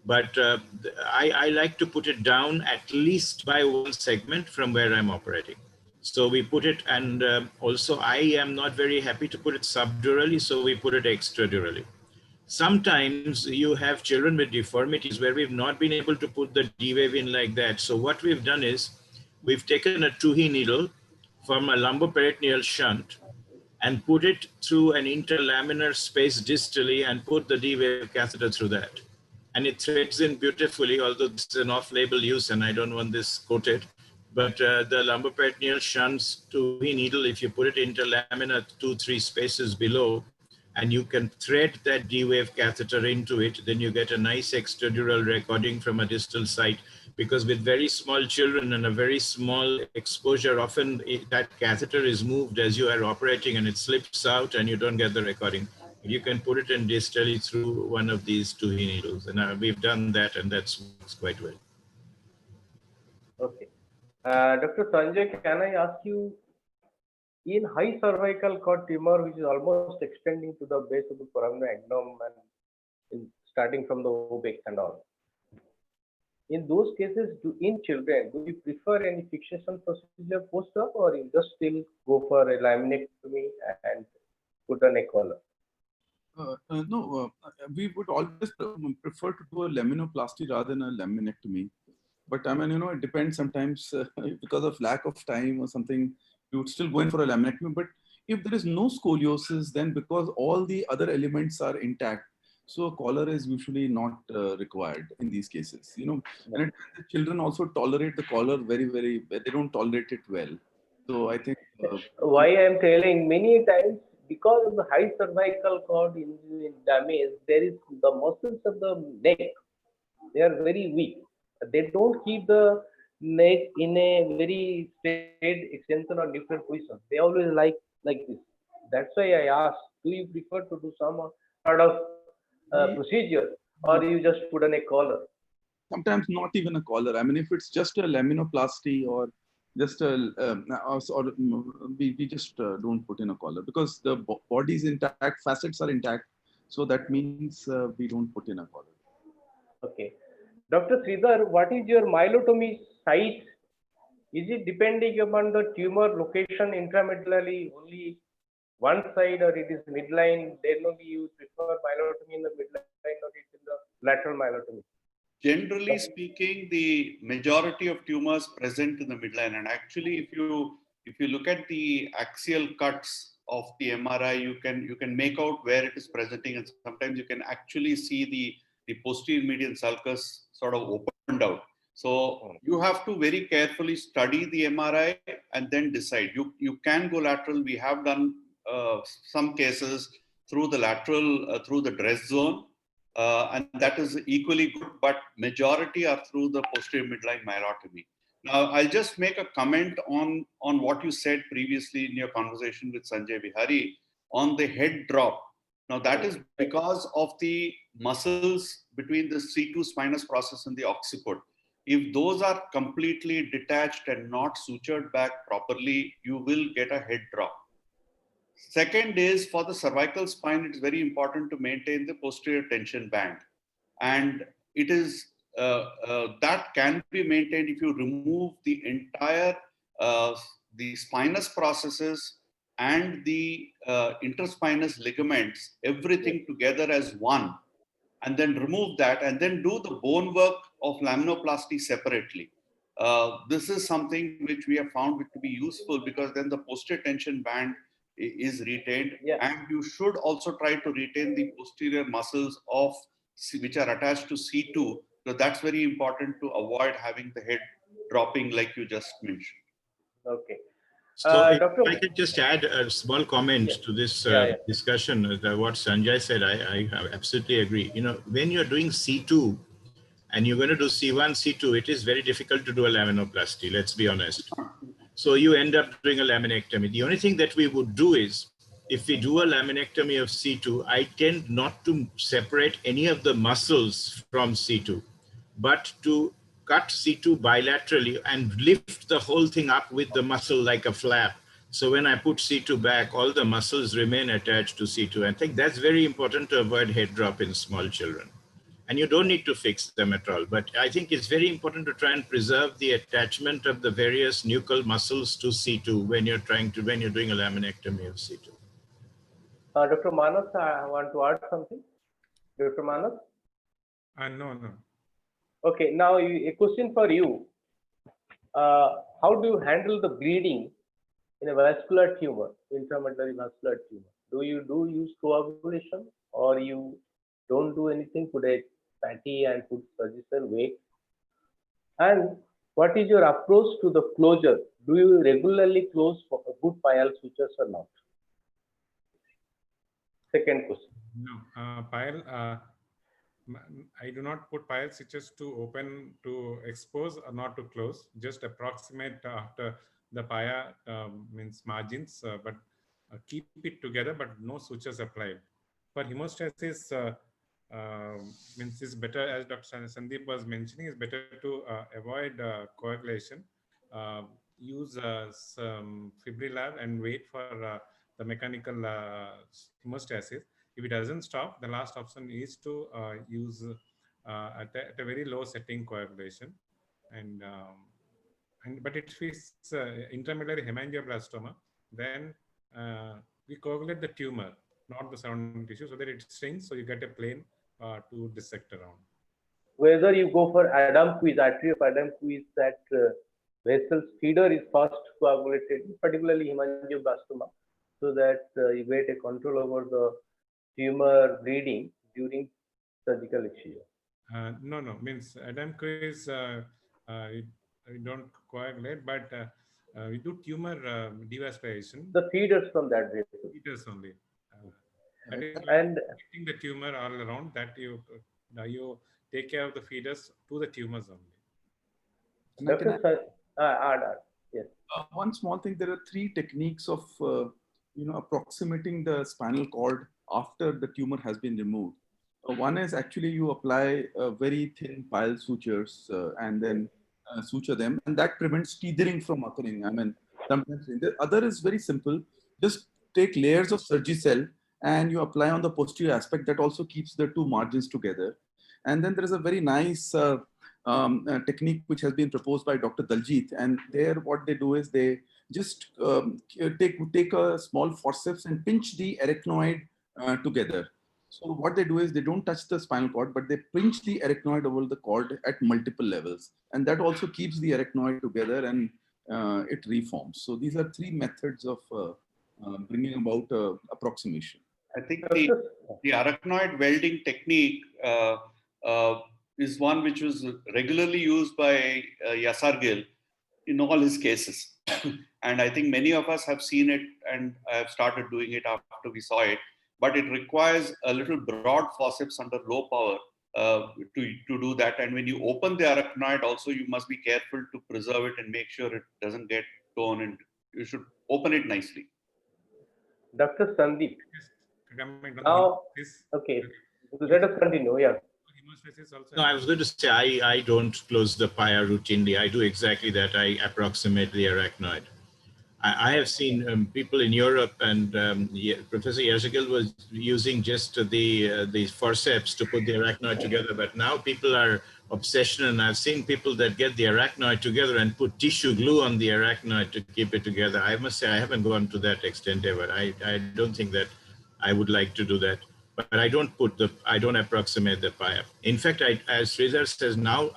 But I like to put it down at least by one segment from where I'm operating. So we put it, and also I am not very happy to put it subdurally, so we put it extradurally. Sometimes you have children with deformities where we've not been able to put the D-wave in like that. So what we've done is we've taken a 2He needle from a lumboperitoneal shunt and put it through an interlaminar space distally and put the D-wave catheter through that. And it threads in beautifully, although this is an off-label use and I don't want this quoted. But the lumboperitoneal shunts 2He needle, if you put it interlaminar 2-3 spaces below, and you can thread that D-wave catheter into it, then you get a nice extradural recording from a distal site. Because with very small children and a very small exposure, often that catheter is moved as you are operating and it slips out and you don't get the recording. You can put it in distally through one of these 2He needles. And we've done that, and that works quite well. Okay. Dr. Sanjay, can I ask you, in high cervical cord tumor, which is almost extending to the base of the foramen magnum and starting from the obex and all, in those cases, in children, do you prefer any fixation procedure post-op, or you just still go for a laminectomy and put on a collar? No, we would always prefer to do a laminoplasty rather than a laminectomy. But I mean, you know, it depends sometimes because of lack of time or something, you would still go in for a laminectomy. But if there is no scoliosis, then because all the other elements are intact, so a collar is usually not required in these cases. You know, and the children also tolerate the collar very, they don't tolerate it well. So I think why I am telling, many times because of the high cervical cord injury damage, there is the muscles of the neck, they are very weak. They don't keep the neck in a very straight extension or different position. They always like this. That's why I asked, do you prefer to do some sort of procedure, or you just put on a collar? Sometimes not even a collar. I mean, if it's just a laminoplasty or just a, we just don't put in a collar because the body is intact, facets are intact. So that means we don't put in a collar. Okay. Dr. Sridhar, what is your myelotomy site? Is it depending upon the tumor location intramedullary only one side, or it is midline? Then only you prefer myelotomy in the midline, or it is in the lateral myelotomy? Generally speaking, the majority of tumors present in the midline, and actually, if you look at the axial cuts of the MRI, you can make out where it is presenting, and sometimes you can actually see the posterior median sulcus sort of opened out. So you have to very carefully study the MRI and then decide. You can go lateral. We have done some cases through the lateral, through the dress zone. And that is equally good, but majority are through the posterior midline myelotomy. Now, I'll just make a comment on what you said previously in your conversation with Sanjay Behari on the head drop. Now, that is because of the muscles between the C2 spinous process and the occiput. If those are completely detached and not sutured back properly, you will get a head drop. Second is, for the cervical spine, it's very important to maintain the posterior tension band. And it is that can be maintained if you remove the entire the spinous processes and the interspinous ligaments, everything together as one, and then remove that and then do the bone work of laminoplasty separately. This is something which we have found to be useful because then the posterior tension band is retained, and you should also try to retain the posterior muscles of which are attached to C2. So that's very important to avoid having the head dropping like you just mentioned. Okay. So if I could just add a small comment to this discussion, what Sanjay said, I absolutely agree. You know, when you're doing C2 and you're going to do C1, C2, it is very difficult to do a laminoplasty, let's be honest. So you end up doing a laminectomy. The only thing that we would do is, if we do a laminectomy of C2, I tend not to separate any of the muscles from C2, but to cut C2 bilaterally and lift the whole thing up with the muscle like a flap. So when I put C2 back, all the muscles remain attached to C2. I think that's very important to avoid head drop in small children. and you don't need to fix them at all. But I think it's very important to try and preserve the attachment of the various nuchal muscles to C2 when you're doing a laminectomy of C2. Dr. Manas, I want to add something. Dr. Manas? No. Okay, now a question for you. How do you handle the bleeding in a vascular tumor, intramedullary vascular tumor? Do you use coagulation, or you don't do anything, put a patty and put surgical weight? And what is your approach to the closure? Do you regularly close for good pial sutures or not? Second question. No, I do not put pial stitches to open to expose or not to close, just approximate after the pia means margins, but keep it together, but no sutures applied. For hemostasis, means it's better, as Dr. Sandip was mentioning, it's better to avoid coagulation, use some Fibrilab and wait for the mechanical hemostasis. If it doesn't stop, the last option is to use at a very low setting coagulation, but if it's intramedullary hemangioblastoma, then we coagulate the tumor, not the surrounding tissue, so that it shrinks, so you get a plane to dissect around. Whether you go for Adam-Quiz, artery of Adam-Quiz, that vessel's feeder is first coagulated, particularly hemangioblastoma, so that you get a control over the tumor bleeding during surgical excision. No, means Adam-Quiz, we don't coagulate, but we do tumor devasculation. The feeders from that vessel. Feeders only. That is and getting the tumor all around, that you take care of the feeders to the tumors only. Yes. One small thing, there are 3 techniques of approximating the spinal cord after the tumor has been removed. One is actually you apply very thin pile sutures and then suture them, and that prevents tethering from occurring. I mean, sometimes the other is very simple. Just take layers of Surgicel and you apply on the posterior aspect. That also keeps the 2 margins together. And then there is a very nice technique which has been proposed by Dr. Daljit, and there what they do is they just take a small forceps and pinch the arachnoid together. So what they do is they don't touch the spinal cord, but they pinch the arachnoid over the cord at multiple levels, and that also keeps the arachnoid together and it reforms. So these are 3 methods of bringing about approximation. I think the arachnoid welding technique is one which was regularly used by Yasargil in all his cases. And I think many of us have seen it, and I have started doing it after we saw it. But it requires a little broad forceps under low power to do that. And when you open the arachnoid also, you must be careful to preserve it and make sure it doesn't get torn, and you should open it nicely. Dr. Sandip. Now, okay, let us continue. Yeah. No, I was going to say I don't close the pia routinely. I do exactly that. I approximate the arachnoid. I have seen people in Europe, and Professor Yazagil was using just the forceps to put the arachnoid together. But now people are obsessional, and I've seen people that get the arachnoid together and put tissue glue on the arachnoid to keep it together. I must say I haven't gone to that extent ever. I don't think that I would like to do that. But I don't approximate the pia. In fact, as Sridhar says now,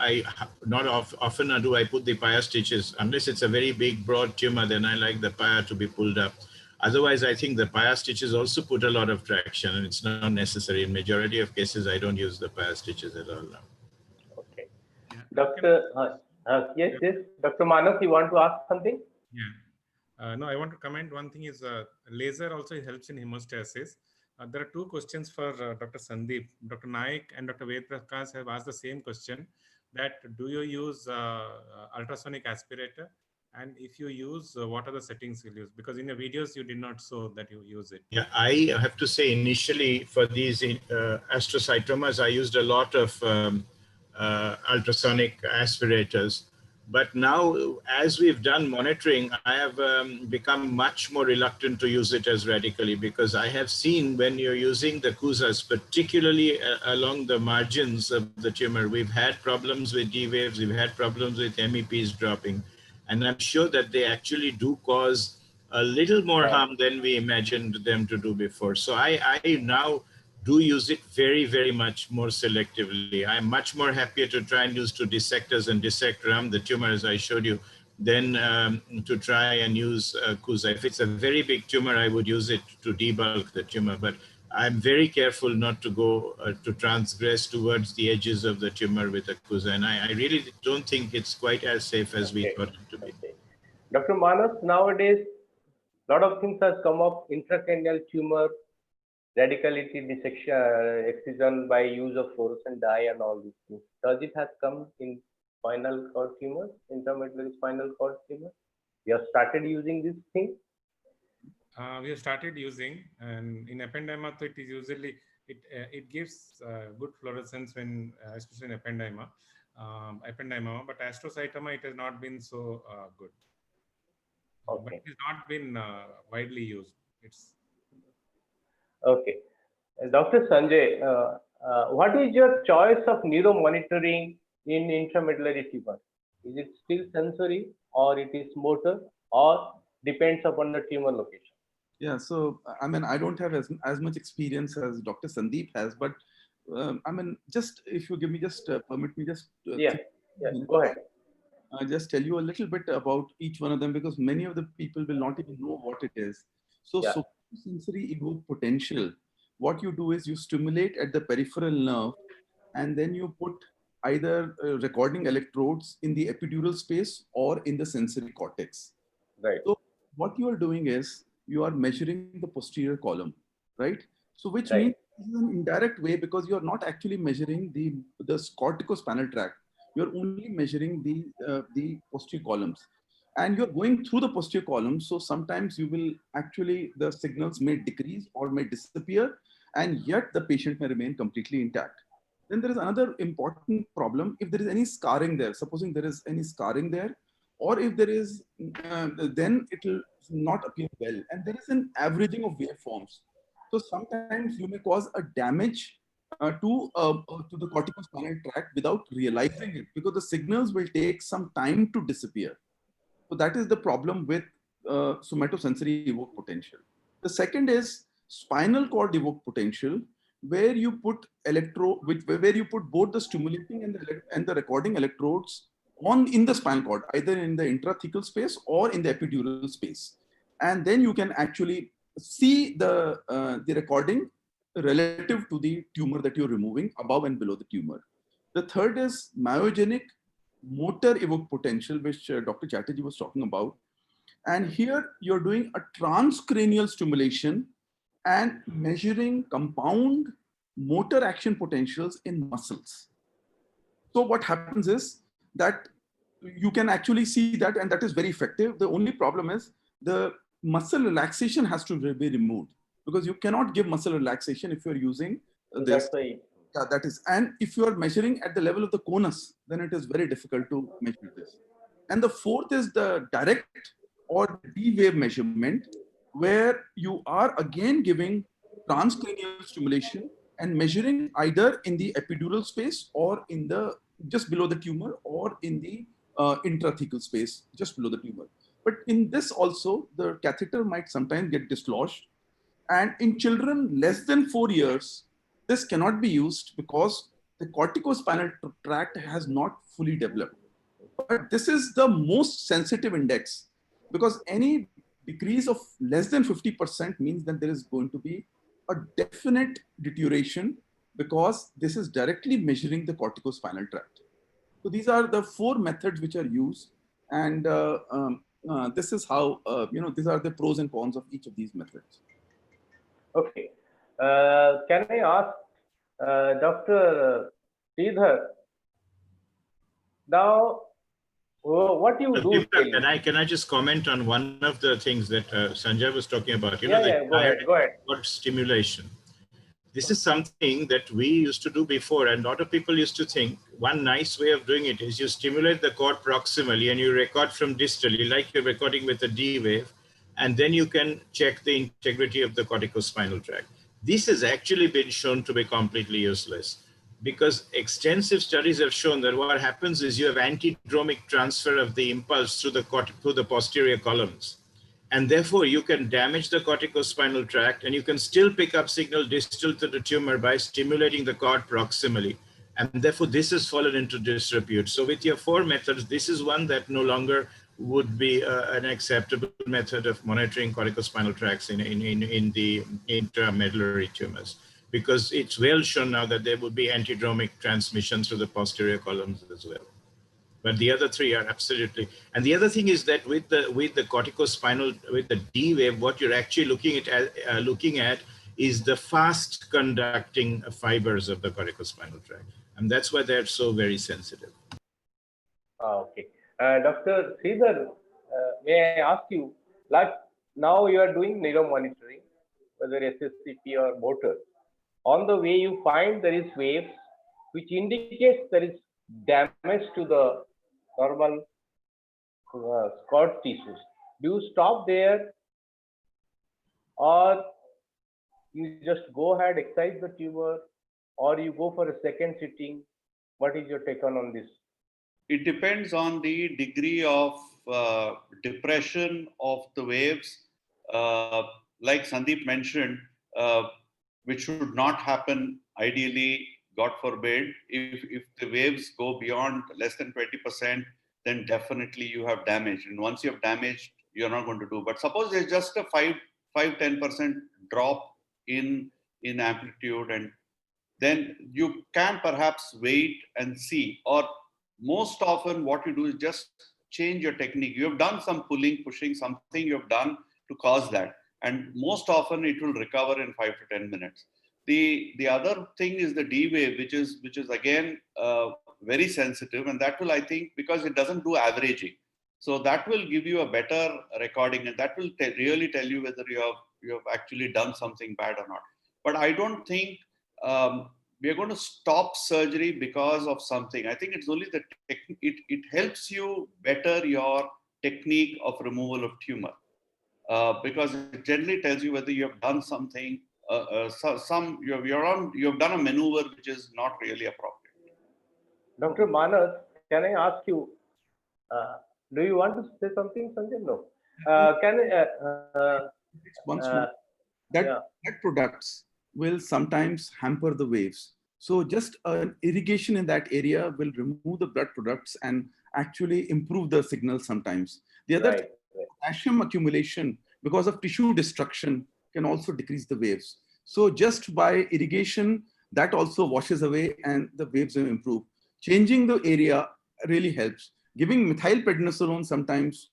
often do I put the pia stitches, unless it's a very big, broad tumor, then I like the pia to be pulled up. Otherwise, I think the pia stitches also put a lot of traction, and it's not necessary. In majority of cases, I don't use the pia stitches at all now. Okay. Dr. Yes. Dr. Manas, you want to ask something? Yeah. No, I want to comment. One thing is laser also helps in hemostasis. There are 2 questions for Dr. Sandip. Dr. Naik and Dr. Ved Prakash have asked the same question, that do you use ultrasonic aspirator? And if you use, what are the settings you use? Because in your videos, you did not show that you use it. Yeah, I have to say initially for these astrocytomas, I used a lot of ultrasonic aspirators. But now, as we've done monitoring, I have become much more reluctant to use it as radically, because I have seen when you're using the CUSAs, particularly along the margins of the tumor, we've had problems with D waves, we've had problems with MEPs dropping. And I'm sure that they actually do cause a little more harm than we imagined them to do before. So I now do use it very, very much more selectively. I'm much more happier to try and use to dissectors and dissect around the tumor, as I showed you, than to try and use CUSA. If it's a very big tumor, I would use it to debulk the tumor, but I'm very careful not to go to transgress towards the edges of the tumor with a CUSA. And I really don't think it's quite as safe as we thought it to be. Dr. Manas, nowadays, a lot of things has come up, intracranial tumor, radicality dissection, excision by use of fluorescent dye and all these things. Does it has come in spinal cord tumors, intermedullary spinal cord tumor? We have started using this thing. We have started using, and in ependyma, it is usually it gives good fluorescence when, especially in ependyma, but astrocytoma it has not been so good. Okay. But it has not been widely used. It's okay. Dr. Sanjay, what is your choice of neuromonitoring in intramedullary tumor? Is it still sensory, or it is motor, or depends upon the tumor location? Yeah, so I mean, I don't have as much experience as Dr. Sandip has, but I mean, just if you give me just permit me just Go ahead. Just tell you a little bit about each one of them, because many of the people will not even know what it is. So, sensory evoked potential, what you do is you stimulate at the peripheral nerve, and then you put either recording electrodes in the epidural space or in the sensory cortex. Right. So what you are doing is you are measuring the posterior column, right? So which Right. means this is an indirect way, because you are not actually measuring the corticospinal tract. You're only measuring the posterior columns, and you're going through the posterior columns. So sometimes you will actually, the signals may decrease or may disappear, and yet the patient may remain completely intact. Then there is another important problem. If there is any scarring there, supposing there is any scarring there, or if there is, then it will not appear well. And there is an averaging of waveforms. So sometimes you may cause a damage to the corticospinal tract without realizing it, because the signals will take some time to disappear. So that is the problem with somatosensory evoked potential. The second is spinal cord evoked potential, where you put where you put both the stimulating and the recording electrodes in the spinal cord, either in the intrathecal space or in the epidural space, and then you can actually see the recording relative to the tumor that you're removing, above and below the tumor. The third is myogenic motor evoked potential, which Dr. Chatterjee was talking about. And here you're doing a transcranial stimulation and measuring compound motor action potentials in muscles. So what happens is that you can actually see that, and that is very effective. The only problem is the muscle relaxation has to be removed, because you cannot give muscle relaxation if you're using this. Yeah, that is, and if you are measuring at the level of the conus, then it is very difficult to measure this. And the fourth is the direct or D wave measurement, where you are again giving transcranial stimulation and measuring either in the epidural space or in the just below the tumor, or in the intrathecal space just below the tumor. But in this also, the catheter might sometimes get dislodged. And in children less than 4 years, this cannot be used because the corticospinal tract has not fully developed. But this is the most sensitive index, because any decrease of less than 50% means that there is going to be a definite deterioration, because this is directly measuring the corticospinal tract. So these are the 4 methods which are used, and this is how, these are the pros and cons of each of these methods. Okay. Can I ask Dr. Sridhar, now what you do? Can I just comment on one of the things that Sanjay was talking about? Go ahead. Stimulation. This is something that we used to do before, and a lot of people used to think one nice way of doing it is you stimulate the cord proximally and you record from distally, like you're recording with a D wave, and then you can check the integrity of the corticospinal tract. This has actually been shown to be completely useless, because extensive studies have shown that what happens is you have antidromic transfer of the impulse through the posterior columns. And therefore, you can damage the corticospinal tract, and you can still pick up signal distal to the tumor by stimulating the cord proximally. And therefore, this has fallen into disrepute. So with your 4 methods, this is one that no longer would be an acceptable method of monitoring corticospinal tracts in the intramedullary tumors, because it's well shown now that there would be antidromic transmission through the posterior columns as well. But the other 3 are absolutely. And the other thing is that with the corticospinal, with the D wave, what you're actually looking at is the fast conducting fibers of the corticospinal tract. And that's why they're so very sensitive. Okay. Dr. Sridhar, may I ask you, like now you are doing neuromonitoring, whether SSCP or motor. On the way you find there is waves, which indicates there is damage to the normal cord tissues. Do you stop there, or you just go ahead, excise the tumor, or you go for a second sitting? What is your take on this? It depends on the degree of depression of the waves. Like Sandip mentioned, which should not happen ideally, God forbid. If the waves go beyond less than 20%, then definitely you have damage. And once you have damaged, you're not going to do. But suppose there's just a 5-10% drop in amplitude, and then you can perhaps wait and see. Or most often what you do is just change your technique. You have done some pulling, pushing, something you have done to cause that. And most often it will recover in 5 to 10 minutes. The other thing is the D wave, which is again very sensitive, and that will, I think, because it doesn't do averaging, so that will give you a better recording, and that will really tell you whether you have actually done something bad or not. But I don't think we are going to stop surgery because of something. I think it's only the it helps you better your technique of removal of tumor, because it generally tells you whether you have done something. You have done a maneuver which is not really appropriate. Dr. Manas, can I ask you, do you want to say something, Sanjay? No. That products will sometimes hamper the waves. So just irrigation in that area will remove the blood products and actually improve the signal sometimes. The other potassium accumulation because of tissue destruction can also decrease the waves. So just by irrigation, that also washes away and the waves will improve. Changing the area really helps. Giving methylprednisolone sometimes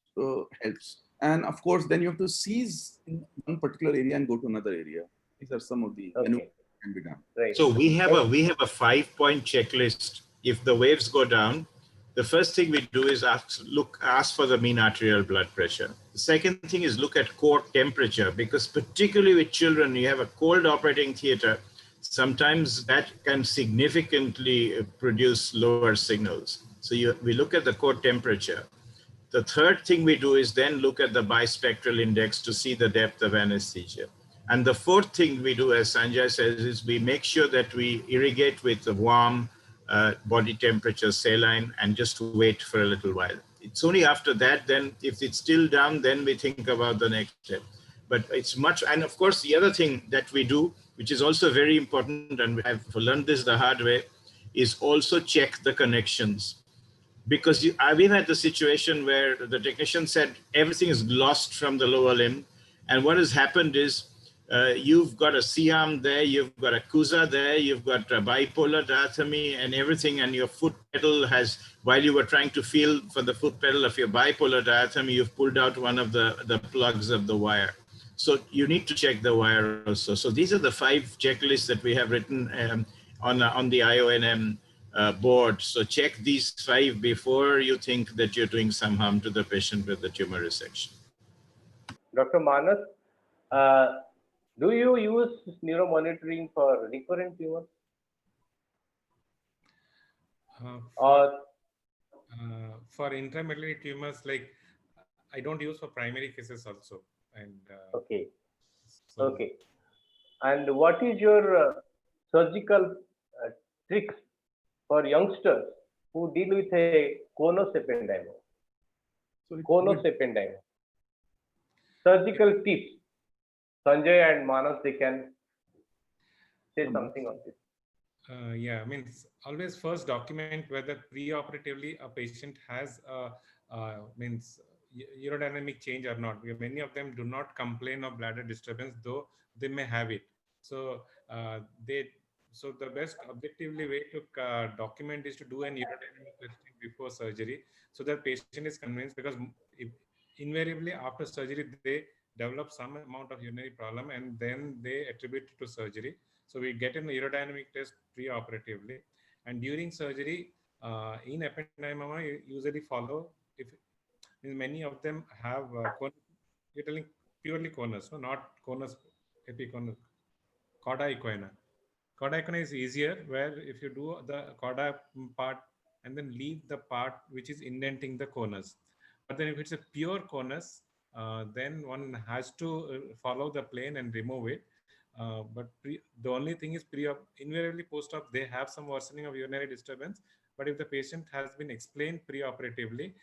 helps. And of course, then you have to cease in one particular area and go to another area. These are some of the maneuvers that can be done. Right. So we have a 5-point checklist. If the waves go down, the first thing we do is ask for the mean arterial blood pressure. The second thing is look at core temperature, because particularly with children, you have a cold operating theater. Sometimes that can significantly produce lower signals. So we look at the core temperature. The third thing we do is then look at the bispectral index to see the depth of anesthesia. And the fourth thing we do, as Sanjay says, is we make sure that we irrigate with the warm body temperature saline and just wait for a little while. It's only after that, then if it's still down, then we think about the next step. But it's much, and of course, the other thing that we do, which is also very important, and I've learned this the hard way, is also check the connections. Because we've had the situation where the technician said everything is lost from the lower limb. And what has happened is you've got a C-arm there, you've got a CUSA there, you've got a bipolar diathermy and everything, and your foot pedal has, while you were trying to feel for the foot pedal of your bipolar diathermy, you've pulled out one of the plugs of the wire. So you need to check the wire also. So these are the 5 checklists that we have written on the IONM board. So check these 5 before you think that you're doing some harm to the patient with the tumor resection. Dr. Manas, Do you use neuromonitoring for recurrent tumors? Or For intramedullary tumors, like I don't use for primary cases also. And okay, so okay. And what is your surgical tricks for youngsters who deal with a conus ependymoma? Sorry, Conus ependymoma. Surgical tips. Sanjay and Manas, they can say something on this. yeah, I mean, always first document whether pre-operatively a patient has means urodynamic change or not. Because many of them do not complain of bladder disturbance, though they may have it. So so the best objectively way to document is to do an urodynamic testing before surgery, so that patient is convinced, because if, invariably after surgery they develop some amount of urinary problem and then they attribute it to surgery. So we get an aerodynamic test pre-operatively, and during surgery, in ependymoma, you usually follow, if many of them have you're telling purely conus, no, not conus epiconus, cauda equina. Cauda equina is easier, where if you do the cauda part and then leave the part which is indenting the conus. But then if it's a pure conus, then one has to follow the plane and remove it. The only thing is invariably post-op, they have some worsening of urinary disturbance. But if the patient has been explained pre-operatively,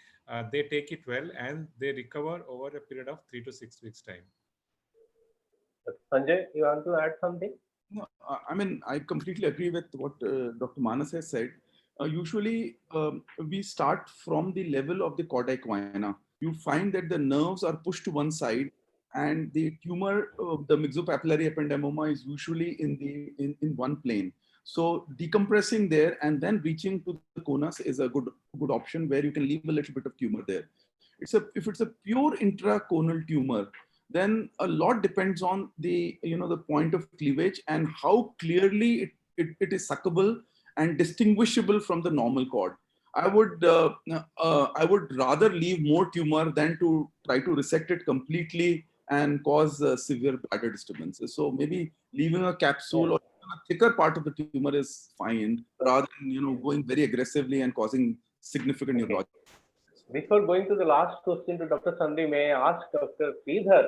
they take it well and they recover over a period of 3 to 6 weeks time. Sanjay, you want to add something? No, I mean, I completely agree with what Dr. Manas has said. Usually, we start from the level of the cauda equina. You find that the nerves are pushed to one side, and the tumor, the myxopapillary ependymoma, is usually in one plane. So decompressing there and then reaching to the conus is a good option, where you can leave a little bit of tumor there. If it's a pure intraconal tumor, then a lot depends on the the point of cleavage and how clearly it is suckable and distinguishable from the normal cord. I would rather leave more tumor than to try to resect it completely and cause severe bladder disturbances. So maybe leaving a capsule or a thicker part of the tumor is fine, rather than going very aggressively and causing significant neurological. Before going to the last question to Dr. Sanjay, may I ask Dr. Sridhar,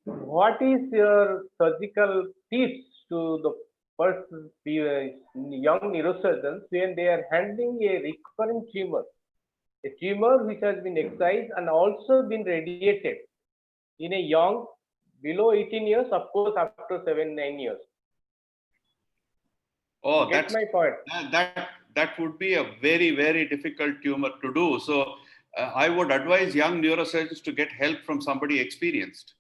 what is your surgical tips to the first young neurosurgeons when they are handling a recurrent tumor, a tumor which has been excised and also been radiated in a young, below 18 years, of course, after 7-9 years? Oh, that's my point. That would be a very, very difficult tumor to do. So I would advise young neurosurgeons to get help from somebody experienced.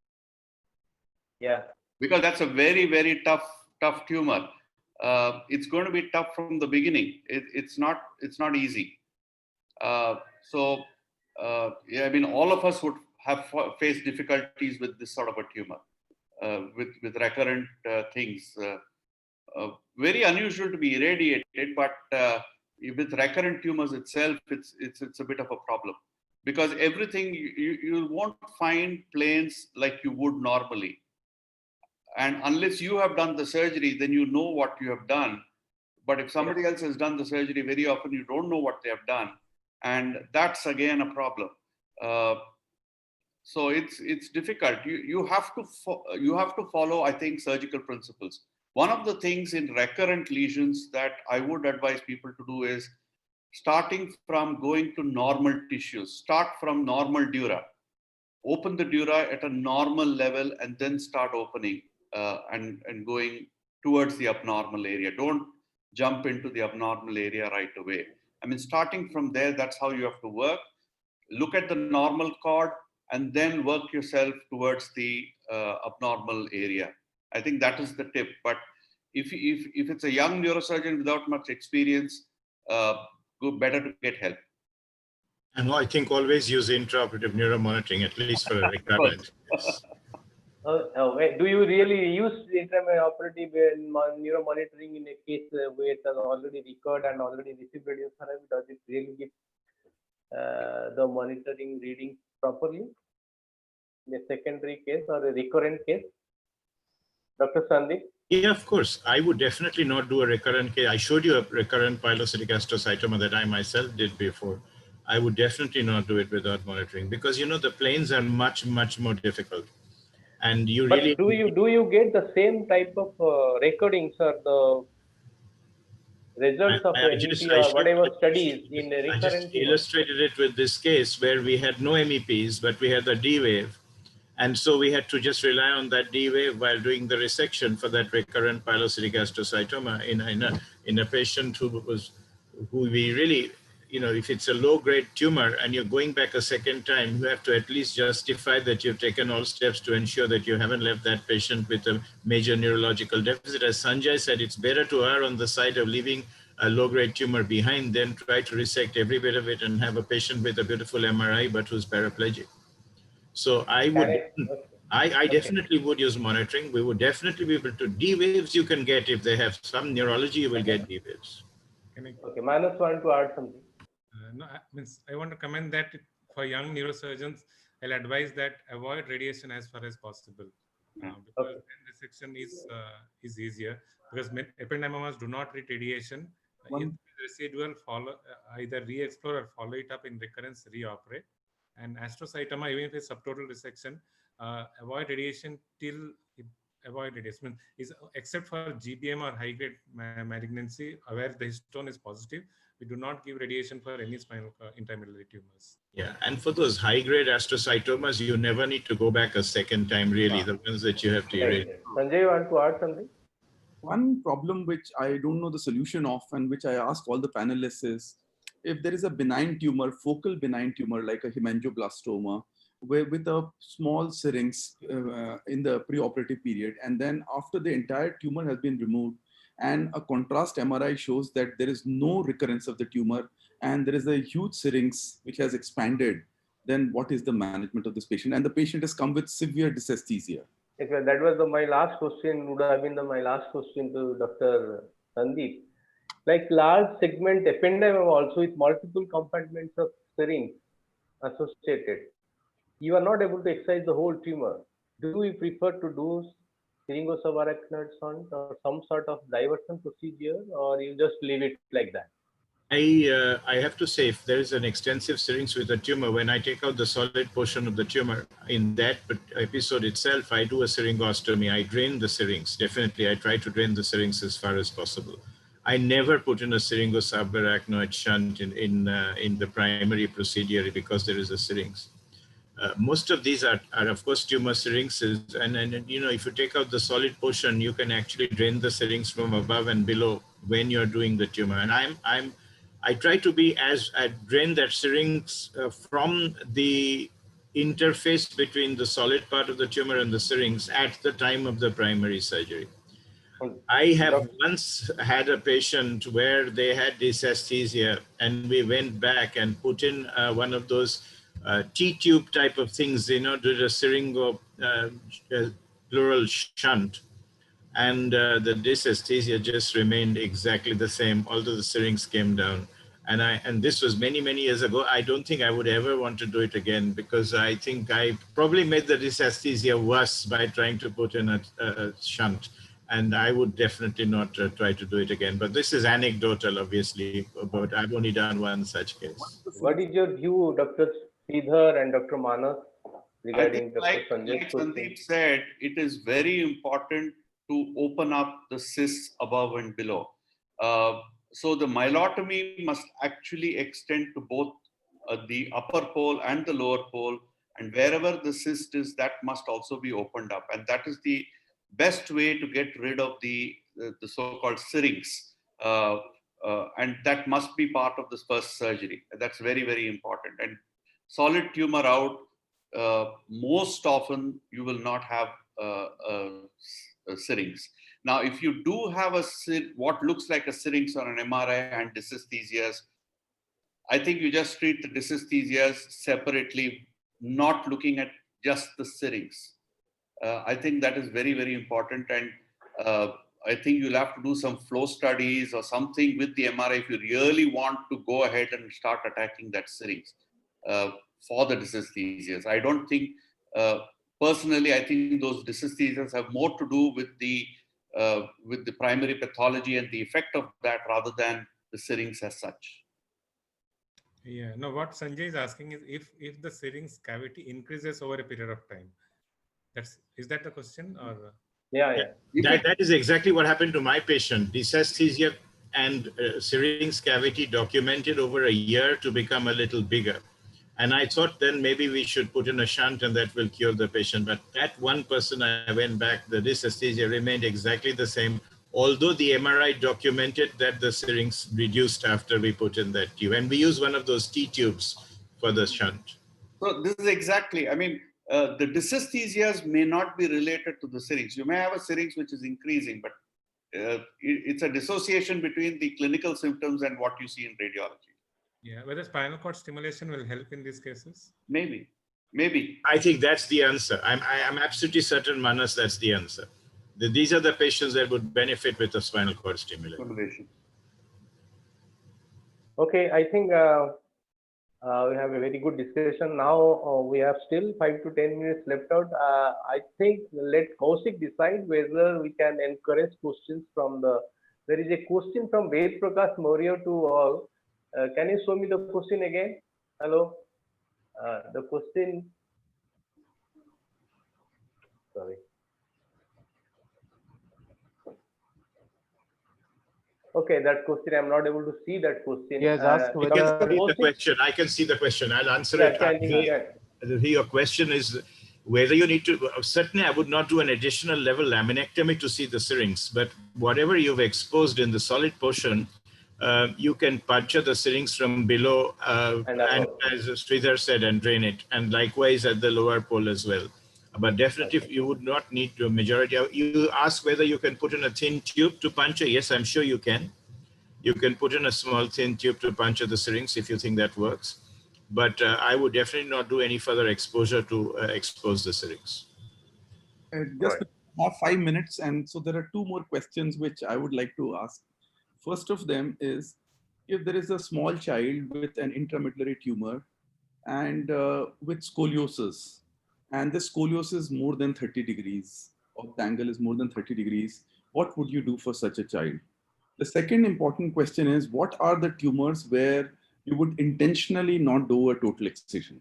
Yeah. Because that's a very, very tough tumor. It's going to be tough from the beginning. It's not easy. Yeah, I mean, all of us would have faced difficulties with this sort of a tumor, with recurrent things. Very unusual to be irradiated, but with recurrent tumors itself, it's a bit of a problem, because everything you won't find planes like you would normally, and unless you have done the surgery, then you know what you have done. But if somebody else has done the surgery, very often you don't know what they have done, and that's again a problem. So it's difficult. You have to follow, I think, surgical principles. One of the things in recurrent lesions that I would advise people to do is starting from going to normal tissues. Start from normal dura. Open the dura at a normal level and then start opening and going towards the abnormal area. Don't jump into the abnormal area right away. I mean, starting from there, that's how you have to work. Look at the normal cord and then work yourself towards the abnormal area. I think that is the tip. But if it's a young neurosurgeon without much experience, better to get help. And I think always use intraoperative neuromonitoring, at least for a recurrent. Do you really use intraoperative neuromonitoring in a case where it has already recurred and already received radiotherapy? Does it really give the monitoring reading properly? a secondary case or a recurrent case? Dr. Sandip? Yeah, of course. I would definitely not do a recurrent case. I showed you a recurrent pilocytic astrocytoma that I myself did before. I would definitely not do it without monitoring because, you know, the planes are much, much more difficult. And you But really... do you get the same type of recordings or the results of HDT or whatever studies in a I just recurrent tumor? illustrated it with this case where we had no MEPs, but we had the D wave. And so we had to just rely on that D wave while doing the resection for that recurrent pilocytic astrocytoma in a patient who we really, you know, if it's a low grade tumor and you're going back a second time, you have to at least justify that you've taken all steps to ensure that you haven't left that patient with a major neurological deficit. As Sanjay said, it's better to err on the side of leaving a low grade tumor behind than try to resect every bit of it and have a patient with a beautiful MRI but who's paraplegic. So I would, I definitely would use monitoring. We would definitely be able to, D waves you can get if they have some neurology, you will get D waves. Okay, Manas want to add something. No, I want to comment that for young neurosurgeons, I'll advise that avoid radiation as far as possible. Because resection is easier because ependymomas do not treat radiation. If residual, follow either re-explore or follow it up in recurrence, reoperate. And astrocytoma, even if it's subtotal resection, avoid radiation till avoid radiation. Except for GBM or high-grade malignancy, where the histone is positive, we do not give radiation for any spinal intramedullary tumors. Yeah, and for those high-grade astrocytomas, you never need to go back a second time, really, the ones that you have to erase. Sanjay, you want to add something? One problem which I don't know the solution of and which I ask all the panelists is, if there is a benign tumor, focal benign tumor like a hemangioblastoma, where with a small syringe in the preoperative period, and then after the entire tumor has been removed, and a contrast MRI shows that there is no recurrence of the tumor, and there is a huge syringe which has expanded, then what is the management of this patient? And the patient has come with severe dysesthesia. Okay, that was my last question, would have been my last question to Dr. Sandip. Like large segment ependymoma also with multiple compartments of syringe associated, you are not able to excise the whole tumor. Do you prefer to do syringosubarachnoid shunt or some sort of diversion procedure, or you just leave it like that? I have to say, if there is an extensive syringe with a tumor, when I take out the solid portion of the tumor, in that episode itself, I do a syringostomy. I drain the syringe. Definitely, I try to drain the syringe as far as possible. I never put in a syringosubarachnoid shunt in the primary procedure because there is a syringe. Most of these are of course tumor syringes, and you know, if you take out the solid portion, you can actually drain the syringe from above and below when you're doing the tumor. And I try to be I drain that syringe from the interface between the solid part of the tumor and the syringe at the time of the primary surgery. I have once had a patient where they had dysesthesia, and we went back and put in one of those T-tube type of things, you know, did a syringo pleural shunt, and the dysesthesia just remained exactly the same, although the syringe came down. And this was many years ago. I don't think I would ever want to do it again, because I think I probably made the dysesthesia worse by trying to put in a shunt. And I would definitely not try to do it again. But this is anecdotal, obviously, but I've only done one such case. What is your view, Dr. Sridhar and Dr. Manas, regarding Dr. Sanjay's question? Sandeep said, it is very important to open up the cysts above and below. So the myelotomy must actually extend to both the upper pole and the lower pole, and wherever the cyst is, that must also be opened up. And that is the best way to get rid of the so-called syringe. And that must be part of this first surgery. That's very important. And solid tumor out, most often you will not have a syringe. Now, if you do have what looks like a syringe on an MRI and dysesthesias, I think you just treat the dysesthesias separately, not looking at just the syringe. I think that is very important, and I think you'll have to do some flow studies or something with the MRI if you really want to go ahead and start attacking that syringe for the dysesthesias. I don't think Personally, I think those dysesthesias have more to do with the primary pathology and the effect of that rather than the syrinx as such. Yeah, no, what Sanjay is asking is if the syrinx cavity increases over a period of time. Is that the question or? Yeah. That is exactly what happened to my patient. Dysesthesia and syrinx cavity documented over a year to become a little bigger. And I thought then maybe we should put in a shunt and that will cure the patient. But that one person I went back, the dysesthesia remained exactly the same, although the MRI documented that the syrinx reduced after we put in that tube. And we use one of those T tubes for the shunt. So this is exactly, I mean, the dysesthesias may not be related to the syrinx. You may have a syrinx which is increasing, but it's a dissociation between the clinical symptoms and what you see in radiology. Yeah, whether spinal cord stimulation will help in these cases? Maybe. I think that's the answer. I'm absolutely certain, Manas, that's the answer. These are the patients that would benefit with the spinal cord stimulation. Okay, I think we have a very good discussion. Now we have still 5 to 10 minutes left out. I think let Kaushik decide whether we can encourage questions from there is a question from Ved Prakash Maurya to all. Can you show me the question again? Hello. The question. Sorry. Okay, that question, I'm not able to see that question. He has asked I can see the question. I'll answer it. Your question is whether you need to, certainly I would not do an additional level laminectomy to see the syrinx, but whatever you've exposed in the solid portion, you can puncture the syrinx from below and as Sridhar said, and drain it. And likewise at the lower pole as well. But definitely you would not need to majority. You ask whether you can put in a thin tube to puncture. Yes, I'm sure you can. You can put in a small thin tube to puncture the syrinx if you think that works. But I would definitely not do any further exposure to expose the syrinx. Just have 5 minutes. And so there are 2 more questions which I would like to ask. First of them is, if there is a small child with an intramedullary tumor and with scoliosis, and the scoliosis is more than 30 degrees, or the angle is more than 30 degrees, what would you do for such a child? The second important question is, what are the tumors where you would intentionally not do a total excision?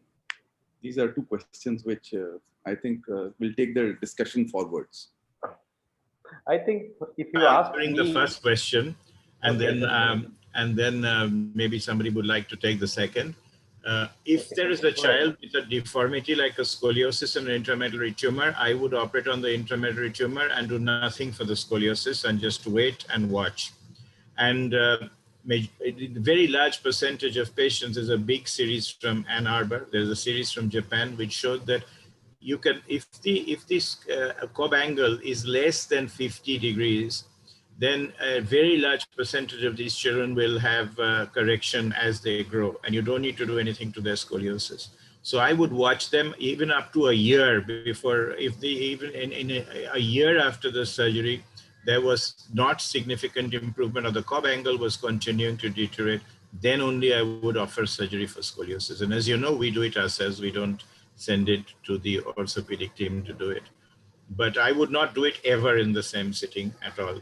These are 2 questions which I think will take the discussion forwards. I think if you ask me, the first question, and then maybe somebody would like to take the second. If there is a child with a deformity like a scoliosis and an intramedullary tumor, I would operate on the intramedullary tumor and do nothing for the scoliosis and just wait and watch. And a very large percentage of patients, there's a big series from Ann Arbor, there's a series from Japan which showed that you can, if this cob angle is less than 50 degrees, then a very large percentage of these children will have correction as they grow, and you don't need to do anything to their scoliosis. So I would watch them even up to a year before, if they even in a year after the surgery, there was not significant improvement or the cob angle was continuing to deteriorate, then only I would offer surgery for scoliosis. And as you know, we do it ourselves. We don't send it to the orthopedic team to do it. But I would not do it ever in the same sitting at all,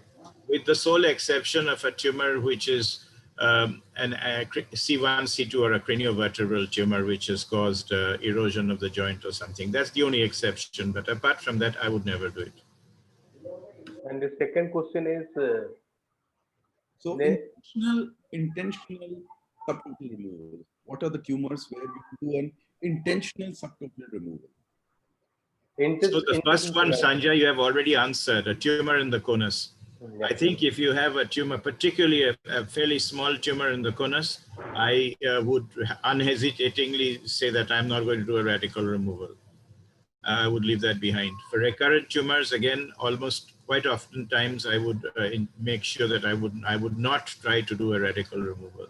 with the sole exception of a tumor which is a C1, C2 or a craniovertebral tumor which has caused erosion of the joint or something. That's the only exception. But apart from that, I would never do it. And the second question is, so intentional subtotal removal. What are the tumors where you do an intentional subtotal removal? So the first one, Sanjay, you have already answered, a tumor in the conus. I think if you have a tumor, particularly a fairly small tumor in the conus, I would unhesitatingly say that I'm not going to do a radical removal. I would leave that behind. For recurrent tumors, again, almost quite often times I would make sure that I would not try to do a radical removal.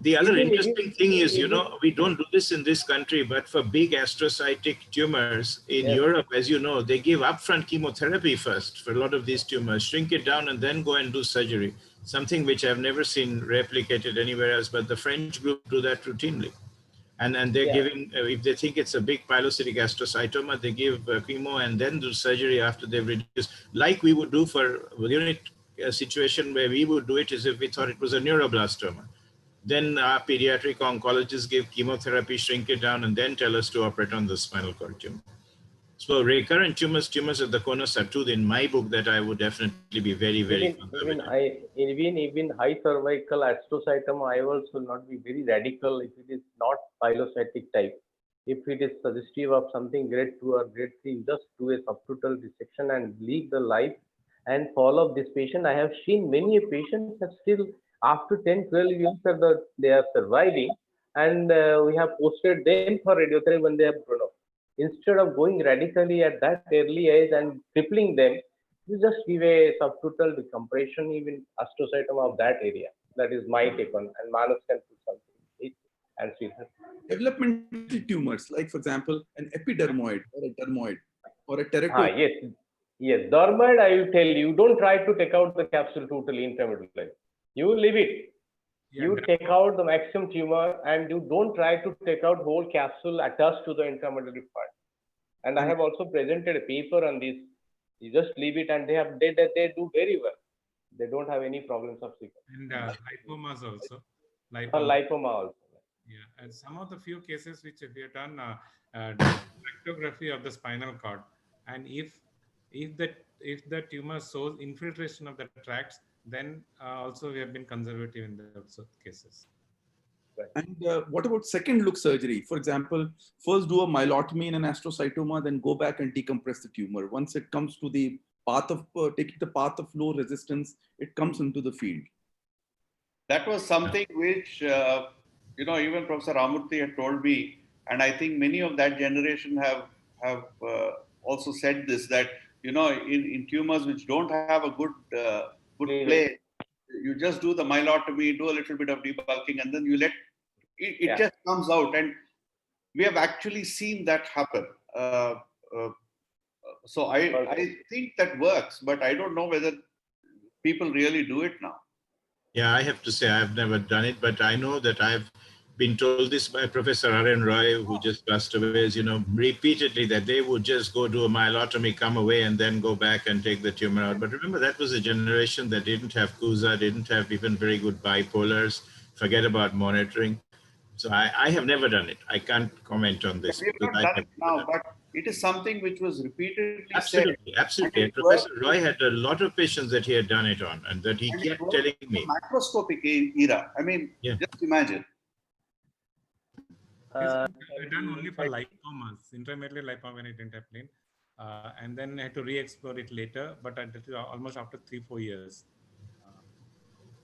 The other interesting thing is, you know, we don't do this in this country, but for big astrocytic tumors in Europe, as you know, they give upfront chemotherapy first for a lot of these tumors, shrink it down and then go and do surgery, something which I've never seen replicated anywhere else, but the French group do that routinely. And they're giving, if they think it's a big pilocytic astrocytoma, they give chemo and then do surgery after they've reduced, like we would do for unit situation where we would do it is if we thought it was a neuroblastoma. Then our pediatric oncologists give chemotherapy, shrink it down, and then tell us to operate on the spinal cord tumor. So recurrent tumors at the conus are two in my book that I would definitely be very, very conservative. Even high cervical astrocytoma, I also will not be very radical if it is not pilocytic type. If it is suggestive of something grade 2 or grade 3, you just do a subtotal dissection and leave the life and follow up this patient. I have seen many patients that still after 10, 12 years they are surviving, and we have posted them for radiotherapy when they have grown up. Instead of going radically at that early age and crippling them, you just give a subtotal decompression, even astrocytoma of that area. That is my take on, and Manas can put something. And Sridhar. Developmental tumors, like for example, an epidermoid or a dermoid or a teratoid. Yes, dermoid, I will tell you, don't try to take out the capsule totally intramedullary. You leave it. You take out the maximum tumor and you don't try to take out whole capsule attached to the intramedullary part. And I have also presented a paper on this. You just leave it and they do very well. They don't have any problems of sequence. And lipomas also. Lipoma also. Yeah, and some of the few cases which we have done spectrography of the spinal cord, and if the tumor shows infiltration of the tracts, then also we have been conservative in those cases. And what about second look surgery? For example, first do a myelotomy in an astrocytoma, then go back and decompress the tumor. Once it comes to the path of taking the path of low resistance, it comes into the field. That was something which even Professor Ramurthy had told me, and I think many of that generation have also said this, that in tumors which don't have a good play, you just do the myelotomy, do a little bit of debulking, and then you let it just comes out. And we have actually seen that happen. So I think that works, but I don't know whether people really do it now. Yeah, I have to say I've never done it, but I know that I've been told this by Professor R.N. Roy, who just passed away, repeatedly, that they would just go do a myelotomy, come away, and then go back and take the tumor out. But remember, that was a generation that didn't have CUSA, didn't have even very good bipolars, forget about monitoring. So I have never done it. I can't comment on this. We've not done it now, but it is something which was repeatedly Absolutely, said. absolutely. And Professor Roy had a lot of patients that he had done it on, and that he kept telling me. Macroscopic era. I mean, just imagine. It's done only for lipomas, intramedullary lipoma when it didn't have plane, and then I had to re-explore it later, but almost after 3-4 years.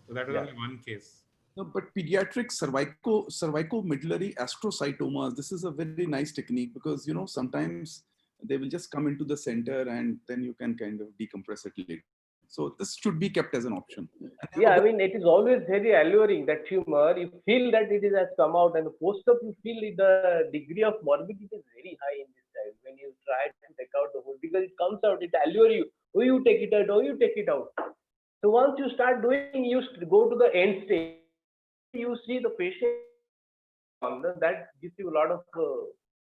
So that was only one case. No, but pediatric cervicomedullary astrocytomas, this is a very nice technique because, sometimes they will just come into the center and then you can kind of decompress it later. So this should be kept as an option. Yeah, I mean, it is always very alluring, that tumor. You feel that it has come out, and post-op, you feel the degree of morbidity is very high in this child. When you try to take out the whole, because it comes out, it allures you. Oh, you take it out, oh, you take it out. So once you start doing, you go to the end stage. You see the patient, that gives you a lot of,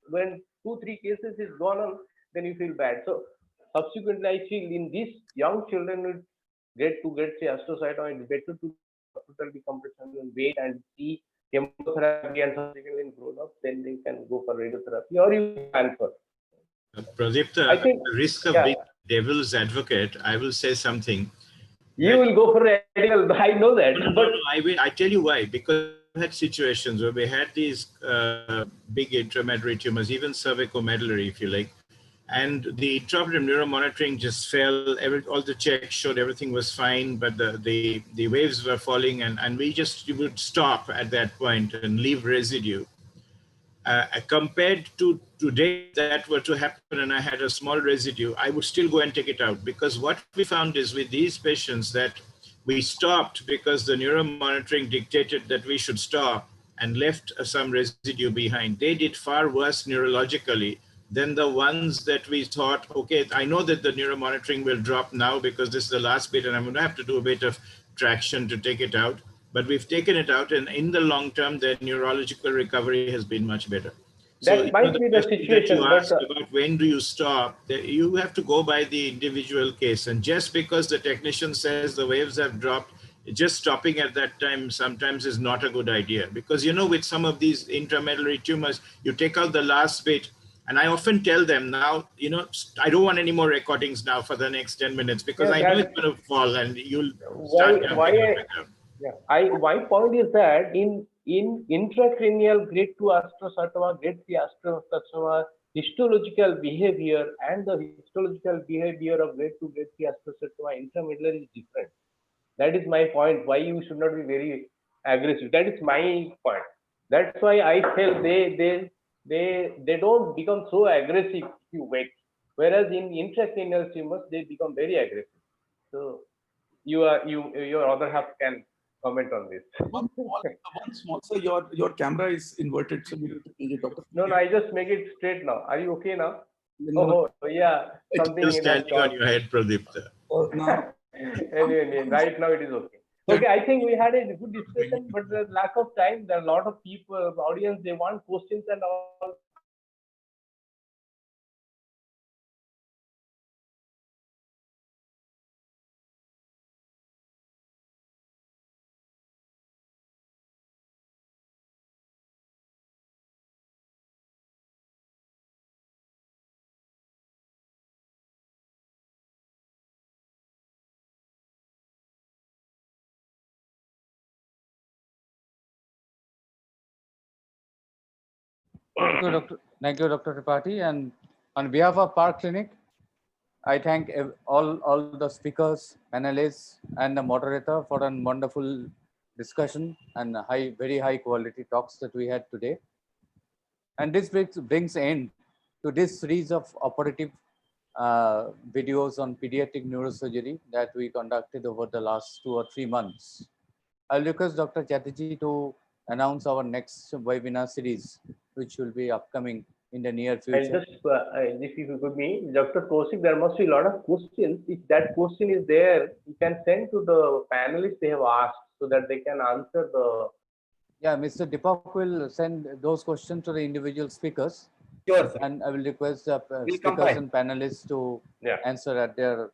when 2-3 cases is gone on, then you feel bad. So subsequently, I feel in these young children with grade 2, grade 3 astrocytoma, it's better to hospital decompression and wait and see chemotherapy and subsequently grown up, then they can go for radiotherapy or you can for. Pradipta, at the risk of being devil's advocate, I will say something. You will go for radical, I know that. No, I tell you why. Because we had situations where we had these big intramedullary tumors, even cervicomedullary, if you like, and the intraoperative neuromonitoring just fell. All the checks showed everything was fine, but the waves were falling, and you would stop at that point and leave residue. Compared to today, that were to happen and I had a small residue, I would still go and take it out, because what we found is with these patients that we stopped because the neuromonitoring dictated that we should stop and left some residue behind. They did far worse neurologically than the ones that we thought, okay, I know that the neuromonitoring will drop now because this is the last bit and I'm going to have to do a bit of traction to take it out. but we've taken it out, and in the long term, their neurological recovery has been much better. That might be the question situation, that you but asked about when do you stop, you have to go by the individual case. And just because the technician says the waves have dropped, just stopping at that time sometimes is not a good idea. Because, you know, with some of these intramedullary tumors, you take out the last bit. And I often tell them now, you know, I don't want any more recordings now for the next 10 minutes because I know it's going to fall and you'll start jumping on the ground. My point is that in intracranial grade 2 astrocytoma, grade 3 astrocytoma, histological behavior and the histological behavior of grade 2, grade 3 astrocytoma intramedullary is different. That is my point. Why you should not be very aggressive. That is my point. That's why I feel they don't become so aggressive if you wait. Whereas in intracranial tumors they become very aggressive. So your other half can comment on this. One small, sir, your camera is inverted, so you need to change it, doctor. No, I just make it straight now. Are you okay now? No. Oh, yeah. Something is standing on your head, Pradipta. No. Anyway, right now it is okay. Okay, I think we had a good discussion, but the lack of time, there are a lot of people, audience, they want questions and all. Thank you, Dr. Tripathi. And on behalf of Park Clinic, I thank all the speakers, panelists, and the moderator for a wonderful discussion and very high quality talks that we had today. And this brings end to this series of operative videos on pediatric neurosurgery that we conducted over the last 2 or 3 months. I'll request Dr. Chatterjee to announce our next webinar series, which will be upcoming in the near future. And just if you could me, Dr. Kaushik, there must be a lot of questions. If that question is there, you can send to the panelists they have asked so that they can answer the. Yeah, Mr. Deepak will send those questions to the individual speakers. Sure, sir. And I will request the speakers and panelists to answer at their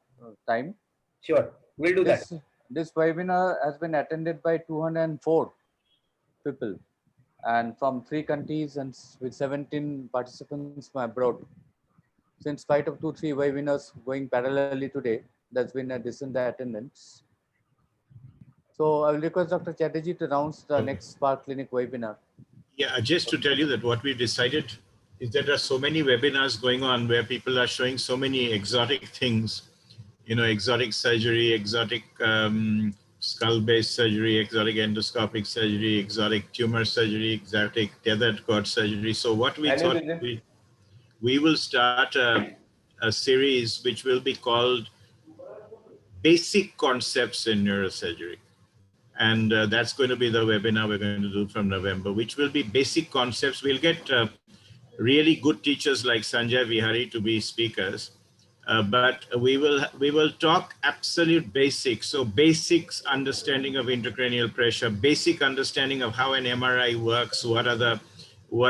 time. Sure, we'll do that. This webinar has been attended by 204 people and from 3 countries and with 17 participants from abroad. So in spite of 2-3 webinars going parallelly today, there's been a decent attendance. So I will request Dr. Chatterjee to announce the next Spark Clinic webinar. Yeah, just to tell you that what we decided is that there are so many webinars going on where people are showing so many exotic things, you know, exotic surgery, exotic skull-based surgery, exotic endoscopic surgery, exotic tumor surgery, exotic tethered cord surgery. So what we thought, we will start a series which will be called Basic Concepts in Neurosurgery. And that's going to be the webinar we're going to do from November, which will be basic concepts. We'll get really good teachers like Sanjay, Behari to be speakers. But we will talk absolute basics. So basics understanding of intracranial pressure, basic understanding of how an MRI works, what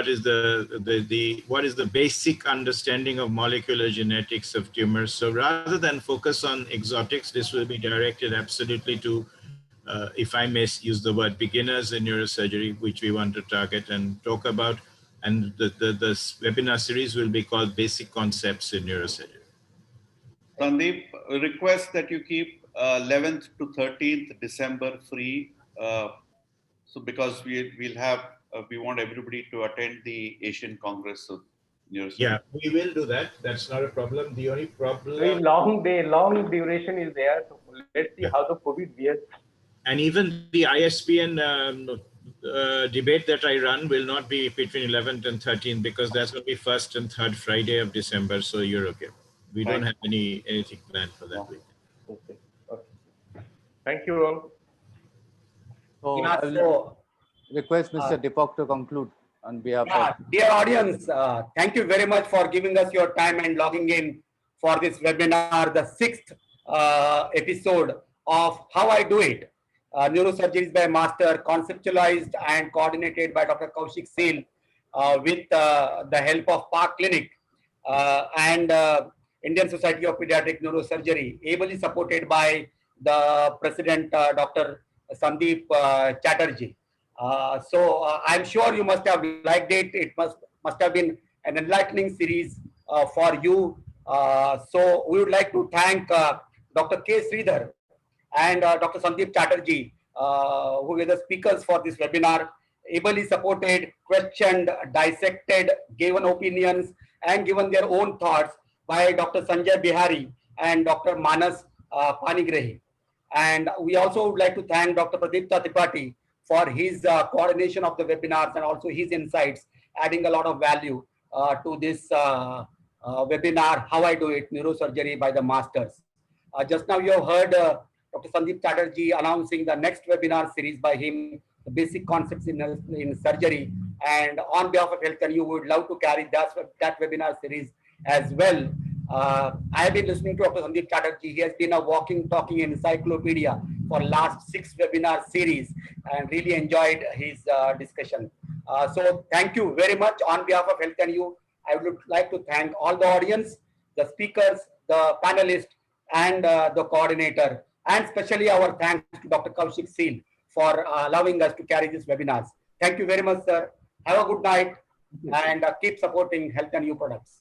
is the basic understanding of molecular genetics of tumors. So rather than focus on exotics, this will be directed absolutely to, if I may use the word, beginners in neurosurgery, which we want to target and talk about. And the webinar series will be called Basic Concepts in Neurosurgery. Sandip, request that you keep 11th to 13th December free. So because we want everybody to attend the Asian Congress of Neurosurgery. Yeah, we will do that. That's not a problem. The only problem. Very long duration is there. So let's see how the COVID behaves. And even the ISPN debate that I run will not be between 11th and 13th because that's going to be 1st and 3rd Friday of December. So you're okay. We don't have anything planned for that week. Okay. Thank you all. So I will request Mr. Deepak to conclude on behalf of. Dear audience, thank you very much for giving us your time and logging in for this webinar, the 6th episode of How I Do It. Neurosurgery by Master, conceptualized and coordinated by Dr. Kaushik Seal with the help of Park Clinic and Indian Society of Pediatric Neurosurgery, ably supported by the President, Dr. Sandip Chatterjee. I'm sure you must have liked it. It must have been an enlightening series for you. So we would like to thank Dr. K. Sridhar and Dr. Sandip Chatterjee, who were the speakers for this webinar, ably supported, questioned, dissected, given opinions, and given their own thoughts by Dr. Sanjay Behari and Dr. Manas Panigrahi. And we also would like to thank Dr. Pradipta Tripathy for his coordination of the webinars and also his insights, adding a lot of value to this webinar, How I Do It, Neurosurgery by the Masters. Just now you have heard Dr. Sandip Chatterjee announcing the next webinar series by him, the basic concepts in surgery. And on behalf of Health and You, would love to carry that webinar series as well. I have been listening to Dr. Sandip Chatterjee. He has been a walking, talking encyclopedia for last 6 webinar series and really enjoyed his discussion. So thank you very much on behalf of Health and You. I would like to thank all the audience, the speakers, the panelists, and the coordinator, and especially our thanks to Dr. Kaushik Seal for allowing us to carry these webinars. Thank you very much, sir. Have a good night and keep supporting Health and You products.